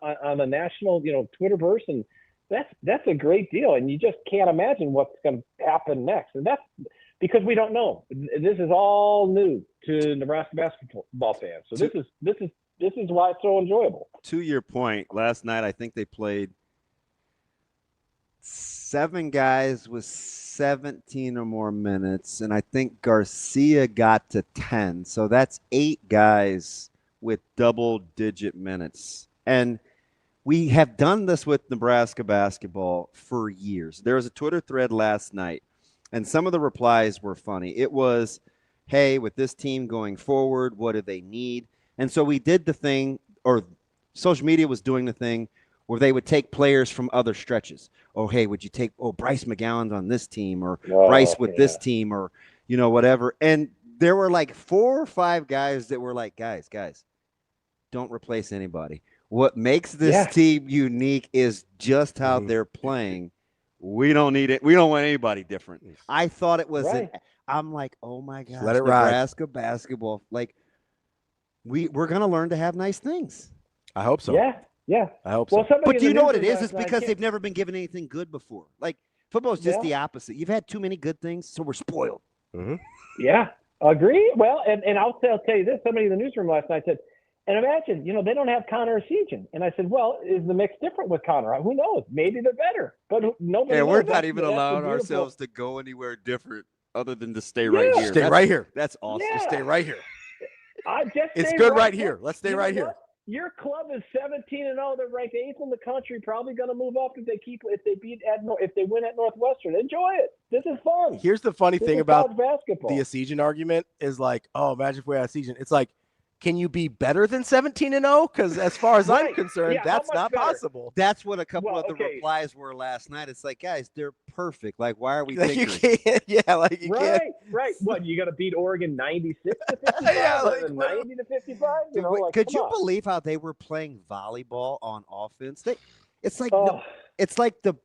the national, Twitterverse. And that's a great deal. And you just can't imagine what's going to happen next. And that's because we don't know. This is all new to Nebraska basketball fans. So this is why it's so enjoyable. To your point, last night, I think they played 7 guys with 17 or more minutes, and I think Garcia got to 10. So that's 8 guys with double-digit minutes. And we have done this with Nebraska basketball for years. There was a Twitter thread last night, and some of the replies were funny. It was, hey, with this team going forward, what do they need? And so we did the thing, or social media was doing the thing, where they would take players from other stretches. Oh, hey, would you take Bryce McGowan's on this team, or Bryce with this team, or whatever. And there were like 4 or 5 guys that were like, guys, don't replace anybody. What makes this team unique is just how they're playing. We don't need it. We don't want anybody different. I thought it was I'm like, oh my gosh, let it Nebraska basketball. Like, we're gonna learn to have nice things. I hope so. Yeah. I hope so. But do you know what it is? It's because they've never been given anything good before. Like, football is just the opposite. You've had too many good things, so we're spoiled. Mm-hmm. Yeah, agree. Well, and I'll tell you this. Somebody in the newsroom last night said, and imagine, they don't have Connor or Sejan. And I said, well, is the mix different with Connor? Who knows? Maybe they're better. But nobody knows. We're not even allowing ourselves to go anywhere different other than to stay right here. Stay right here. That's awesome. Just stay right here. It's good right here. Let's stay right here. Your club is 17-0. They're ranked 8th in the country. Probably going to move up if they win at Northwestern. Enjoy it. This is fun. Here's the funny thing about basketball. The Sejan argument is like, oh, imagine if we had a Sejan. It's like, can you be better than 17-0? Because as far as I'm concerned, that's not possible. That's what a couple of the replies were last night. It's like, guys, they're perfect. Like, why are we Like you tinkering? can't, yeah, like you can't. Right. What, you got to beat Oregon 96 to 55 Yeah, or 90 to 55? You know, like, Could come you on. believe how they were playing volleyball on offense? It's like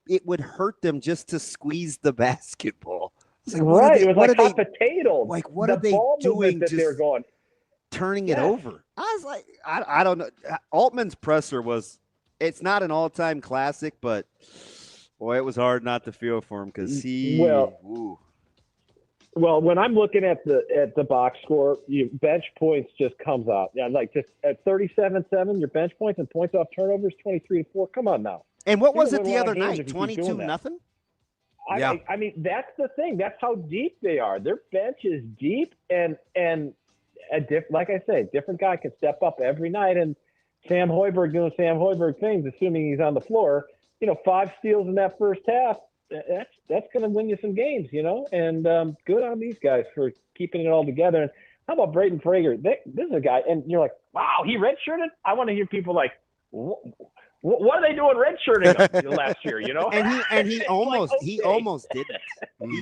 it would hurt them just to squeeze the basketball. It's like, Right. It was like hot potatoes. Like, what the are they ball movement doing? that they're going. Turning it over. I was like, I don't know. Altman's presser it's not an all-time classic, but boy, it was hard not to feel for him because Well, when I'm looking at the box score, bench points just comes out. Yeah, like just at 37-7, your bench points and points off turnovers 23-4. Come on now. And what was it the other night? 22-0? I mean, that's the thing. That's how deep they are. Their bench is deep, and like I say, different guy can step up every night. And Sam Hoiberg doing Sam Hoiberg things, assuming he's on the floor. 5 steals in that first half. That's going to win you some games, And good on these guys for keeping it all together. And how about Brayton Frager? This is a guy, and you're like, wow, he redshirted. I want to hear people like, what are they doing redshirting him last year? And he almost didn't. He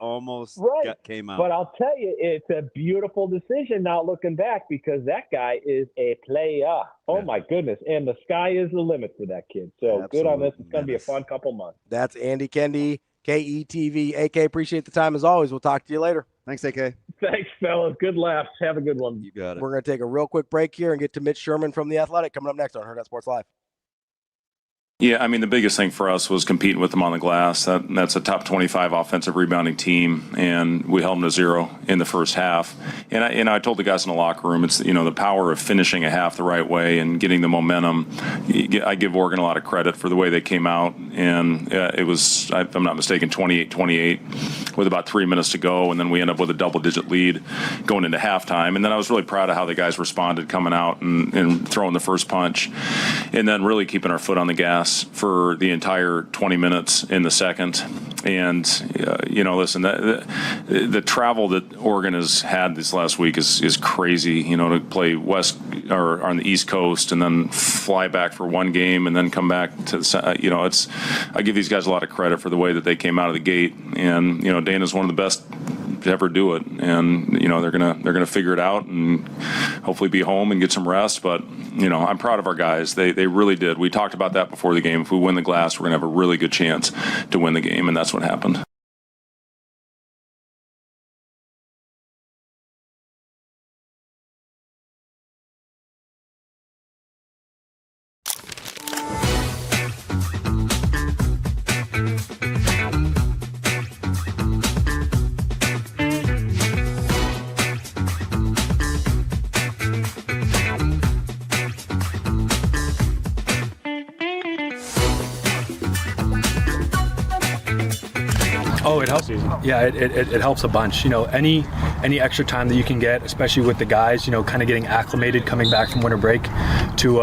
almost came out. But I'll tell you, it's a beautiful decision now looking back because that guy is a player. Oh my goodness! And the sky is the limit for that kid. So good on this. It's going to be a fun couple months. That's Andy KENDEIGH, KETV. AK, appreciate the time as always. We'll talk to you later. Thanks, AK. Thanks, fellas. Good laughs. Have a good one. You got it. We're going to take a real quick break here and get to Mitch Sherman from The Athletic coming up next on Hurrdat Sports Live. Yeah, I mean, the biggest thing for us was competing with them on the glass. That's a top 25 offensive rebounding team, and we held them to 0 in the first half. And I told the guys in the locker room, it's the power of finishing a half the right way and getting the momentum. I give Oregon a lot of credit for the way they came out, and it was, if I'm not mistaken, 28-28 with about 3 minutes to go, and then we end up with a double-digit lead going into halftime. And then I was really proud of how the guys responded coming out and throwing the first punch, and then really keeping our foot on the gas for the entire 20 minutes in the second. And, listen, the travel that Oregon has had this last week is crazy, to play west or on the East Coast and then fly back for one game and then come back to I give these guys a lot of credit for the way that they came out of the gate. And, Dana's one of the best to ever do it. And, they're going to figure it out and hopefully be home and get some rest. But, I'm proud of our guys. They really did. We talked about that before the game. If we win the glass, we're going to have a really good chance to win the game. And that's what happened. Oh, it helps. Yeah, it helps a bunch. Any extra time that you can get, especially with the guys, kind of getting acclimated coming back from winter break to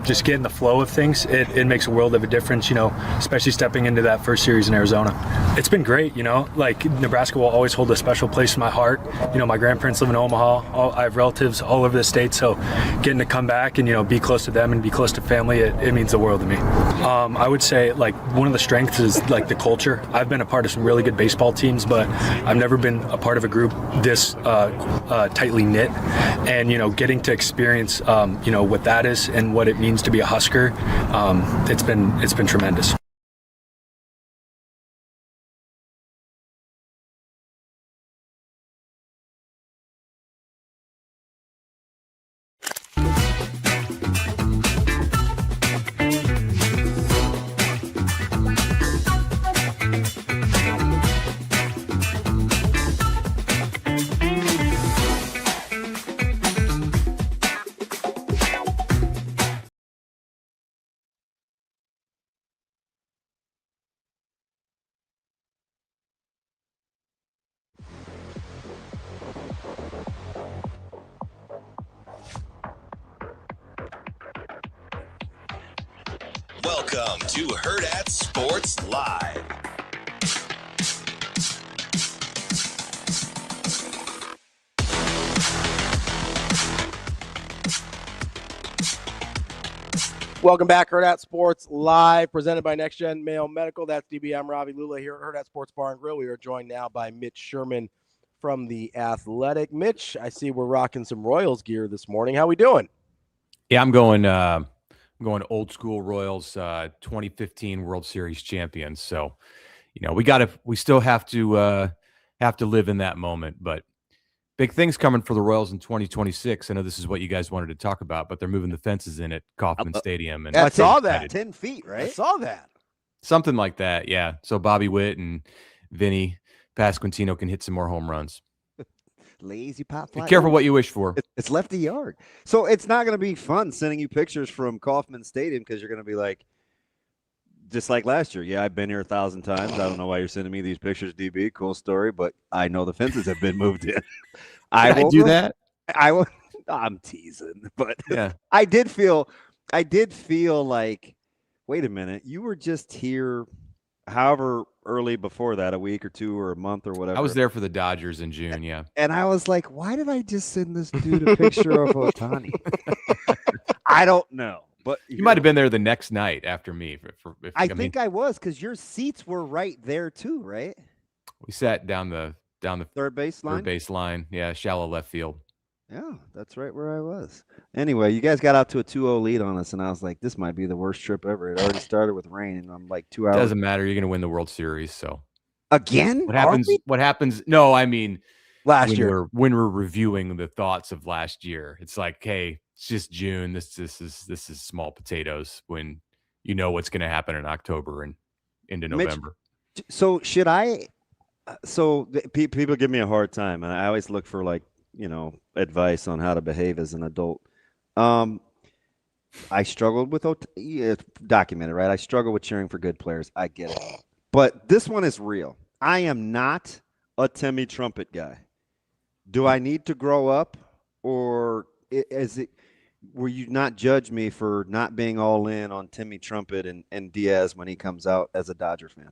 just get in the flow of things, it makes a world of a difference, especially stepping into that first series in Arizona. It's been great, like Nebraska will always hold a special place in my heart. My grandparents live in Omaha. I have relatives all over the state, so getting to come back and, be close to them and be close to family, it means the world to me. I would say, like, one of the strengths is, like, the culture. I've been a part of some really good baseball teams, but I've never been a part of a group this tightly knit, and getting to experience what that is and what it means to be a Husker, it's been tremendous. Welcome to Hurrdat Sports Live. Welcome back, Hurrdat Sports Live, presented by Next Gen Male Medical. That's DB. I'm Ravi Lulla here at Hurrdat Sports Bar and Grill. We are joined now by Mitch Sherman from the Athletic. Mitch, I see we're rocking some Royals gear this morning. How we doing? Yeah, I'm going old school Royals, 2015 World Series champions. So, we still have to live in that moment, but big things coming for the Royals in 2026. I know this is what you guys wanted to talk about, but they're moving the fences in at Kauffman Stadium. And I saw that. 10 feet, right? I saw that. Something like that, yeah. So Bobby Witt and Vinny Pasquantino can hit some more home runs. Lazy pop fly. Be careful what you wish for. It's lefty yard. So it's not going to be fun sending you pictures from Kauffman Stadium because you're going to be like, just like last year. Yeah, I've been here 1,000 times. I don't know why you're sending me these pictures, DB. Cool story, but I know the fences have been moved in. I will do that. I will. I'm teasing, but yeah, I did feel like, wait a minute, you were just here, however early before that, a week or two or a month or whatever. I was there for the Dodgers in June. Yeah, and I was like, why did I just send this dude a picture of Ohtani? I don't know. But you might have been there the next night after me. I think I was, because your seats were right there too, right? We sat down the third base line. Third base line, yeah, shallow left field. Yeah, that's right where I was. Anyway, you guys got out to a 2-0 lead on us, and I was like, this might be the worst trip ever. It already started with rain, and I'm like 2 hours. Doesn't matter. You're going to win the World Series, so again. What happens? No, I mean last year when we're reviewing the thoughts of last year, it's like, hey, it's just June. This is small potatoes when you know what's going to happen in October and into November. Mitch, so should I? People give me a hard time, and I always look for advice on how to behave as an adult. I struggled with documented, right? I struggle with cheering for good players. I get it, but this one is real. I am not a Timmy Trumpet guy. Do I need to grow up, or will you not judge me for not being all in on Timmy Trumpet and Diaz when he comes out as a Dodger fan?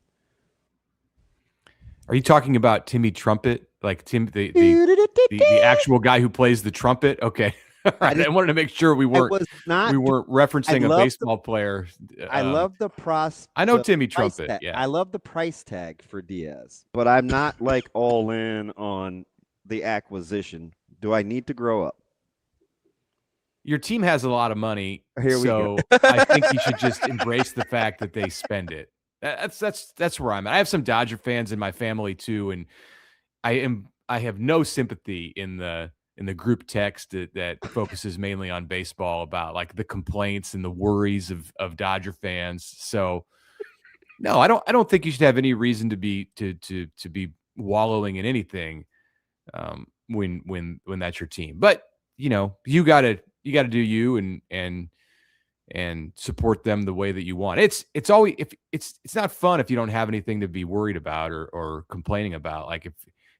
Are you talking about Timmy Trumpet, like the actual guy who plays the trumpet? Okay, I wanted to make sure we weren't referencing a baseball player. I love the price. I know Timmy Trumpet. Yeah, I love the price tag for Diaz, but I'm not like all in on the acquisition. Do I need to grow up? Your team has a lot of money, Here we so go. I think you should just embrace the fact that they spend it. That's where I'm at. I have some Dodger fans in my family too, and I have no sympathy in the group text that focuses mainly on baseball about like the complaints and the worries of Dodger fans. So no, I don't think you should have any reason to be wallowing in anything when that's your team. But you gotta do you and support them the way that you want. It's always it's not fun if you don't have anything to be worried about or complaining about. Like if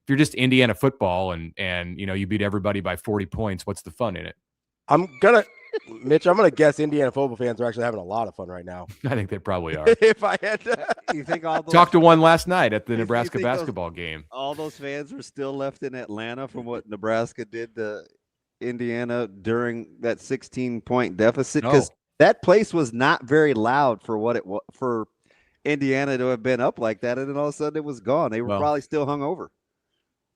you're just Indiana football and you beat everybody by 40 points, what's the fun in it? Mitch, I'm gonna guess Indiana football fans are actually having a lot of fun right now. I think they probably are. If I had to, you think all those talked to one last night at the Nebraska basketball game. All those fans were still left in Atlanta from what Nebraska did to Indiana during that 16-point deficit, because that place was not very loud for what it was for Indiana to have been up like that, and then all of a sudden it was gone. They were probably still hungover.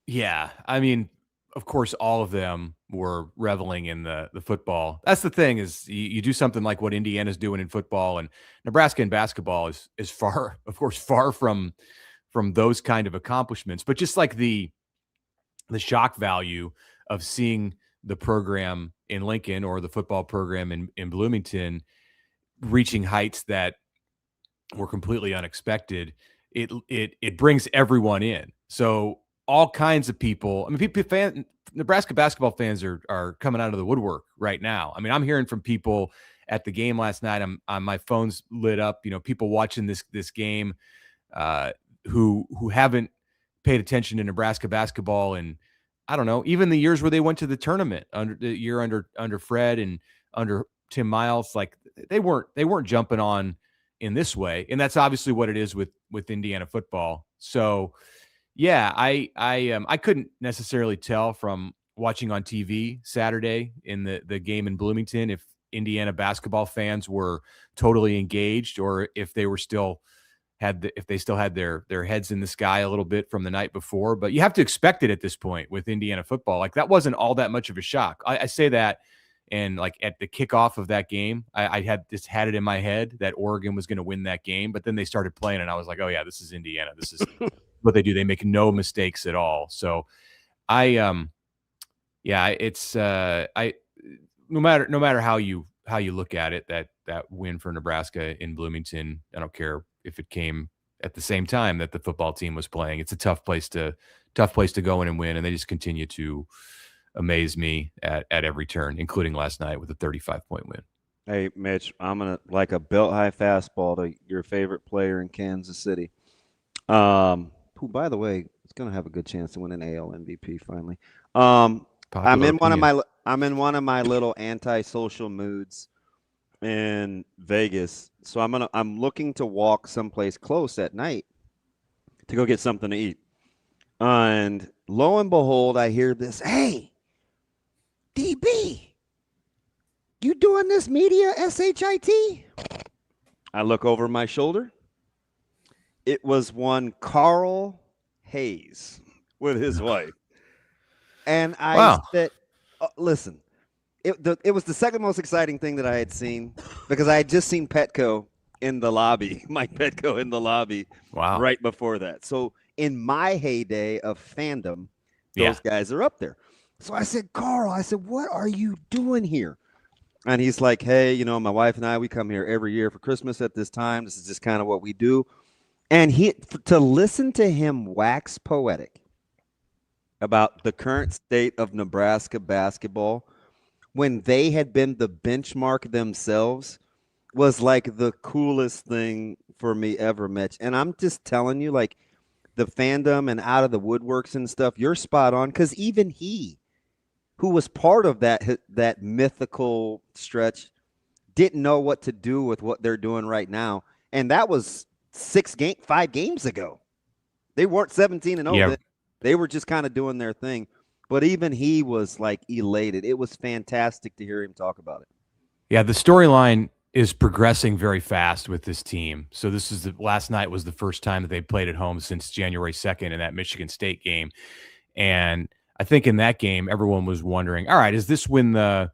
Yeah, I mean, of course, all of them were reveling in the football. That's the thing is you do something like what Indiana's doing in football, and Nebraska in basketball is far from those kind of accomplishments. But just like the shock value of seeing the program in Lincoln or the football program in Bloomington reaching heights that were completely unexpected, it brings everyone in. So all kinds of people. I mean, Nebraska basketball fans are coming out of the woodwork right now. I mean, I'm hearing from people at the game last night. My phone's lit up. People watching this game who haven't paid attention to Nebraska basketball, and I don't know, even the years where they went to the tournament under Fred and under Tim Miles, like they weren't jumping on in this way, and that's obviously what it is with Indiana football. So. Yeah, I couldn't necessarily tell from watching on TV Saturday in the game in Bloomington Indiana basketball fans were totally engaged, or if they were still if they still had their heads in the sky a little bit from the night before. But you have to expect it at this point with Indiana football. Like, that wasn't all that much of a shock. I say that, and like at the kickoff of that game, I had it in my head that Oregon was going to win that game, but then they started playing, and I was like, oh yeah, this is Indiana. This is what they do. They make no mistakes at all. So it's no matter how you look at it, that win for Nebraska in Bloomington, I don't care if it came at the same time that the football team was playing. It's a tough place to go in and win, and they just continue to amaze me at every turn, including last night with a 35-point win. Hey, Mitch, I'm going to, like a belt-high fastball to your favorite player in Kansas City, who, by the way, is going to have a good chance to win an AL MVP finally. I'm in one of my little anti-social moods in Vegas, so I'm looking to walk someplace close at night to go get something to eat. And lo and behold, I hear this, hey, DB, you doing this media SHIT? I look over my shoulder. It was one Carl Hayes with his wife. And I said, listen, it was the second most exciting thing that I had seen, because I had just seen Petco in the lobby, Mike Petco in the lobby right before that. So in my heyday of fandom, those guys are up there. So I said, Carl, what are you doing here? And he's like, hey, my wife and I, we come here every year for Christmas at this time. This is just kind of what we do. And to listen to him wax poetic about the current state of Nebraska basketball when they had been the benchmark themselves was like the coolest thing for me ever, Mitch. And I'm just telling you, like, the fandom and out of the woodworks and stuff, you're spot on, because even he, who was part of that mythical stretch, didn't know what to do with what they're doing right now. And that was 5 games ago. They weren't 17-0. Yeah. They were just kind of doing their thing. But even he was like elated. It was fantastic to hear him talk about it. Yeah, the storyline is progressing very fast with this team. So last night was the first time that they played at home since January 2nd in that Michigan State game. And I think in that game, everyone was wondering, all right, is this when the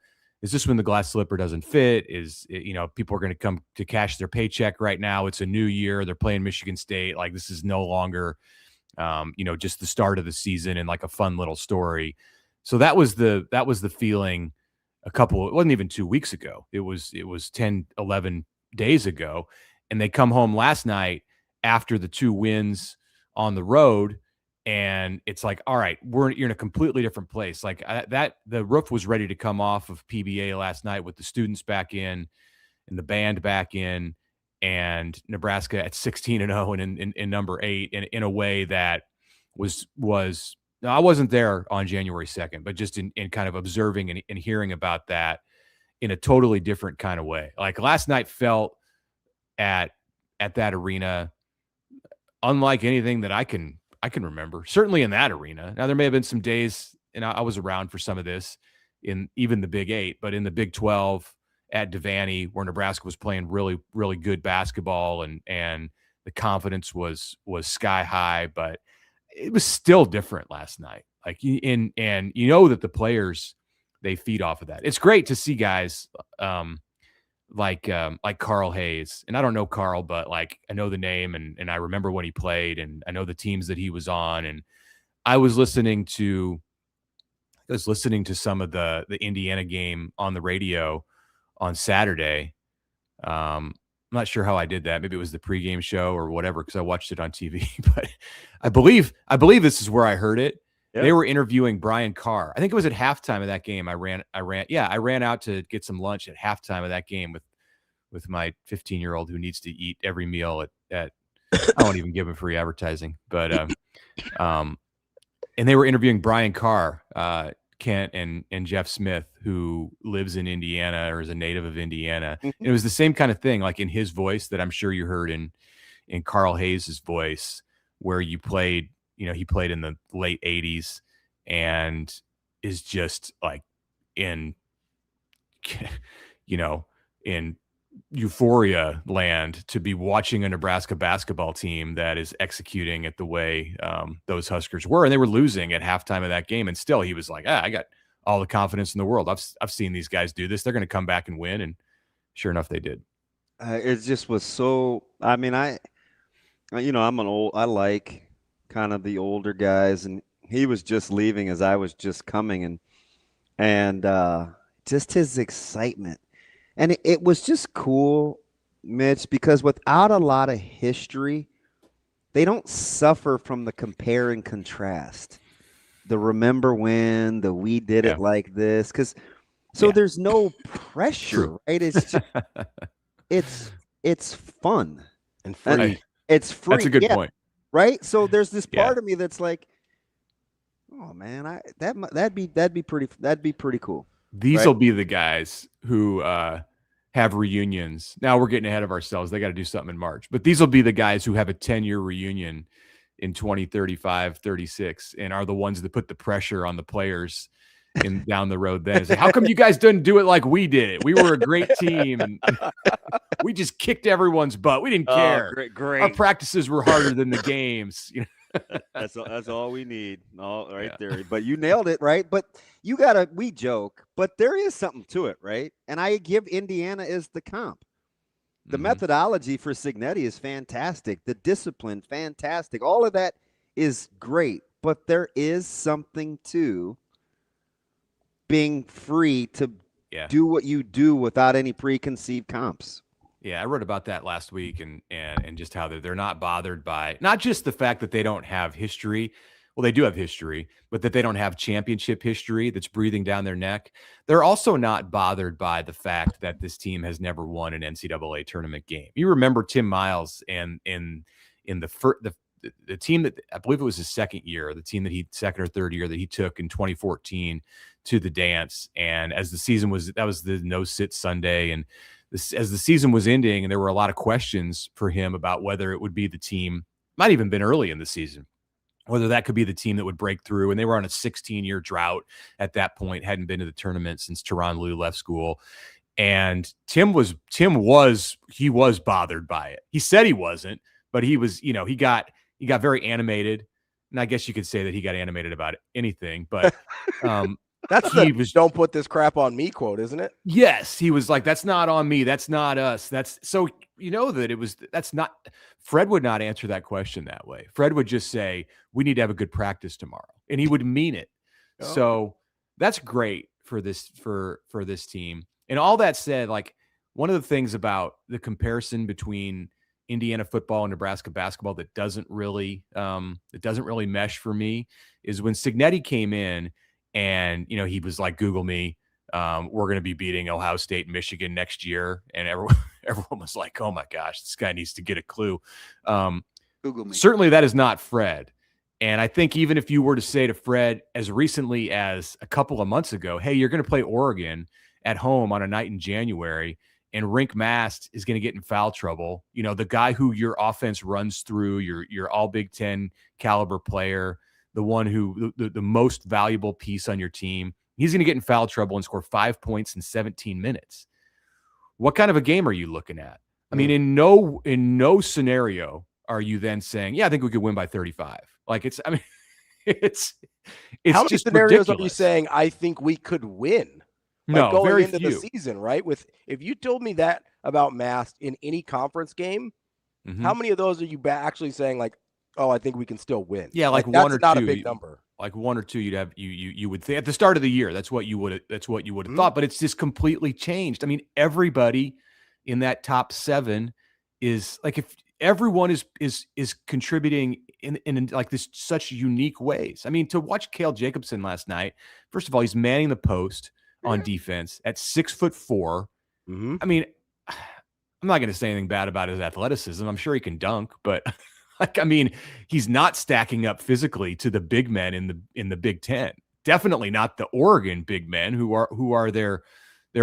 glass slipper doesn't fit? People are going to come to cash their paycheck right now. It's a new year. They're playing Michigan State. Like, this is no longer, just the start of the season and like a fun little story. So that was the feeling it wasn't even 2 weeks ago. It was 10, 11 days ago. And they come home last night after the 2 wins on the road. And it's like, all right, you're in a completely different place. Like the roof was ready to come off of PBA last night with the students back in and the band back in, and Nebraska at 16-0 and in number 8 in a way that was I wasn't there on January 2nd, but just in kind of observing and hearing about that in a totally different kind of way. Like, last night felt at that arena unlike anything that I can remember, certainly in that arena. Now, there may have been some days, and I was around for some of this in even the Big 8, but in the Big 12 at Devaney, where Nebraska was playing really, really good basketball and the confidence was sky high, but it was still different last night. Like, and that the players, they feed off of that. It's great to see guys like Carl Hayes. And I don't know Carl, but like, I know the name and I remember when he played, and I know the teams that he was on. And I was listening to some of the Indiana game on the radio on Saturday. I'm not sure how I did that. Maybe it was the pregame show or whatever, because I watched it on TV, but I believe this is where I heard it. Yep. They were interviewing Brian Carr. I think it was at halftime of that game. I ran out to get some lunch at halftime of that game with my 15-year-old who needs to eat every meal at I won't even give him free advertising, but and they were interviewing Brian Carr, Kent and Jeff Smith, who lives in Indiana or is a native of Indiana. Mm-hmm. And it was the same kind of thing, like in his voice that I'm sure you heard in Carl Hayes' voice, where he played in the late 80s and is just like in euphoria land to be watching a Nebraska basketball team that is executing it the way those Huskers were. And they were losing at halftime of that game. And still he was like, I got all the confidence in the world. I've seen these guys do this. They're going to come back and win. And sure enough, they did. It just was so, I mean, I like kind of the older guys, and he was just leaving as I was just coming, and just his excitement. And it was just cool, Mitch, because without a lot of history, they don't suffer from the compare and contrast. The remember when, the we did it like this. There's no pressure, right? It's just, it's fun. And free. It's free. That's a good point. Right? So there's this part of me that's like, oh man, that'd be pretty cool. These will be the guys who have reunions. Now we're getting ahead of ourselves. They got to do something in March. But these will be the guys who have a 10-year reunion in 2035, 36, and are the ones that put the pressure on the players down the road then. It's like, how come you guys didn't do it like we did it? We were a great team, and we just kicked everyone's butt. We didn't care. Great. Our practices were harder than the games. That's all we need. All right there. But you nailed it, right? But we joke, but there is something to it, right? And I give Indiana as the comp. The methodology for Cignetti is fantastic. The discipline, fantastic. All of that is great. But there is something to being free to do what you do without any preconceived comps. Yeah, I wrote about that last week and just how they're not bothered by not just the fact that they don't have history. Well, they do have history, but that they don't have championship history that's breathing down their neck. They're also not bothered by the fact that this team has never won an NCAA tournament game. You remember Tim Miles and in the team that I believe it was his second year, the team that second or third year that he took in 2014 to the dance. And as the season that was the no-sit Sunday. And as the season was ending, and there were a lot of questions for him about whether it would be the team, might even been early in the season, whether that could be the team that would break through. And they were on a 16-year drought at that point, hadn't been to the tournament since Tyronn Lue left school. And Tim was bothered by it. He said he wasn't, but he was, he got very animated. And I guess you could say that he got animated about anything, but that's don't put this crap on me quote, isn't it? Yes. He was like, that's not on me. That's not us. That's so, that's not, Fred would not answer that question that way. Fred would just say, we need to have a good practice tomorrow. And he would mean it. Oh. So that's great for this team. And all that said, like one of the things about the comparison between Indiana football and Nebraska basketball that doesn't really mesh for me is when Cignetti came in and, he was like, Google me. We're going to be beating Ohio State and Michigan next year. And everyone was like, oh my gosh, this guy needs to get a clue. Google me. Certainly that is not Fred. And I think even if you were to say to Fred as recently as a couple of months ago, hey, you're going to play Oregon at home on a night in January, and Rink Mast is going to get in foul trouble. The guy who your offense runs through, your all Big Ten caliber player, the one who the most valuable piece on your team, he's going to get in foul trouble and score 5 points in 17 minutes. What kind of a game are you looking at? I mean, in no scenario are you then saying, yeah, I think we could win by 35. Like it's how many scenarios ridiculous. Are you saying I think we could win? No, going very into few. the season, right? If you told me that about Mast in any conference game, how many of those are you actually saying like, oh, I think we can still win? Yeah, like one that's or not two. A big number. Like one or two, you'd have you would think at the start of the year. That's what you would have thought, but it's just completely changed. I mean, everybody in that top 7 is like if everyone is contributing in like this such unique ways. I mean, to watch Cale Jacobson last night. First of all, he's manning the post on defense at 6'4". I mean, I'm not going to say anything bad about his athleticism. I'm sure he can dunk, but he's not stacking up physically to the big men in the Big Ten. Definitely not the Oregon big men who are their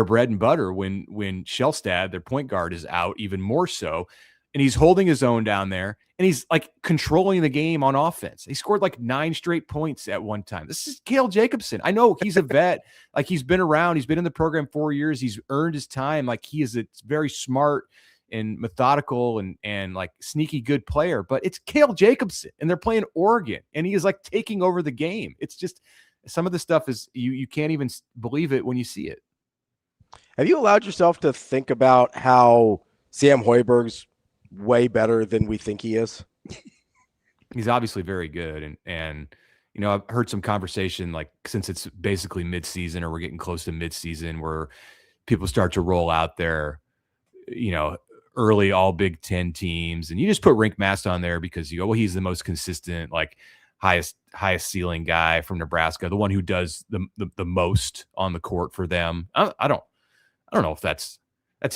bread and butter when Shellstad, their point guard, is out, even more so. and he's holding his own down there, and he's like controlling the game on offense. He scored like 9 straight points at one time. This is Cale Jacobson. I know he's a vet. Like, he's been around. He's been in the program 4 years. He's earned his time. Like, he is a very smart and methodical and like sneaky good player, but it's Cale Jacobson, and they're playing Oregon, and he is like taking over the game. It's just, some of the stuff is, you can't even believe it when you see it. Have you allowed yourself to think about how Sam Hoiberg's way better than we think he is? He's obviously very good. And, you know, I've heard some conversation, like, since it's basically midseason, or we're getting close to midseason, where people start to roll out their, you know, early all Big Ten teams, and you just put Rink Mast on there because you go, well, he's the most consistent, like highest ceiling guy from Nebraska, the one who does the most on the court for them. I don't know if that's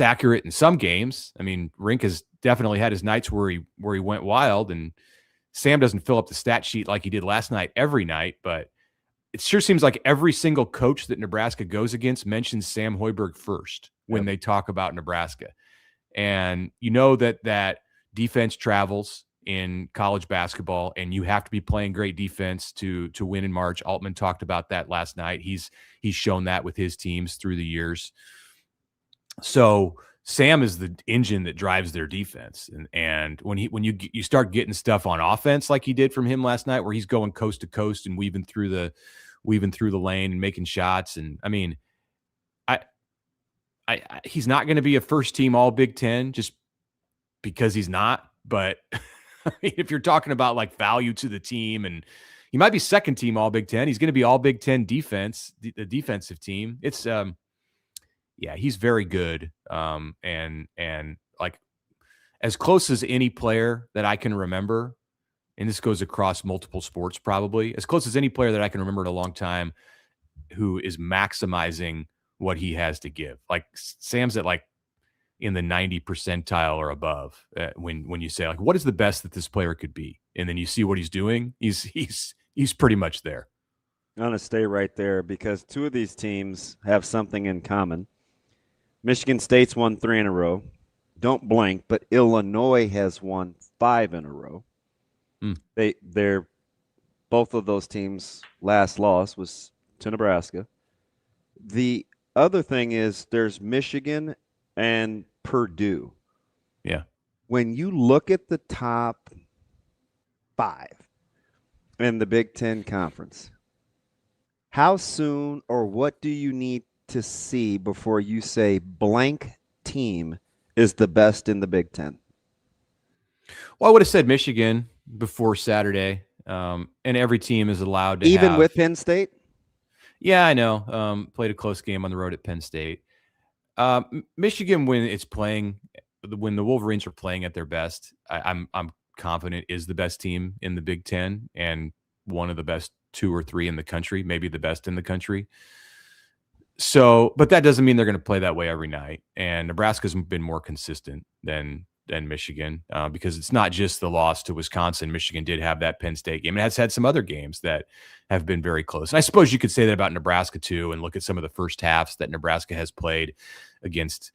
accurate in some games. I mean, Rink has definitely had his nights where he went wild, and Sam doesn't fill up the stat sheet like he did last night every night, but it sure seems like every single coach that Nebraska goes against mentions Sam Hoiberg first when they talk about Nebraska. And you know that defense travels in college basketball, and you have to be playing great defense to win in March. Altman talked about that last night. He's shown that with his teams through the years. So Sam is the engine that drives their defense. And when you start getting stuff on offense like he did from him last night, where he's going coast to coast and weaving through the lane and making shots. And I mean, he's not going to be a first team all Big Ten just because he's not. But I mean, if you're talking about like value to the team, and he might be second team all Big Ten, he's going to be all Big Ten defense, the defensive team. It's yeah, he's very good. And like as close as any player that I can remember, and this goes across multiple sports, probably as close as any player that I can remember in a long time who is maximizing what he has to give. Like Sam's at like in the 90 percentile or above when you say like, what is the best that this player could be? And then you see what he's doing. He's pretty much there. I'm going to stay right there because two of these teams have something in common. Michigan State's won 3 in a row. Don't blink, but Illinois has won 5 in a row. They're both of those teams' last loss was to Nebraska. The other thing is there's Michigan and Purdue. Yeah. When you look at the top 5 in the Big Ten Conference, how soon or what do you need to see before you say blank team is the best in the Big Ten? Well, I would have said Michigan before Saturday. And every team is allowed to even have, with Penn State? Yeah, I know. Played a close game on the road at Penn State. Michigan, when the Wolverines are playing at their best, I'm confident is the best team in the Big Ten and one of the best 2 or 3 in the country, maybe the best in the country. So, but that doesn't mean they're going to play that way every night. And Nebraska's been more consistent than Michigan because it's not just the loss to Wisconsin. Michigan did have that Penn State game. It has had some other games that have been very close. And I suppose you could say that about Nebraska too, and look at some of the first halves that Nebraska has played against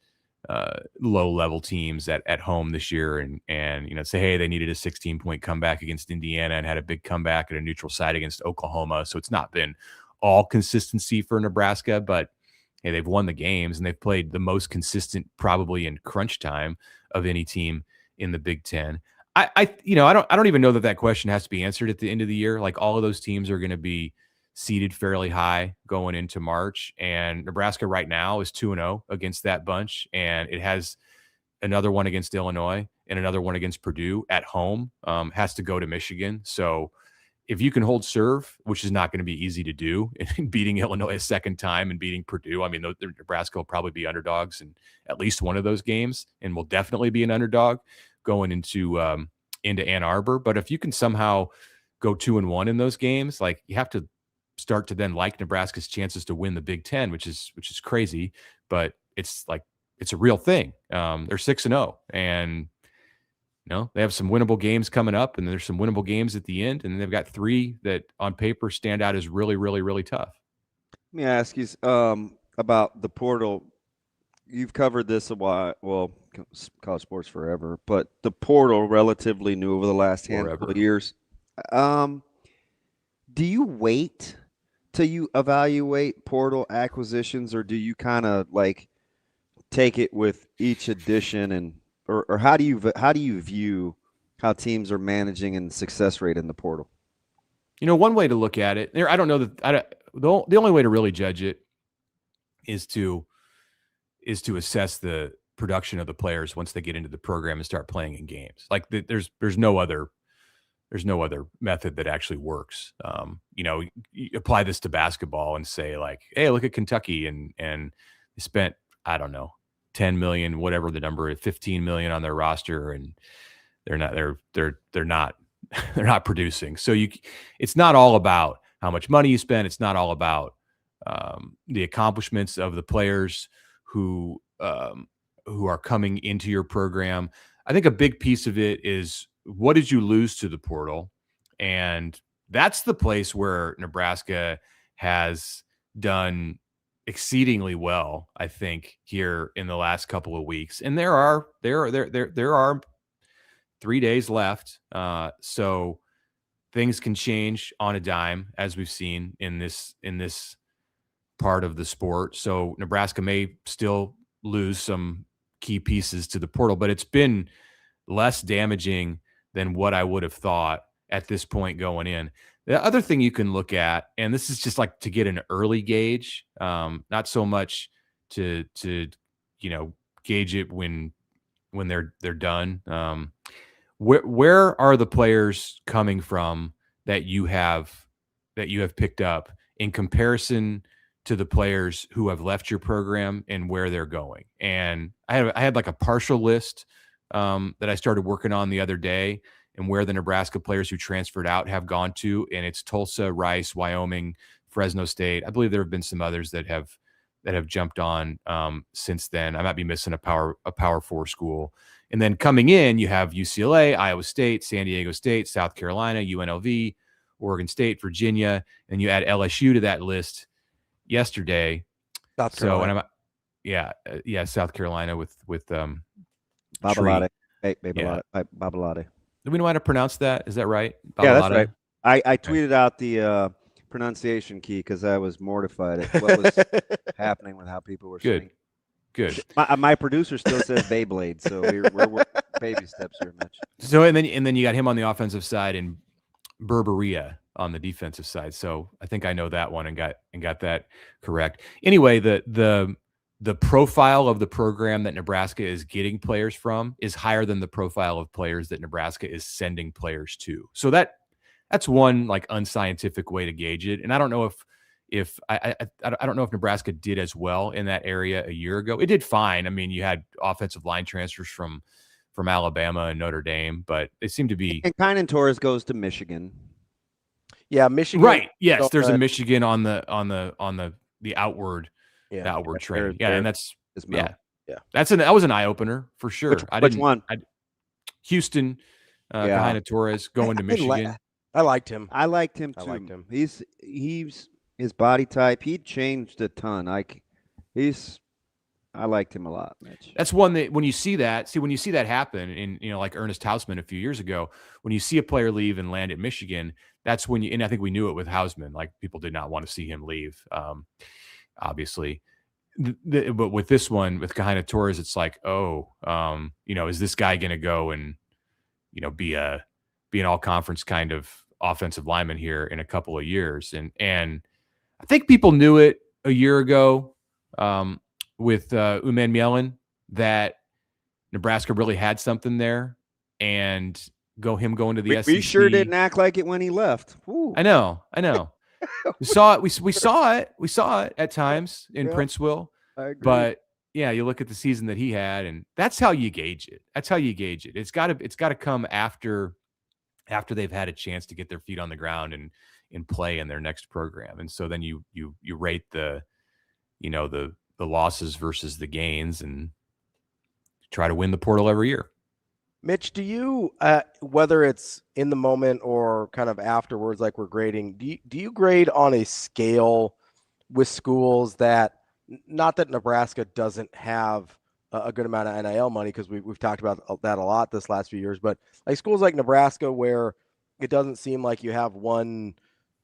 low-level teams at home this year, and you know, say, hey, they needed a 16-point comeback against Indiana and had a big comeback at a neutral site against Oklahoma. So it's not been all consistency for Nebraska, but hey, they've won the games and they've played the most consistent, probably in crunch time, of any team in the Big Ten. I don't even know that question has to be answered at the end of the year. Like, all of those teams are going to be seeded fairly high going into March, and Nebraska right now is 2-0 against that bunch, and it has another one against Illinois and another one against Purdue at home. Has to go to Michigan. So if you can hold serve, which is not going to be easy to do, in beating Illinois a second time and beating Purdue, I mean, Nebraska will probably be underdogs in at least one of those games, and will definitely be an underdog going into Ann Arbor. But if you can somehow go 2-1 in those games, like, you have to start to then like Nebraska's chances to win the Big Ten, which is crazy, but it's a real thing. They're 6-0, and they have some winnable games coming up, and there's some winnable games at the end, and they've got 3 that on paper stand out as really, really, really tough. Let me ask you about the portal. you've covered this a while. Well, college sports forever, but the portal relatively new over the last handful of years. Do you wait till you evaluate portal acquisitions, or do you kind of like take it with each edition, and or how do you view how teams are managing and success rate in the portal? One way to look at it, I don't know that the only way to really judge it is to assess the production of the players once they get into the program and start playing in games. Like there's no other method that actually works. You apply this to basketball and say like, hey, look at Kentucky and they spent, I don't know, 10 million, whatever the number is, 15 million on their roster, and they're not producing. So it's not all about how much money you spend. It's not all about the accomplishments of the players who are coming into your program. I think a big piece of it is, what did you lose to the portal? And that's the place where Nebraska has done exceedingly well, I think, here in the last couple of weeks. And there are 3 days left. So things can change on a dime, as we've seen in this part of the sport. So Nebraska may still lose some key pieces to the portal, but it's been less damaging than what I would have thought at this point going in. The other thing you can look at, and this is just like to get an early gauge, not so much to gauge it when they're done. Where are the players coming from that you have picked up in comparison to the players who have left your program and where they're going? And I had like a partial list that I started working on the other day, and where the Nebraska players who transferred out have gone to. And it's Tulsa, Rice, Wyoming, Fresno State. I believe there have been some others that have jumped on since then. I might be missing a Power 4 school. And then coming in, you have UCLA, Iowa State, San Diego State, South Carolina, UNLV, Oregon State, Virginia, and you add LSU to that list yesterday. South Carolina. South Carolina with Babalade. Babalade. Do we know how to pronounce that? Is that right? Babalade? Yeah, that's right. I tweeted out the pronunciation key because I was mortified at what was happening with how people were saying. Good. My producer still says Beyblade, so we're baby steps here, Mitch. So and then you got him on the offensive side and Berberia on the defensive side. So I think I know that one and got that correct. Anyway, the profile of the program that Nebraska is getting players from is higher than the profile of players that Nebraska is sending players to. So that's one like unscientific way to gauge it. And I don't know if I don't know if Nebraska did as well in that area a year ago. It did fine. I mean, you had offensive line transfers from Alabama and Notre Dame, but it seemed to be. And Kynan Torres goes to Michigan. Yeah, Michigan. Right. Yes, there's a Michigan on the outward. The outward training. Yeah, and that's that was an eye opener for sure. Which one? Houston, Kynan Torres going to Michigan. I liked him. I liked him too. He's his body type. He changed a ton. I liked him a lot, Mitch. That's one that when you see that happen in like Ernest Hausman a few years ago, when you see a player leave and land at Michigan, that's when and I think we knew it with Hausman. Like people did not want to see him leave. Obviously, but with this one, with Kynan Torres, it's like, is this guy going to go and, be an all conference kind of offensive lineman here in a couple of years? And I think people knew it a year ago with Uman Mielen that Nebraska really had something there, and going to the SEC. We sure didn't act like it when he left. Ooh. I know. We saw it. We saw it at times in Princeville. I agree. But yeah, you look at the season that he had, and that's how you gauge it. It's got to come after they've had a chance to get their feet on the ground and play in their next program. And so then you rate the losses versus the gains and try to win the portal every year. Mitch, do you, whether it's in the moment or kind of afterwards, like we're grading, do you grade on a scale with schools that not that Nebraska doesn't have a good amount of NIL money, because we've talked about that a lot this last few years, but like schools like Nebraska, where it doesn't seem like you have one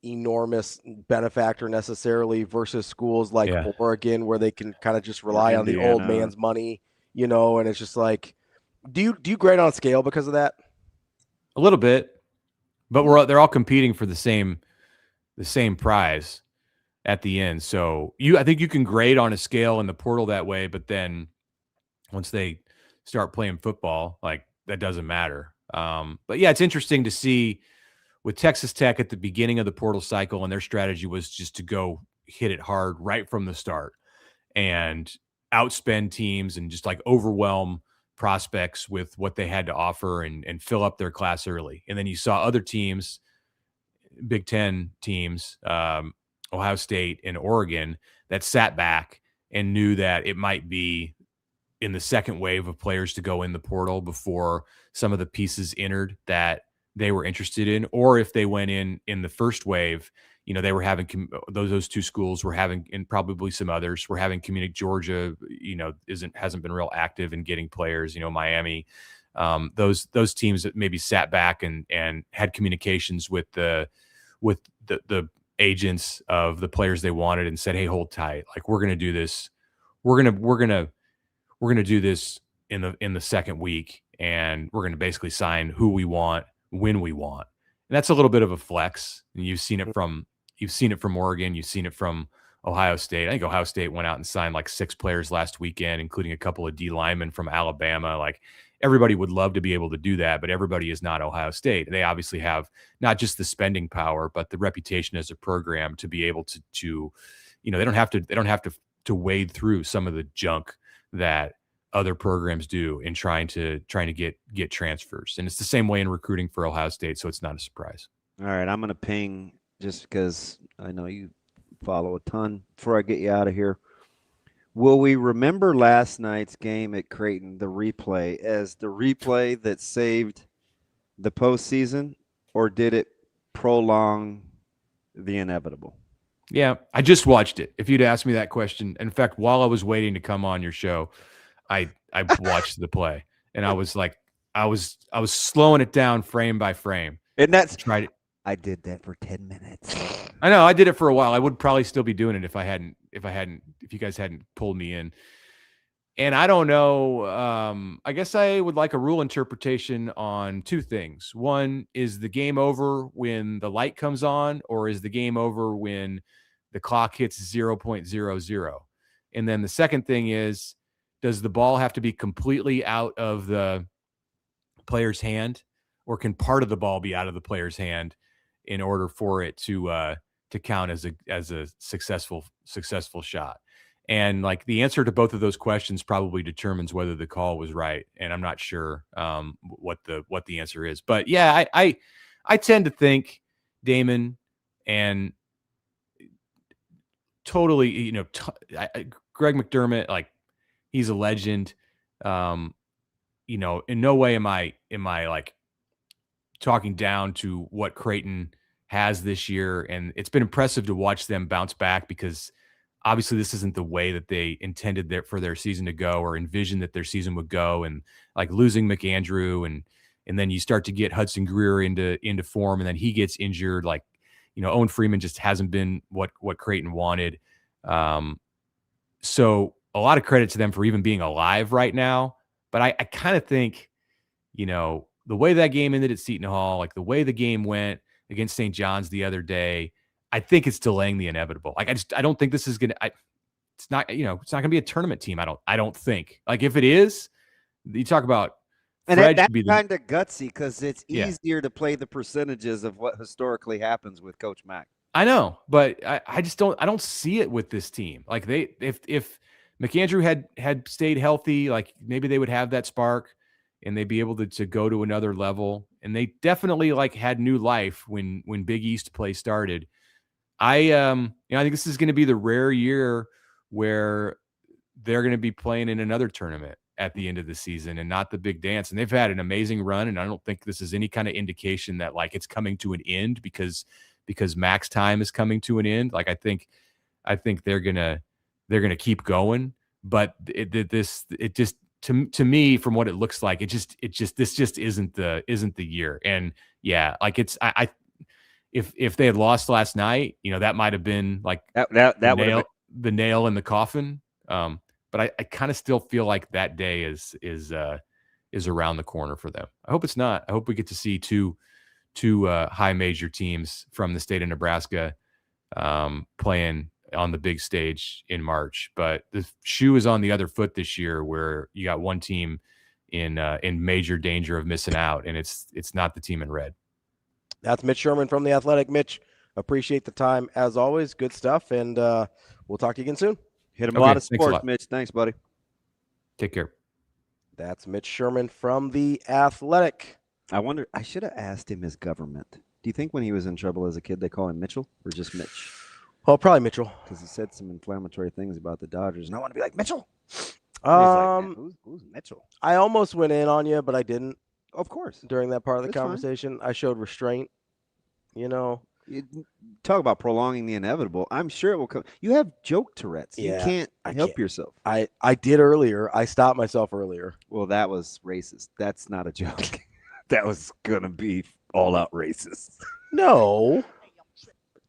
enormous benefactor necessarily, versus schools like Oregon, where they can kind of just rely on the old man's money, and it's just like, do you grade on scale because of that? A little bit, but they're all competing for the same prize at the end. So I think you can grade on a scale in the portal that way, but then once they start playing football, like, that doesn't matter. But yeah, it's interesting to see with Texas Tech at the beginning of the portal cycle, and their strategy was just to go hit it hard right from the start and outspend teams and just like overwhelm prospects with what they had to offer and fill up their class early. And then you saw other teams, Big Ten teams, Ohio State and Oregon, that sat back and knew that it might be in the second wave of players to go in the portal before some of the pieces entered that they were interested in, or if they went in the first wave, they were having those two schools were having, and probably some others were having Georgia, hasn't been real active in getting players, Miami, those teams that maybe sat back and had communications with the agents of the players they wanted and said, hey, hold tight. Like, we're going to do this. We're going to do this in the second week, and we're going to basically sign who we want when we want. And that's a little bit of a flex. And you've seen it from Oregon. You've seen it from Ohio State. I think Ohio State went out and signed like 6 players last weekend, including a couple of D linemen from Alabama. Like, everybody would love to be able to do that, but everybody is not Ohio State. They obviously have not just the spending power, but the reputation as a program to be able to they don't have to wade through some of the junk that other programs do in trying to get transfers. And it's the same way in recruiting for Ohio State, so it's not a surprise. All right, I'm going to ping, just because I know you follow a ton, before I get you out of here. Will we remember last night's game at Creighton, the replay, as the replay that saved the postseason, or did it prolong the inevitable? Yeah, I just watched it. If you'd asked me that question, in fact, while I was waiting to come on your show, I watched the play, and I was like, I was slowing it down frame by frame. And that's tried it. I did that for 10 minutes. I know, I did it for a while. I would probably still be doing it if you guys hadn't pulled me in. And I don't know. I guess I would like a rule interpretation on 2 things. One, is the game over when the light comes on, or is the game over when the clock hits 0.00? And then the second thing is, does the ball have to be completely out of the player's hand, or can part of the ball be out of the player's hand in order for it to count as a successful shot? And like, the answer to both of those questions probably determines whether the call was right. And I'm not sure what the answer is. But yeah, I tend to think Damon, and totally, Greg McDermott, like, he's a legend. In no way am I like talking down to what Creighton has this year. And it's been impressive to watch them bounce back, because obviously this isn't the way that they intended for their season to go, or envisioned that their season would go. And like, losing McAndrew, and then you start to get Hudson Greer into form, and then he gets injured. Like, Owen Freeman just hasn't been what Creighton wanted. So a lot of credit to them for even being alive right now. But I kind of think, the way that game ended at Seton Hall, like the way the game went against St. John's the other day, I think it's delaying the inevitable. Like, I don't think this is going to, it's not going to be a tournament team. I don't think. Like, if it is, you talk about, and that's kind of gutsy, because it's easier to play the percentages of what historically happens with Coach Mack. I know, but I just don't see it with this team. Like, if McAndrew had stayed healthy, like, maybe they would have that spark and they'd be able to go to another level. And they definitely like had new life when Big East play started. I think this is going to be the rare year where they're going to be playing in another tournament at the end of the season and not the big dance. And they've had an amazing run. And I don't think this is any kind of indication that like it's coming to an end because max time is coming to an end. Like, I think they're going to they're going to keep going. But it just to me, from what it looks like, this just isn't the year. And yeah, like if they had lost last night, that might have been like the nail in the coffin. But I kind of still feel like that day is around the corner for them. I hope it's not. I hope we get to see two high major teams from the state of Nebraska playing on the big stage in March. But the shoe is on the other foot this year, where you got one team in major danger of missing out, and it's not the team in red. That's Mitch Sherman from The Athletic. Mitch, appreciate the time as always. Good stuff, and we'll talk to you again soon. Hit him a lot of sports, Mitch. Thanks, buddy. Take care. That's Mitch Sherman from The Athletic. I wonder, I should have asked him his government. Do you think when he was in trouble as a kid, they call him Mitchell or just Mitch? Oh, probably Mitchell. Because he said some inflammatory things about the Dodgers, and I want to be like, Mitchell. Who's Mitchell? I almost went in on you, but I didn't. Of course. During that part of the It's conversation, I showed restraint. You talk about prolonging the inevitable. I'm sure it will come. You have joke Tourette's. Yeah, you can't help yourself. I did earlier. I stopped myself earlier. Well, that was racist. That's not a joke. That was going to be all out racist. No.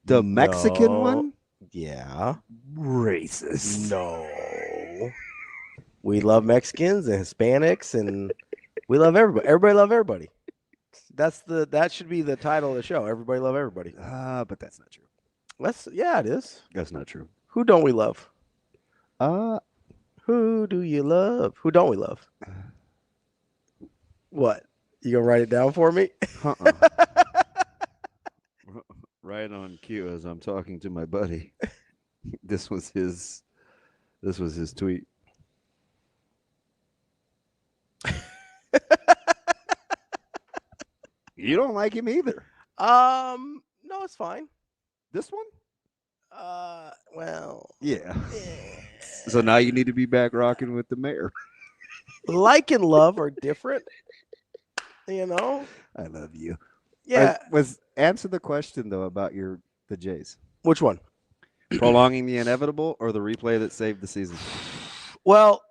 The Mexican one? Yeah. Racist. No. We love Mexicans and Hispanics, and we love everybody. Everybody love everybody. That should be the title of the show. Everybody love everybody. But that's not true. Yeah, it is. That's not true. Who don't we love? Who do you love? Who don't we love? What? You gonna write it down for me? Right on cue as I'm talking to my buddy. This was his tweet. You don't like him either. No, it's fine. This one? Well. Yeah. So now you need to be back rocking with the mayor. Like and love are different. I love you. Yeah. Answer the question though about the Jays. Which one? Prolonging the inevitable or the replay that saved the season? Well,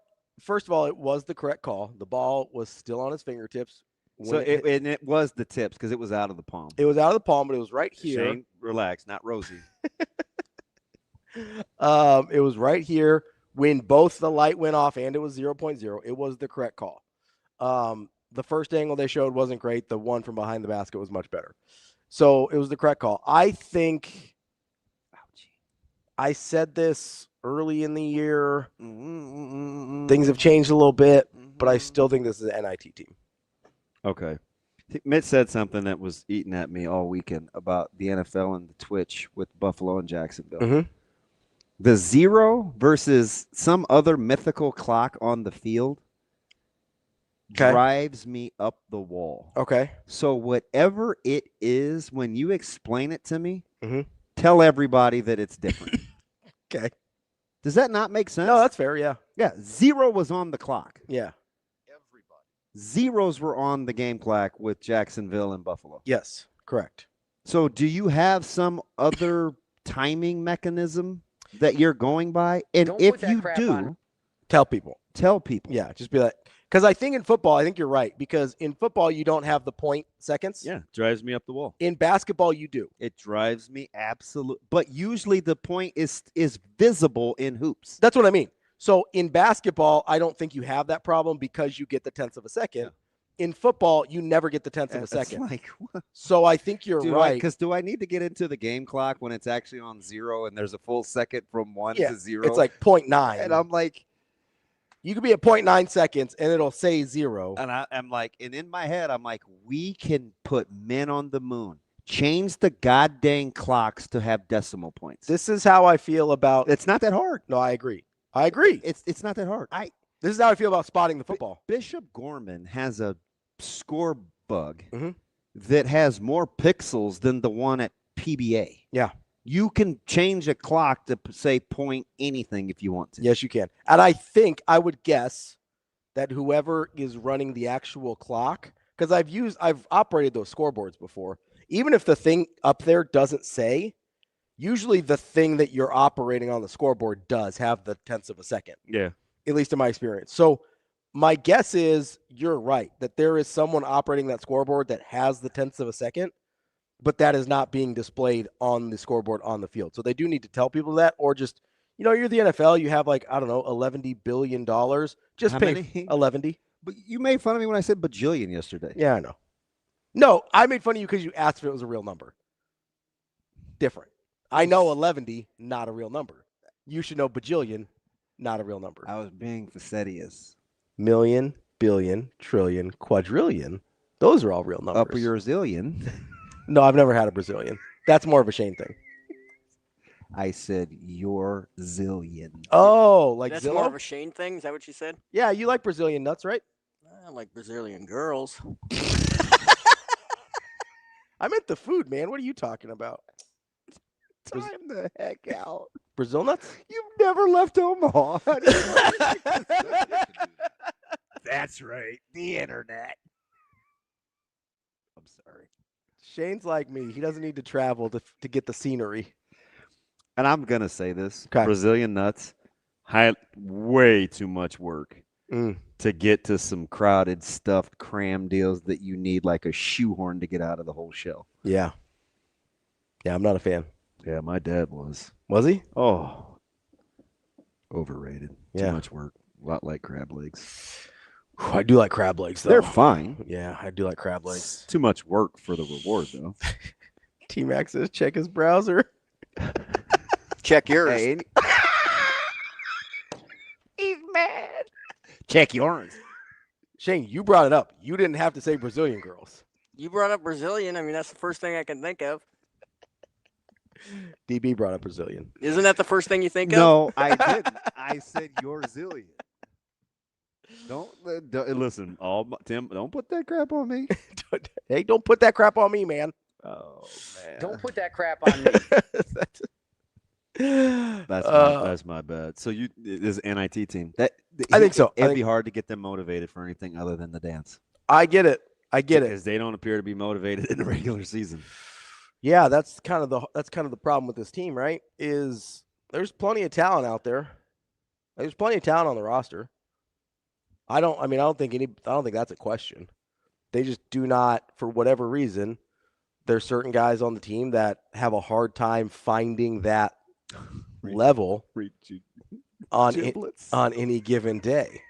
first of all, it was the correct call. The ball was still on his fingertips. It was the tips because it was out of the palm. It was out of the palm, but it was right here. Shane, relax, not Rosie. It was right here when both the light went off and it was 0.0. It was the correct call. The first angle they showed wasn't great. The one from behind the basket was much better. So it was the correct call. I think I said this early in the year. Things have changed a little bit, but I still think this is an NIT team. Okay. Mitch said something that was eating at me all weekend about the NFL and the Twitch with Buffalo and Jacksonville. Mm-hmm. The 0 versus some other mythical clock on the field drives me up the wall. Okay. So whatever it is, when you explain it to me, tell everybody that it's different. Okay. Does that not make sense? No, that's fair, yeah. Yeah, 0 was on the clock. Yeah. Zeros were on the game clock with Jacksonville and Buffalo. Yes, correct. So do you have some other timing mechanism that you're going by? And if you do, tell people. Tell people. Yeah, just be like, because I think in football, I think you're right. Because in football, you don't have the point seconds. Yeah, drives me up the wall. In basketball, you do. It drives me absolutely. But usually the point is visible in hoops. That's what I mean. So in basketball, I don't think you have that problem because you get the tenths of a second. Yeah. In football, you never get the tenths of a second. Like, what? So I think you're right. Because do I need to get into the game clock when it's actually on 0 and there's a full second from 1 to 0? It's like 0.9. And I'm like, you could be at 0.9 seconds and it'll say 0. And I'm like, and in my head, I'm like, we can put men on the moon. Change the goddamn clocks to have decimal points. This is how I feel about. It's not that hard. No, I agree. It's not that hard. This is how I feel about spotting the football. Bishop Gorman has a score bug that has more pixels than the one at PBA. Yeah. You can change a clock to say point anything if you want to. Yes, you can. And I would guess that whoever is running the actual clock, because I've operated those scoreboards before, even if the thing up there doesn't say, usually the thing that you're operating on the scoreboard does have the tenths of a second. Yeah. At least in my experience. So my guess is you're right, that there is someone operating that scoreboard that has the tenths of a second, but that is not being displayed on the scoreboard on the field. So they do need to tell people that, or just, you're the NFL, you have like, I don't know, $11 billion. Just How pay many? 11. But you made fun of me when I said bajillion yesterday. Yeah, I know. No, I made fun of you because you asked if it was a real number. Different. I know 11, not a real number. You should know bajillion, not a real number. I was being facetious. Million, billion, trillion, quadrillion. Those are all real numbers. Upper your zillion. No, I've never had a Brazilian. That's more of a Shane thing. I said your zillion. Oh, like That's Zillow? more of a Shane thing. Is that what you said? Yeah, you like Brazilian nuts, right? I like Brazilian girls. I meant the food, man. What are you talking about? Time the heck out. Brazil nuts? You've never left Omaha. That's right. The internet. I'm sorry. Shane's like me. He doesn't need to travel to get the scenery. And I'm going to say this. Okay. Brazilian nuts, way too much work to get to some crowded, stuffed cram deals that you need like a shoehorn to get out of the whole shell. Yeah. Yeah, I'm not a fan. Yeah, my dad was. Was he? Oh. Overrated. Yeah. Too much work. A lot like crab legs. I do like crab legs, though. They're fine. Yeah, I do like crab legs. It's too much work for the reward, though. T-Max says check his browser. Check yours. Hey, He's mad. check yours. Shane, you brought it up. You didn't have to say Brazilian girls. You brought up Brazilian. I mean, that's the first thing I can think of. DB brought up Brazilian. Isn't that the first thing you think of? No, I didn't. I said your zillion. Don't listen. Tim, don't put that crap on me. Hey, don't put that crap on me, man. Oh man. Don't put that crap on me. That's my bad. So this NIT team. I think so. It'd be hard to get them motivated for anything other than the dance. I get it. Because they don't appear to be motivated in the regular season. Yeah, that's kind of the problem with this team, right? Is there's plenty of talent out there. There's plenty of talent on the roster. I don't think that's a question. They just do not, for whatever reason, there's certain guys on the team that have a hard time finding that level on any given day.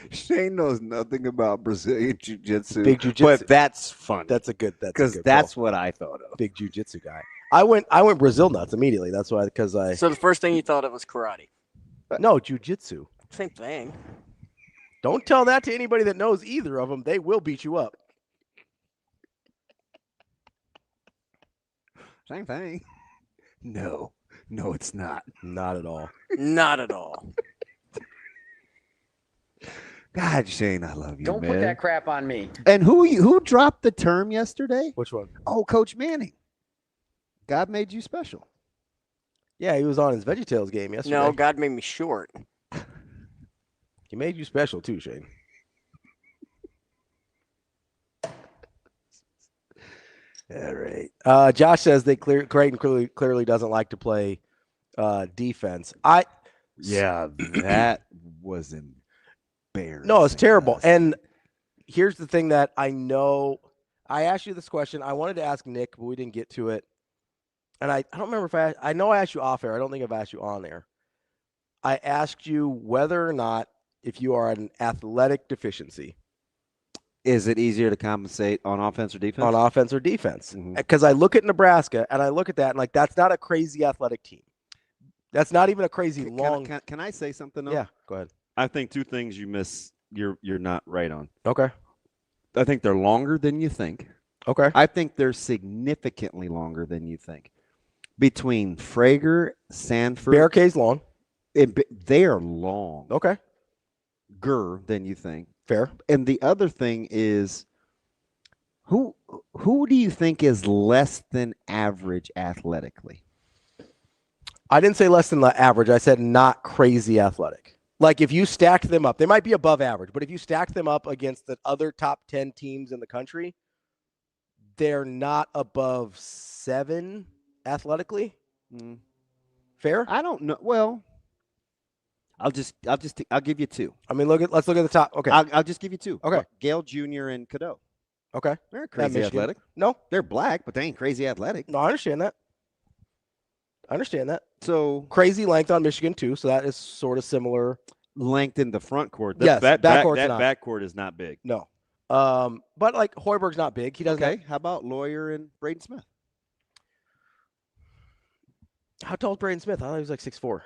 Shane knows nothing about Brazilian jiu-jitsu. Big jiu-jitsu. But that's fun. Because that's what I thought of. Big jiu-jitsu guy. I went Brazil nuts immediately. That's why, So the first thing you thought of was karate. No, jiu-jitsu. Same thing. Don't tell that to anybody that knows either of them. They will beat you up. Same thing. No, it's not. Not at all. Not at all. God, Shane, I love you, Don't man. put that crap on me. And who dropped the term yesterday? Which one? Oh, Coach Manning. God made you special. Yeah, he was on his VeggieTales game yesterday. No, God made me short. He made you special too, Shane. All right. Josh says Creighton clearly doesn't like to play defense. Yeah, that was embarrassing. No, it's terrible. And here's the thing that I know. I asked you this question. I wanted to ask Nick, but we didn't get to it. And I don't remember if I know I asked you off air. I don't think I've asked you on air. I asked you whether or not, if you are at an athletic deficiency, is it easier to compensate on offense or defense? On offense or defense. Because I look at Nebraska and I look at that and that's not a crazy athletic team. That's not even a crazy long. Can I say something? Though? Yeah, go ahead. I think two things you miss. You're not right on. Okay. I think they're longer than you think. Okay. I think they're significantly longer than you think. Between Frager, Sanford, Barricades long. They are long. Okay. Than you think. Fair. And the other thing is, who do you think is less than average athletically? I didn't say less than the average. I said not crazy athletic. Like if you stacked them up, they might be above average, but if you stacked them up against the other top 10 teams in the country, they're not above 7 athletically. Fair? I don't know. Well, I'll give you 2. I mean, let's look at the top. Okay. I'll just give you 2. Okay. Gale Jr. and Cadeau. Okay. They're crazy athletic. No. They're black, but they ain't crazy athletic. No, I understand that. So crazy length on Michigan too. So that is sort of similar. Length in the front court. Yes, backcourt's that not. backcourt is not big. No. But like Hoiberg's not big. He doesn't. Okay. How about Lawyer and Braden Smith? How tall is Braden Smith? I thought he was like 6'4".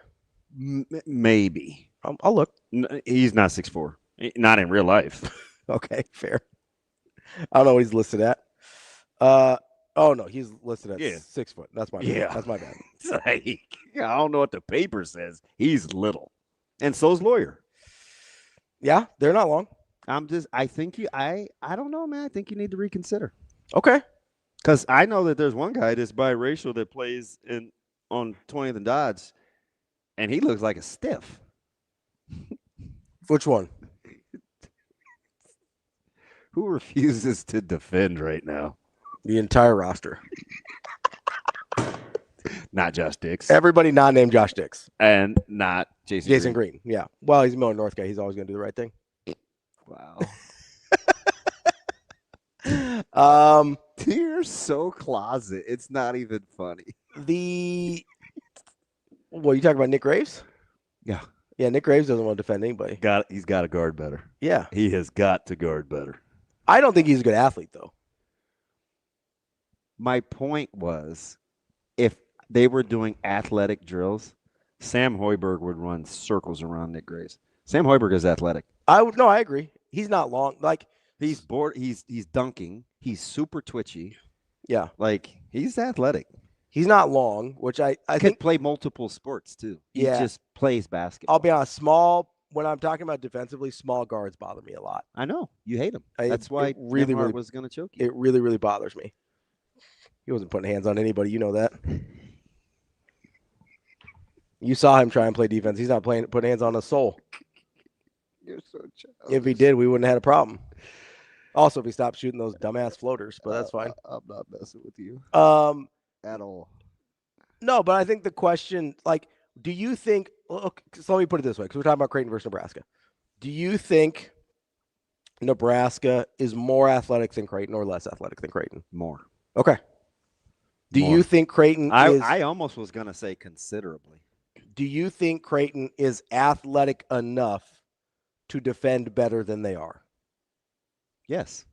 Maybe. I'll look. He's not 6'4". Not in real life. Okay, fair. I don't know what he's listed at. Oh no, he's listed at 6 foot. That's my bad. Yeah. That's my bad. It's like, I don't know what the paper says. He's little, and so's Lawyer. Yeah, they're not long. I don't know, man. I think you need to reconsider. Okay. Because I know that there's one guy that's biracial that plays on 20th and Dodge, and he looks like a stiff. Which one? Who refuses to defend right now? The entire roster. Not Josh Dix. Everybody not named Josh Dix. And not Jason Green. Yeah. Well, he's a Miller North guy. He's always going to do the right thing. Wow. You're so closet. It's not even funny. What, you talking about Nick Graves? Yeah. Yeah, Nick Graves doesn't want to defend anybody. He's got to guard better. Yeah. He has got to guard better. I don't think he's a good athlete, though. My point was, if they were doing athletic drills, Sam Hoiberg would run circles around Nick Graves. Sam Hoiberg is athletic. I agree. He's not long. Like he's dunking. He's super twitchy. Yeah. Like he's athletic. He's not long, which I could play multiple sports too. He just plays basketball. I'll be honest, when I'm talking about defensively, small guards bother me a lot. I know. You hate them. That's why really was going to choke you. It really, really bothers me. He wasn't putting hands on anybody. You know that. You saw him try and play defense. He's not putting hands on a soul. You're so childish. If he did, we wouldn't have had a problem. Also, if he stopped shooting those dumbass floaters, but that's fine. I'm not messing with you. At all. No, but I think the question, like, do you think, look, so let me put it this way, because we're talking about Creighton versus Nebraska. Do you think Nebraska is more athletic than Creighton or less athletic than Creighton? More. Okay. Do you think Creighton is... I almost was going to say considerably. Do you think Creighton is athletic enough to defend better than they are? Yes.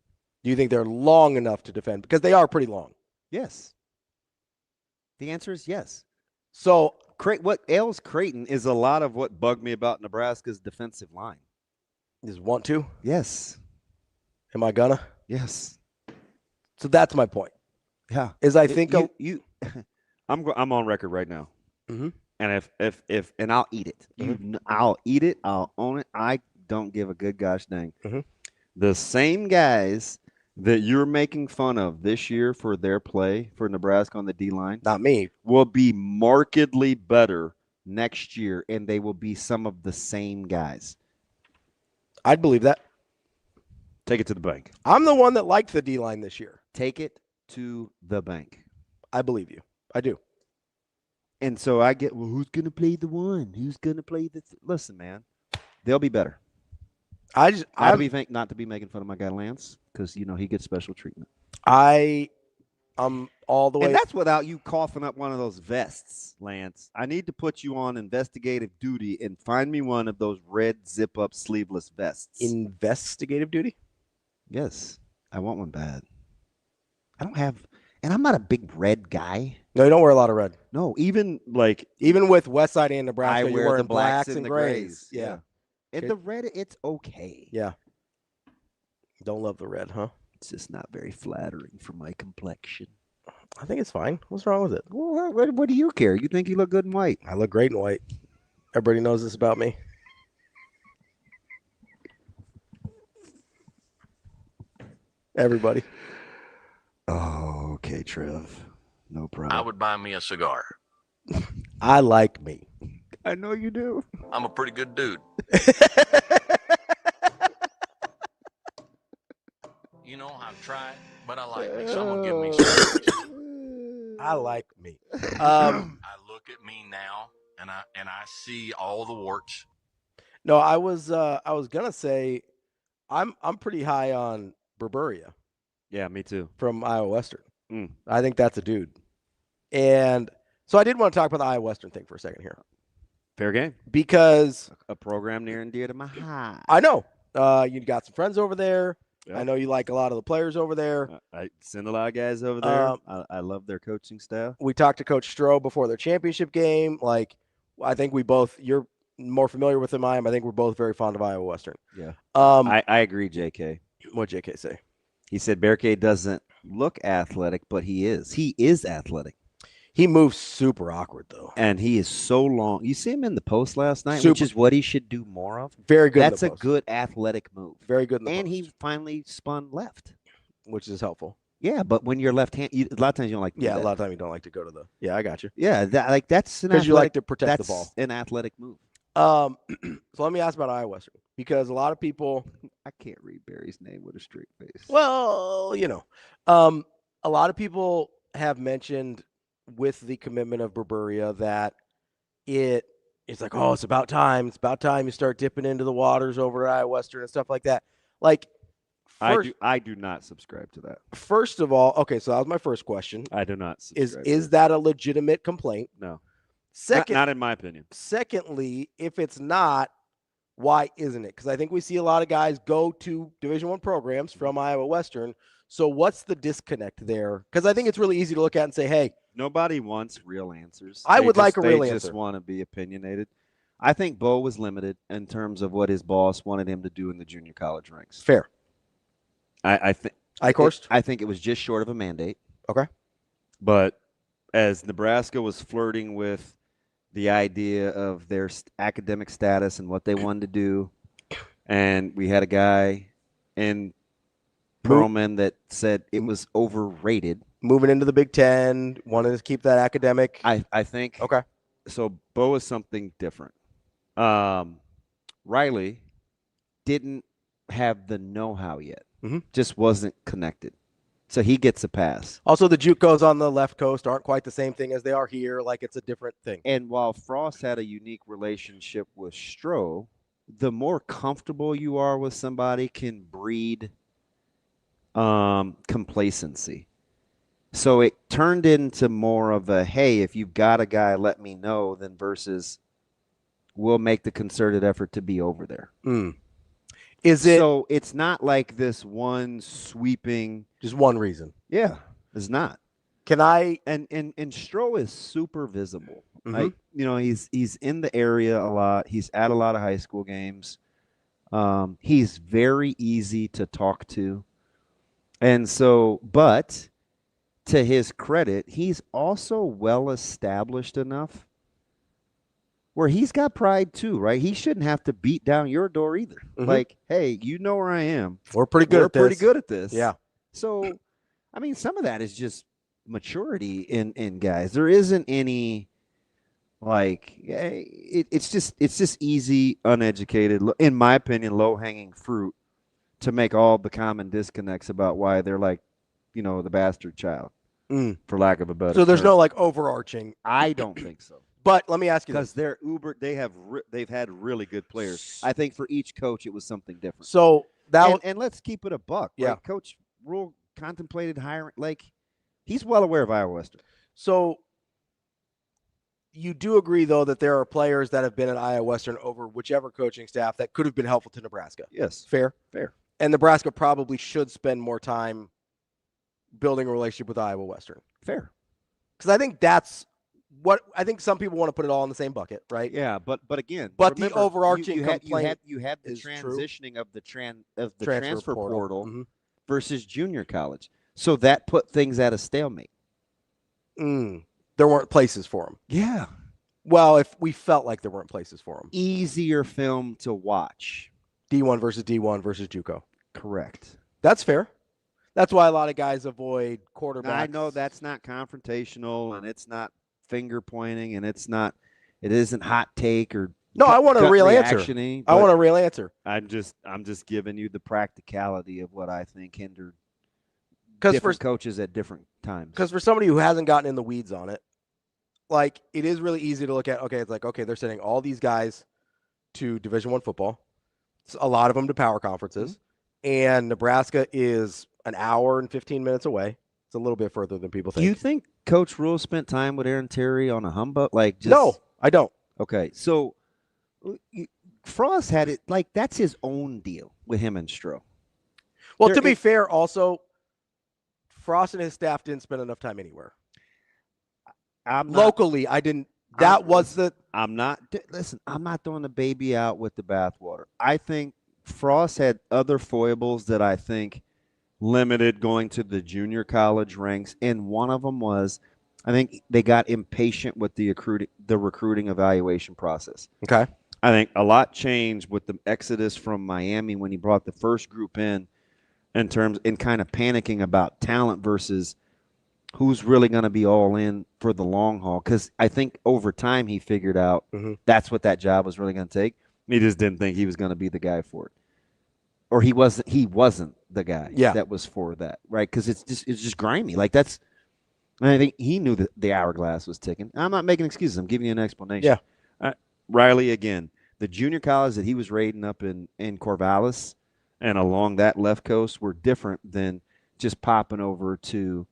Do you think they're long enough to defend? Because they are pretty long. Yes. The answer is yes. So what ails Creighton is a lot of what bugged me about Nebraska's defensive line. Is want to? Yes. Am I gonna? Yes. So that's my point. Yeah. Is I think I'm on record right now. Mm-hmm. And if and I'll eat it. I'll eat it. I'll own it. I don't give a good gosh dang. Mm-hmm. The same guys that you're making fun of this year for their play for Nebraska on the D-line, not me, will be markedly better next year, and they will be some of the same guys. I'd believe that. Take it to the bank. I'm the one that liked the D-line this year. Take it to the bank. I believe you. I do. And so I get, well, who's going to play the one? Who's going to play the listen, man, they'll be better. Not to be making fun of my guy Lance, because he gets special treatment. I'm all the way. And that's without you coughing up one of those vests, Lance. I need to put you on investigative duty and find me one of those red zip-up sleeveless vests. Investigative duty? Yes. I want one bad. I don't have, and I'm not a big red guy. No, you don't wear a lot of red. No, even with West Side and Nebraska, I you're wear wearing the blacks and and the grays. Yeah. And the red, it's okay. Yeah. Don't love the red, huh? It's just not very flattering for my complexion. I think it's fine. What's wrong with it? Well, what do you care? You think you look good in white? I look great in white. Everybody knows this about me. Everybody. Oh, okay, Trev. No problem. I would buy me a cigar. I like me. I know you do. I'm a pretty good dude. You know, I've tried but I like me. Someone give me some. I like me. I look at me now, and I see all the warts. No, I was gonna say, I'm pretty high on Burburia. Yeah, me too. From Iowa Western. I think that's a dude. And so I did want to talk about the Iowa Western thing for a second here. Fair game. Because a program near and dear to my heart. I know. You got some friends over there. Yep. I know you like a lot of the players over there. I send a lot of guys over there. I love their coaching staff. We talked to Coach Stroh before their championship game. Like, I think you're more familiar with him. I am. I think we're both very fond of Iowa Western. Yeah. I agree, JK. What'd JK say? He said Bearcade doesn't look athletic, but he is. He is athletic. He moves super awkward, though. And he is so long. You see him in the post last night, which is what he should do more of. Very good. That's a good athletic move. Very good in the And post. he finally spun left. Which is helpful. Yeah, but when you're left-hand, a lot of times you don't like to do Yeah, that. a lot of times you don't like to go to the – yeah, I got you. Yeah, that's an because you like to protect the that's ball. an athletic move. So let me ask about Iowa Western, because a lot of people – I can't read Barry's name with a straight face. Well, a lot of people have mentioned with the commitment of Burburia that it's like, oh, it's about time. It's about time you start dipping into the waters over at Iowa Western and stuff like that. Like, I do not subscribe to that. First of all, okay, so that was my first question. I do not subscribe. Is that a legitimate complaint? No. Second, not in my opinion. Secondly, if it's not, why isn't it? Because I think we see a lot of guys go to Division I programs from Iowa Western. So what's the disconnect there? Because I think it's really easy to look at and say, hey, nobody wants real answers. I would like a real They answer. just want to be opinionated. I think Bo was limited in terms of what his boss wanted him to do in the junior college ranks. Fair. I think it was just short of a mandate. Okay. But as Nebraska was flirting with the idea of their academic status and what they wanted to do, and we had a guy in Perlman that said it was overrated. Moving into the Big Ten, wanted to keep that academic. I think. Okay. So Bo is something different. Riley didn't have the know-how yet. Just wasn't connected. So he gets a pass. Also, the JUCOs on the left coast aren't quite the same thing as they are here. Like, it's a different thing. And while Frost had a unique relationship with Stroh, the more comfortable you are with somebody can breed complacency. So it turned into more of a, hey, if you've got a guy, let me know, than versus we'll make the concerted effort to be over there. So it's not like this one sweeping. Just one reason. Yeah, it's not. Can I? And Stroh is super visible. Like, he's in the area a lot. He's at a lot of high school games. He's very easy to talk to. And so, but to his credit, he's also well established enough where he's got pride too, right? He shouldn't have to beat down your door either. Like, hey, you know where I am. We're pretty good at this. Yeah. So, I mean, some of that is just maturity in guys. There isn't any it's just easy, uneducated, in my opinion, low-hanging fruit to make all the common disconnects about why they're like, the bastard child, for lack of a better So there's term. no like overarching. I don't think so. But let me ask you because this. they're they've had really good players. I think for each coach it was something different. So and let's keep it a buck. Yeah. Right? Coach Rule contemplated hiring. Like, he's well aware of Iowa Western. So you do agree, though, that there are players that have been at Iowa Western over whichever coaching staff that could have been helpful to Nebraska. Yes. Fair. And Nebraska probably should spend more time building a relationship with Iowa Western. Fair. Because I think that's what I think some people want to put it all in the same bucket, right? Yeah, but again, but remember, the overarching you had the is transitioning of the Transfer transfer portal Mhm. versus junior college. So that put things at a stalemate. There weren't places for them. Yeah. Well, if we felt like there weren't places for them. Easier film to watch. D1 versus D1 versus JUCO. Correct. That's fair. That's why a lot of guys avoid quarterbacks. Now, I know that's not confrontational, and it's not finger pointing, and it isn't hot take or no. I want a real answer. I want a real answer. I'm just giving you the practicality of what I think hindered different coaches at different times. Because for somebody who hasn't gotten in the weeds on it, like it is really easy to look at. Okay, it's like they're sending all these guys to Division I football. A lot of them to power conferences, and Nebraska is an hour and 15 minutes away. It's a little bit further than people think. Do you think Coach Rule spent time with Aaron Terry on a humbug? No, I don't. Okay, so Frost had it like that's his own deal with him and Stroh. Well, to be fair, also Frost and his staff didn't spend enough time anywhere. Locally, I didn't. I'm not throwing the baby out with the bathwater. I think Frost had other foibles that I think limited going to the junior college ranks, and one of them was I think they got impatient with the recruiting evaluation process. Okay. I think a lot changed with the exodus from Miami when he brought the first group in kind of panicking about talent versus who's really going to be all in for the long haul. Because I think over time he figured out that's what that job was really going to take. He just didn't think he was going to be the guy for it. Or he wasn't the guy that was for that, right? Because it's just grimy. Like and I think he knew that the hourglass was ticking. I'm not making excuses. I'm giving you an explanation. Yeah. Riley, again, the junior college that he was raiding up in Corvallis and along that left coast were different than just popping over to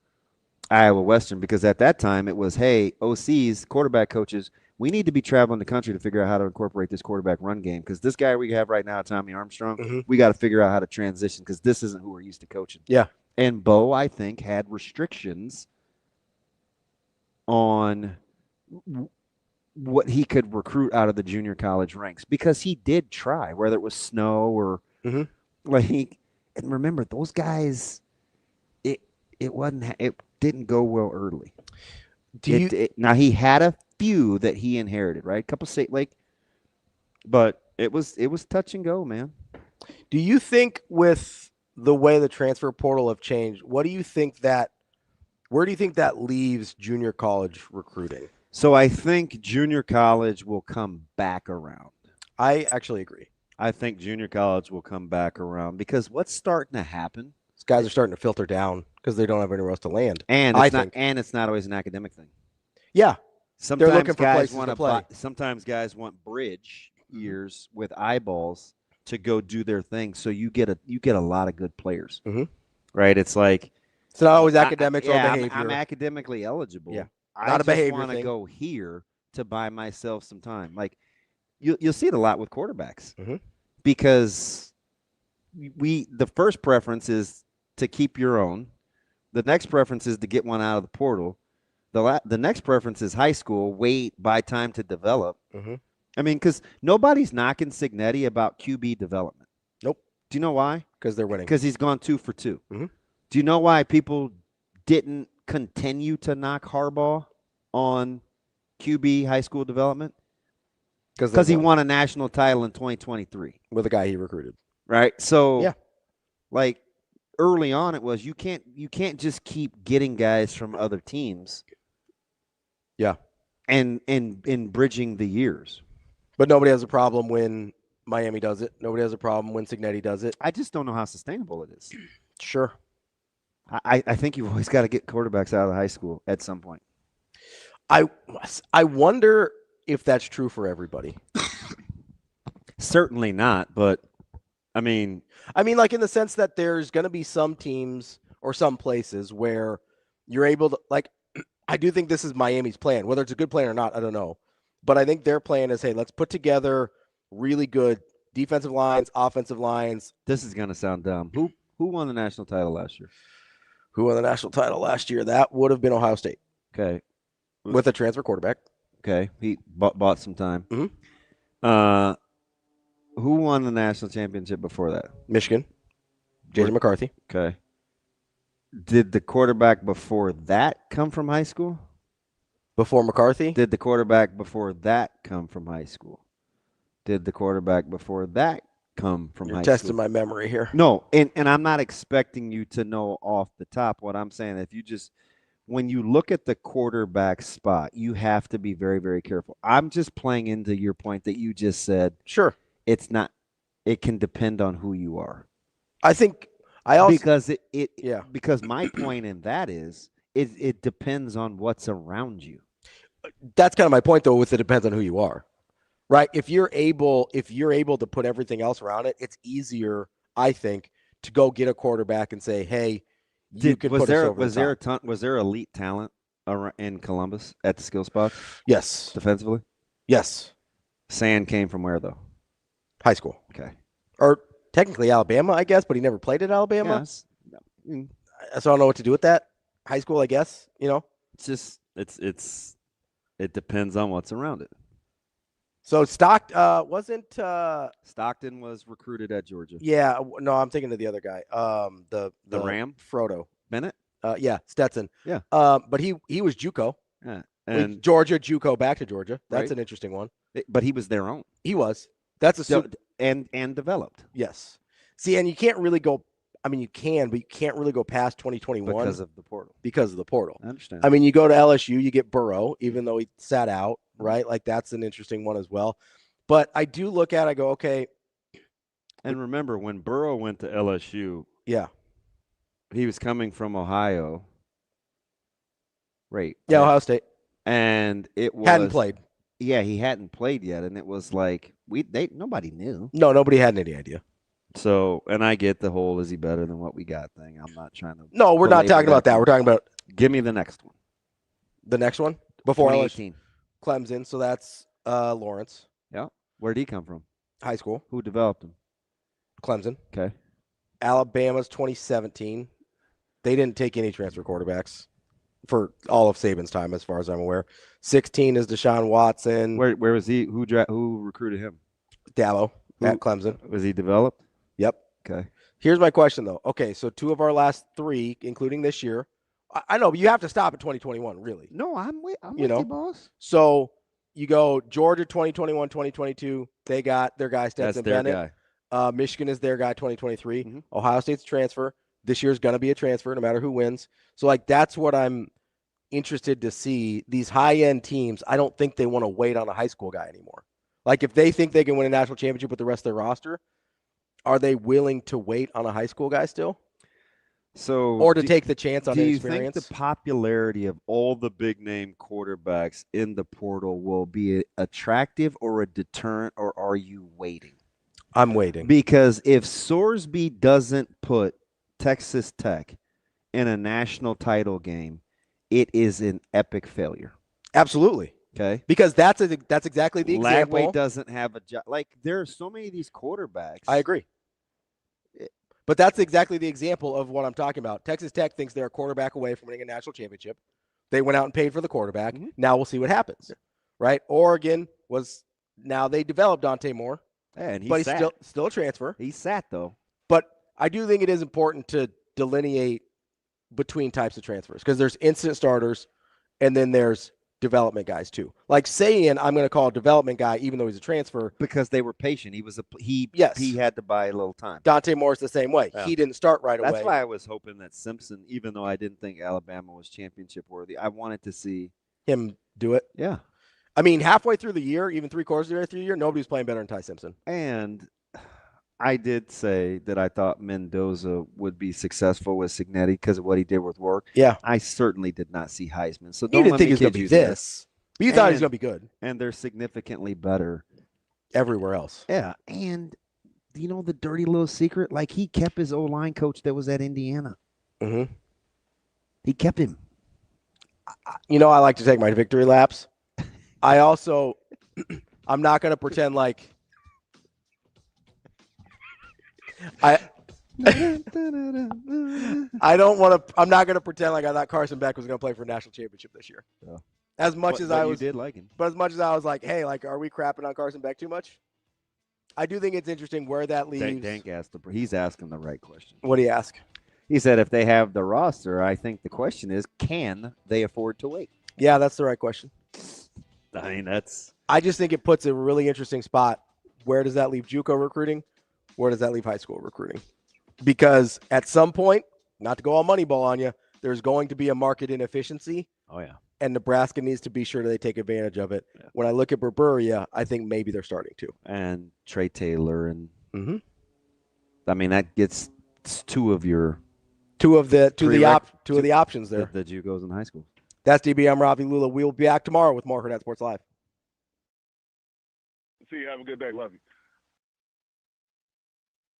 Iowa Western, because at that time it was, hey, OCs, quarterback coaches, we need to be traveling the country to figure out how to incorporate this quarterback run game, because this guy we have right now, Tommy Armstrong, we got to figure out how to transition because this isn't who we're used to coaching. Yeah. And Bo, I think, had restrictions on what he could recruit out of the junior college ranks because he did try, whether it was Snow or and remember those guys, it didn't go well early. Now he had a few that he inherited, right? A couple State Lake, but it was touch and go, man. Do you think with the way the transfer portal have changed, where do you think that leaves junior college recruiting? So I think junior college will come back around. I actually agree. I think junior college will come back around because what's starting to happen? These guys are starting to filter down because they don't have anywhere else to land. And it's not always an academic thing. Yeah. Sometimes they're looking for guys places want to play. Sometimes guys want bridge years with eyeballs to go do their thing. So you get a lot of good players. Right? It's like it's not always academics or behavior. I'm academically eligible. Yeah. I just want to go here to buy myself some time. Like you'll see it a lot with quarterbacks because the first preference is to keep your own. The next preference is to get one out of the portal. The next preference is high school. Buy time to develop. I mean, because nobody's knocking Cignetti about QB development. Nope. Do you know why? Because they're winning. Because he's gone 2 for 2. Do you know why people didn't continue to knock Harbaugh on QB high school development? Because he won a national title in 2023 with a guy he recruited. Right. So like early on it was you can't just keep getting guys from other teams. Yeah. And bridging the years. But nobody has a problem when Miami does it. Nobody has a problem when Cignetti does it. I just don't know how sustainable it is. Sure. I think you've always got to get quarterbacks out of high school at some point. I wonder if that's true for everybody. Certainly not, but I mean, like in the sense that there's going to be some teams or some places where you're able to, like, I do think this is Miami's plan. Whether it's a good plan or not, I don't know. But I think their plan is, hey, let's put together really good defensive lines, offensive lines. This is going to sound dumb. Who won the national title last year? Who won the national title last year? That would have been Ohio State. Okay. With a transfer quarterback. Okay. He bought some time. Who won the national championship before that? Michigan. J.J. McCarthy. Okay. Did the quarterback before that come from high school? Before McCarthy? Did the quarterback before that come from high school? Did the quarterback before that come from high school? You're testing my memory here. No, and I'm not expecting you to know off the top. What I'm saying, if you just when you look at the quarterback spot, you have to be very, very careful. I'm just playing into your point that you just said. Sure. It's not. It can depend on who you are. I think Because my point in that is it depends on what's around you. That's kind of my point, though, with it depends on who you are, right? If you're able to put everything else around it, it's easier, I think, to go get a quarterback and say, hey, you can put us over the top. Was there elite talent in Columbus at the skill spot? Yes. Defensively? Yes. Sand came from where, though? High school. Okay. Or technically Alabama, I guess, but he never played at Alabama. Yes. So I don't know what to do with that. High school, I guess, It's just it depends on what's around it. So Stockton was recruited at Georgia. Yeah, no, I'm thinking of the other guy. The Ram? Frodo Bennett? Yeah, Stetson. Yeah. But he was JUCO. Yeah. And Georgia, JUCO back to Georgia. That's Right. an interesting one. But he was their own. He was. That's a super, and developed. Yes. See, and you can't really go. I mean, you can, but you can't really go past 2021 because of the portal. I understand. I mean, you go to LSU, you get Burrow, even though he sat out, right? Like that's an interesting one as well. But I do look at it, I go, okay. And remember, when Burrow went to LSU, yeah, he was coming from Ohio. Right. Yeah, Ohio State. And it was hadn't played. Yeah, he hadn't played yet, and it was like nobody knew. No, nobody had any idea. So, and I get the whole "is he better than what we got" thing. I'm not trying to. No, we're not talking about that. We're talking about. Give me the next one. The next one before 2018. Clemson. So that's Lawrence. Yeah. Where did he come from? High school. Who developed him? Clemson. Okay. Alabama's 2017. They didn't take any transfer quarterbacks for all of Saban's time, as far as I'm aware. 16 is Deshaun Watson. Where was he? Who recruited him? Dabo at Clemson. Was he developed? Yep. Okay. Here's my question, though. Okay, so 2 of our last 3, including this year. I know, but you have to stop at 2021, really. No, I'm with you, you, boss. So you go Georgia 2021, 2022. They got their guy Stetson Bennett. Guy. Michigan is their guy 2023. Mm-hmm. Ohio State's transfer. This year's going to be a transfer no matter who wins. So, like, that's what I'm interested to see. These high-end teams, I don't think they want to wait on a high school guy anymore. Like, if they think they can win a national championship with the rest of their roster, are they willing to wait on a high school guy still? So, or to take the chance on the experience? Do you think the popularity of all the big-name quarterbacks in the portal will be attractive or a deterrent, or are you waiting? I'm waiting. Because if Sorsby doesn't put Texas Tech in a national title game, it is an epic failure. Absolutely. Okay. Because that's exactly the example. Lagway doesn't have a job. Like, there are so many of these quarterbacks. I agree. But that's exactly the example of what I'm talking about. Texas Tech thinks they're a quarterback away from winning a national championship. They went out and paid for the quarterback. Mm-hmm. Now we'll see what happens. Right? Oregon now they developed Dante Moore. Yeah, and he's still a transfer. He sat, though. But I do think it is important to delineate between types of transfers, because there's instant starters and then there's development guys too. Like saying I'm going to call a development guy even though he's a transfer because they were patient. He had to buy a little time. Dante Moore's the same way. Yeah. He didn't start right away. That's why I was hoping that Simpson, even though I didn't think Alabama was championship worthy, I wanted to see him do it. Yeah. I mean, halfway through the year, even 3/4 of the way through the year, nobody's playing better than Ty Simpson. And I did say that I thought Mendoza would be successful with Cignetti because of what he did with work. Yeah. I certainly did not see Heisman. So you didn't think he was going to be this. But you thought he was going to be good. And they're significantly better everywhere else. Yeah. And, you know, the dirty little secret, like he kept his O-line coach that was at Indiana. Mm-hmm. He kept him. You know, I like to take my victory laps. I also, I'm not going to pretend like I don't want to. I'm not going to pretend like I thought Carson Beck was going to play for a national championship this year. Yeah. As much as I did like him, but as much as I was like, hey, like, are we crapping on Carson Beck too much? I do think it's interesting where that leaves. Dank asked he's asking the right question. What do you ask? He said, if they have the roster, I think the question is, can they afford to wait? Yeah, that's the right question. I mean, I just think it puts a really interesting spot. Where does that leave JUCO recruiting? Where does that leave high school recruiting? Because at some point, not to go all Moneyball on you, there's going to be a market inefficiency. Oh, yeah. And Nebraska needs to be sure that they take advantage of it. Yeah. When I look at Burburia, I think maybe they're starting to. And Trey Taylor. And mm-hmm. I mean, that gets It's two of the options there. The JUCOs in high school. That's DB. I'm Ravi Lulla. We'll be back tomorrow with more Hurrdat Sports Live. See you. Have a good day. Love you.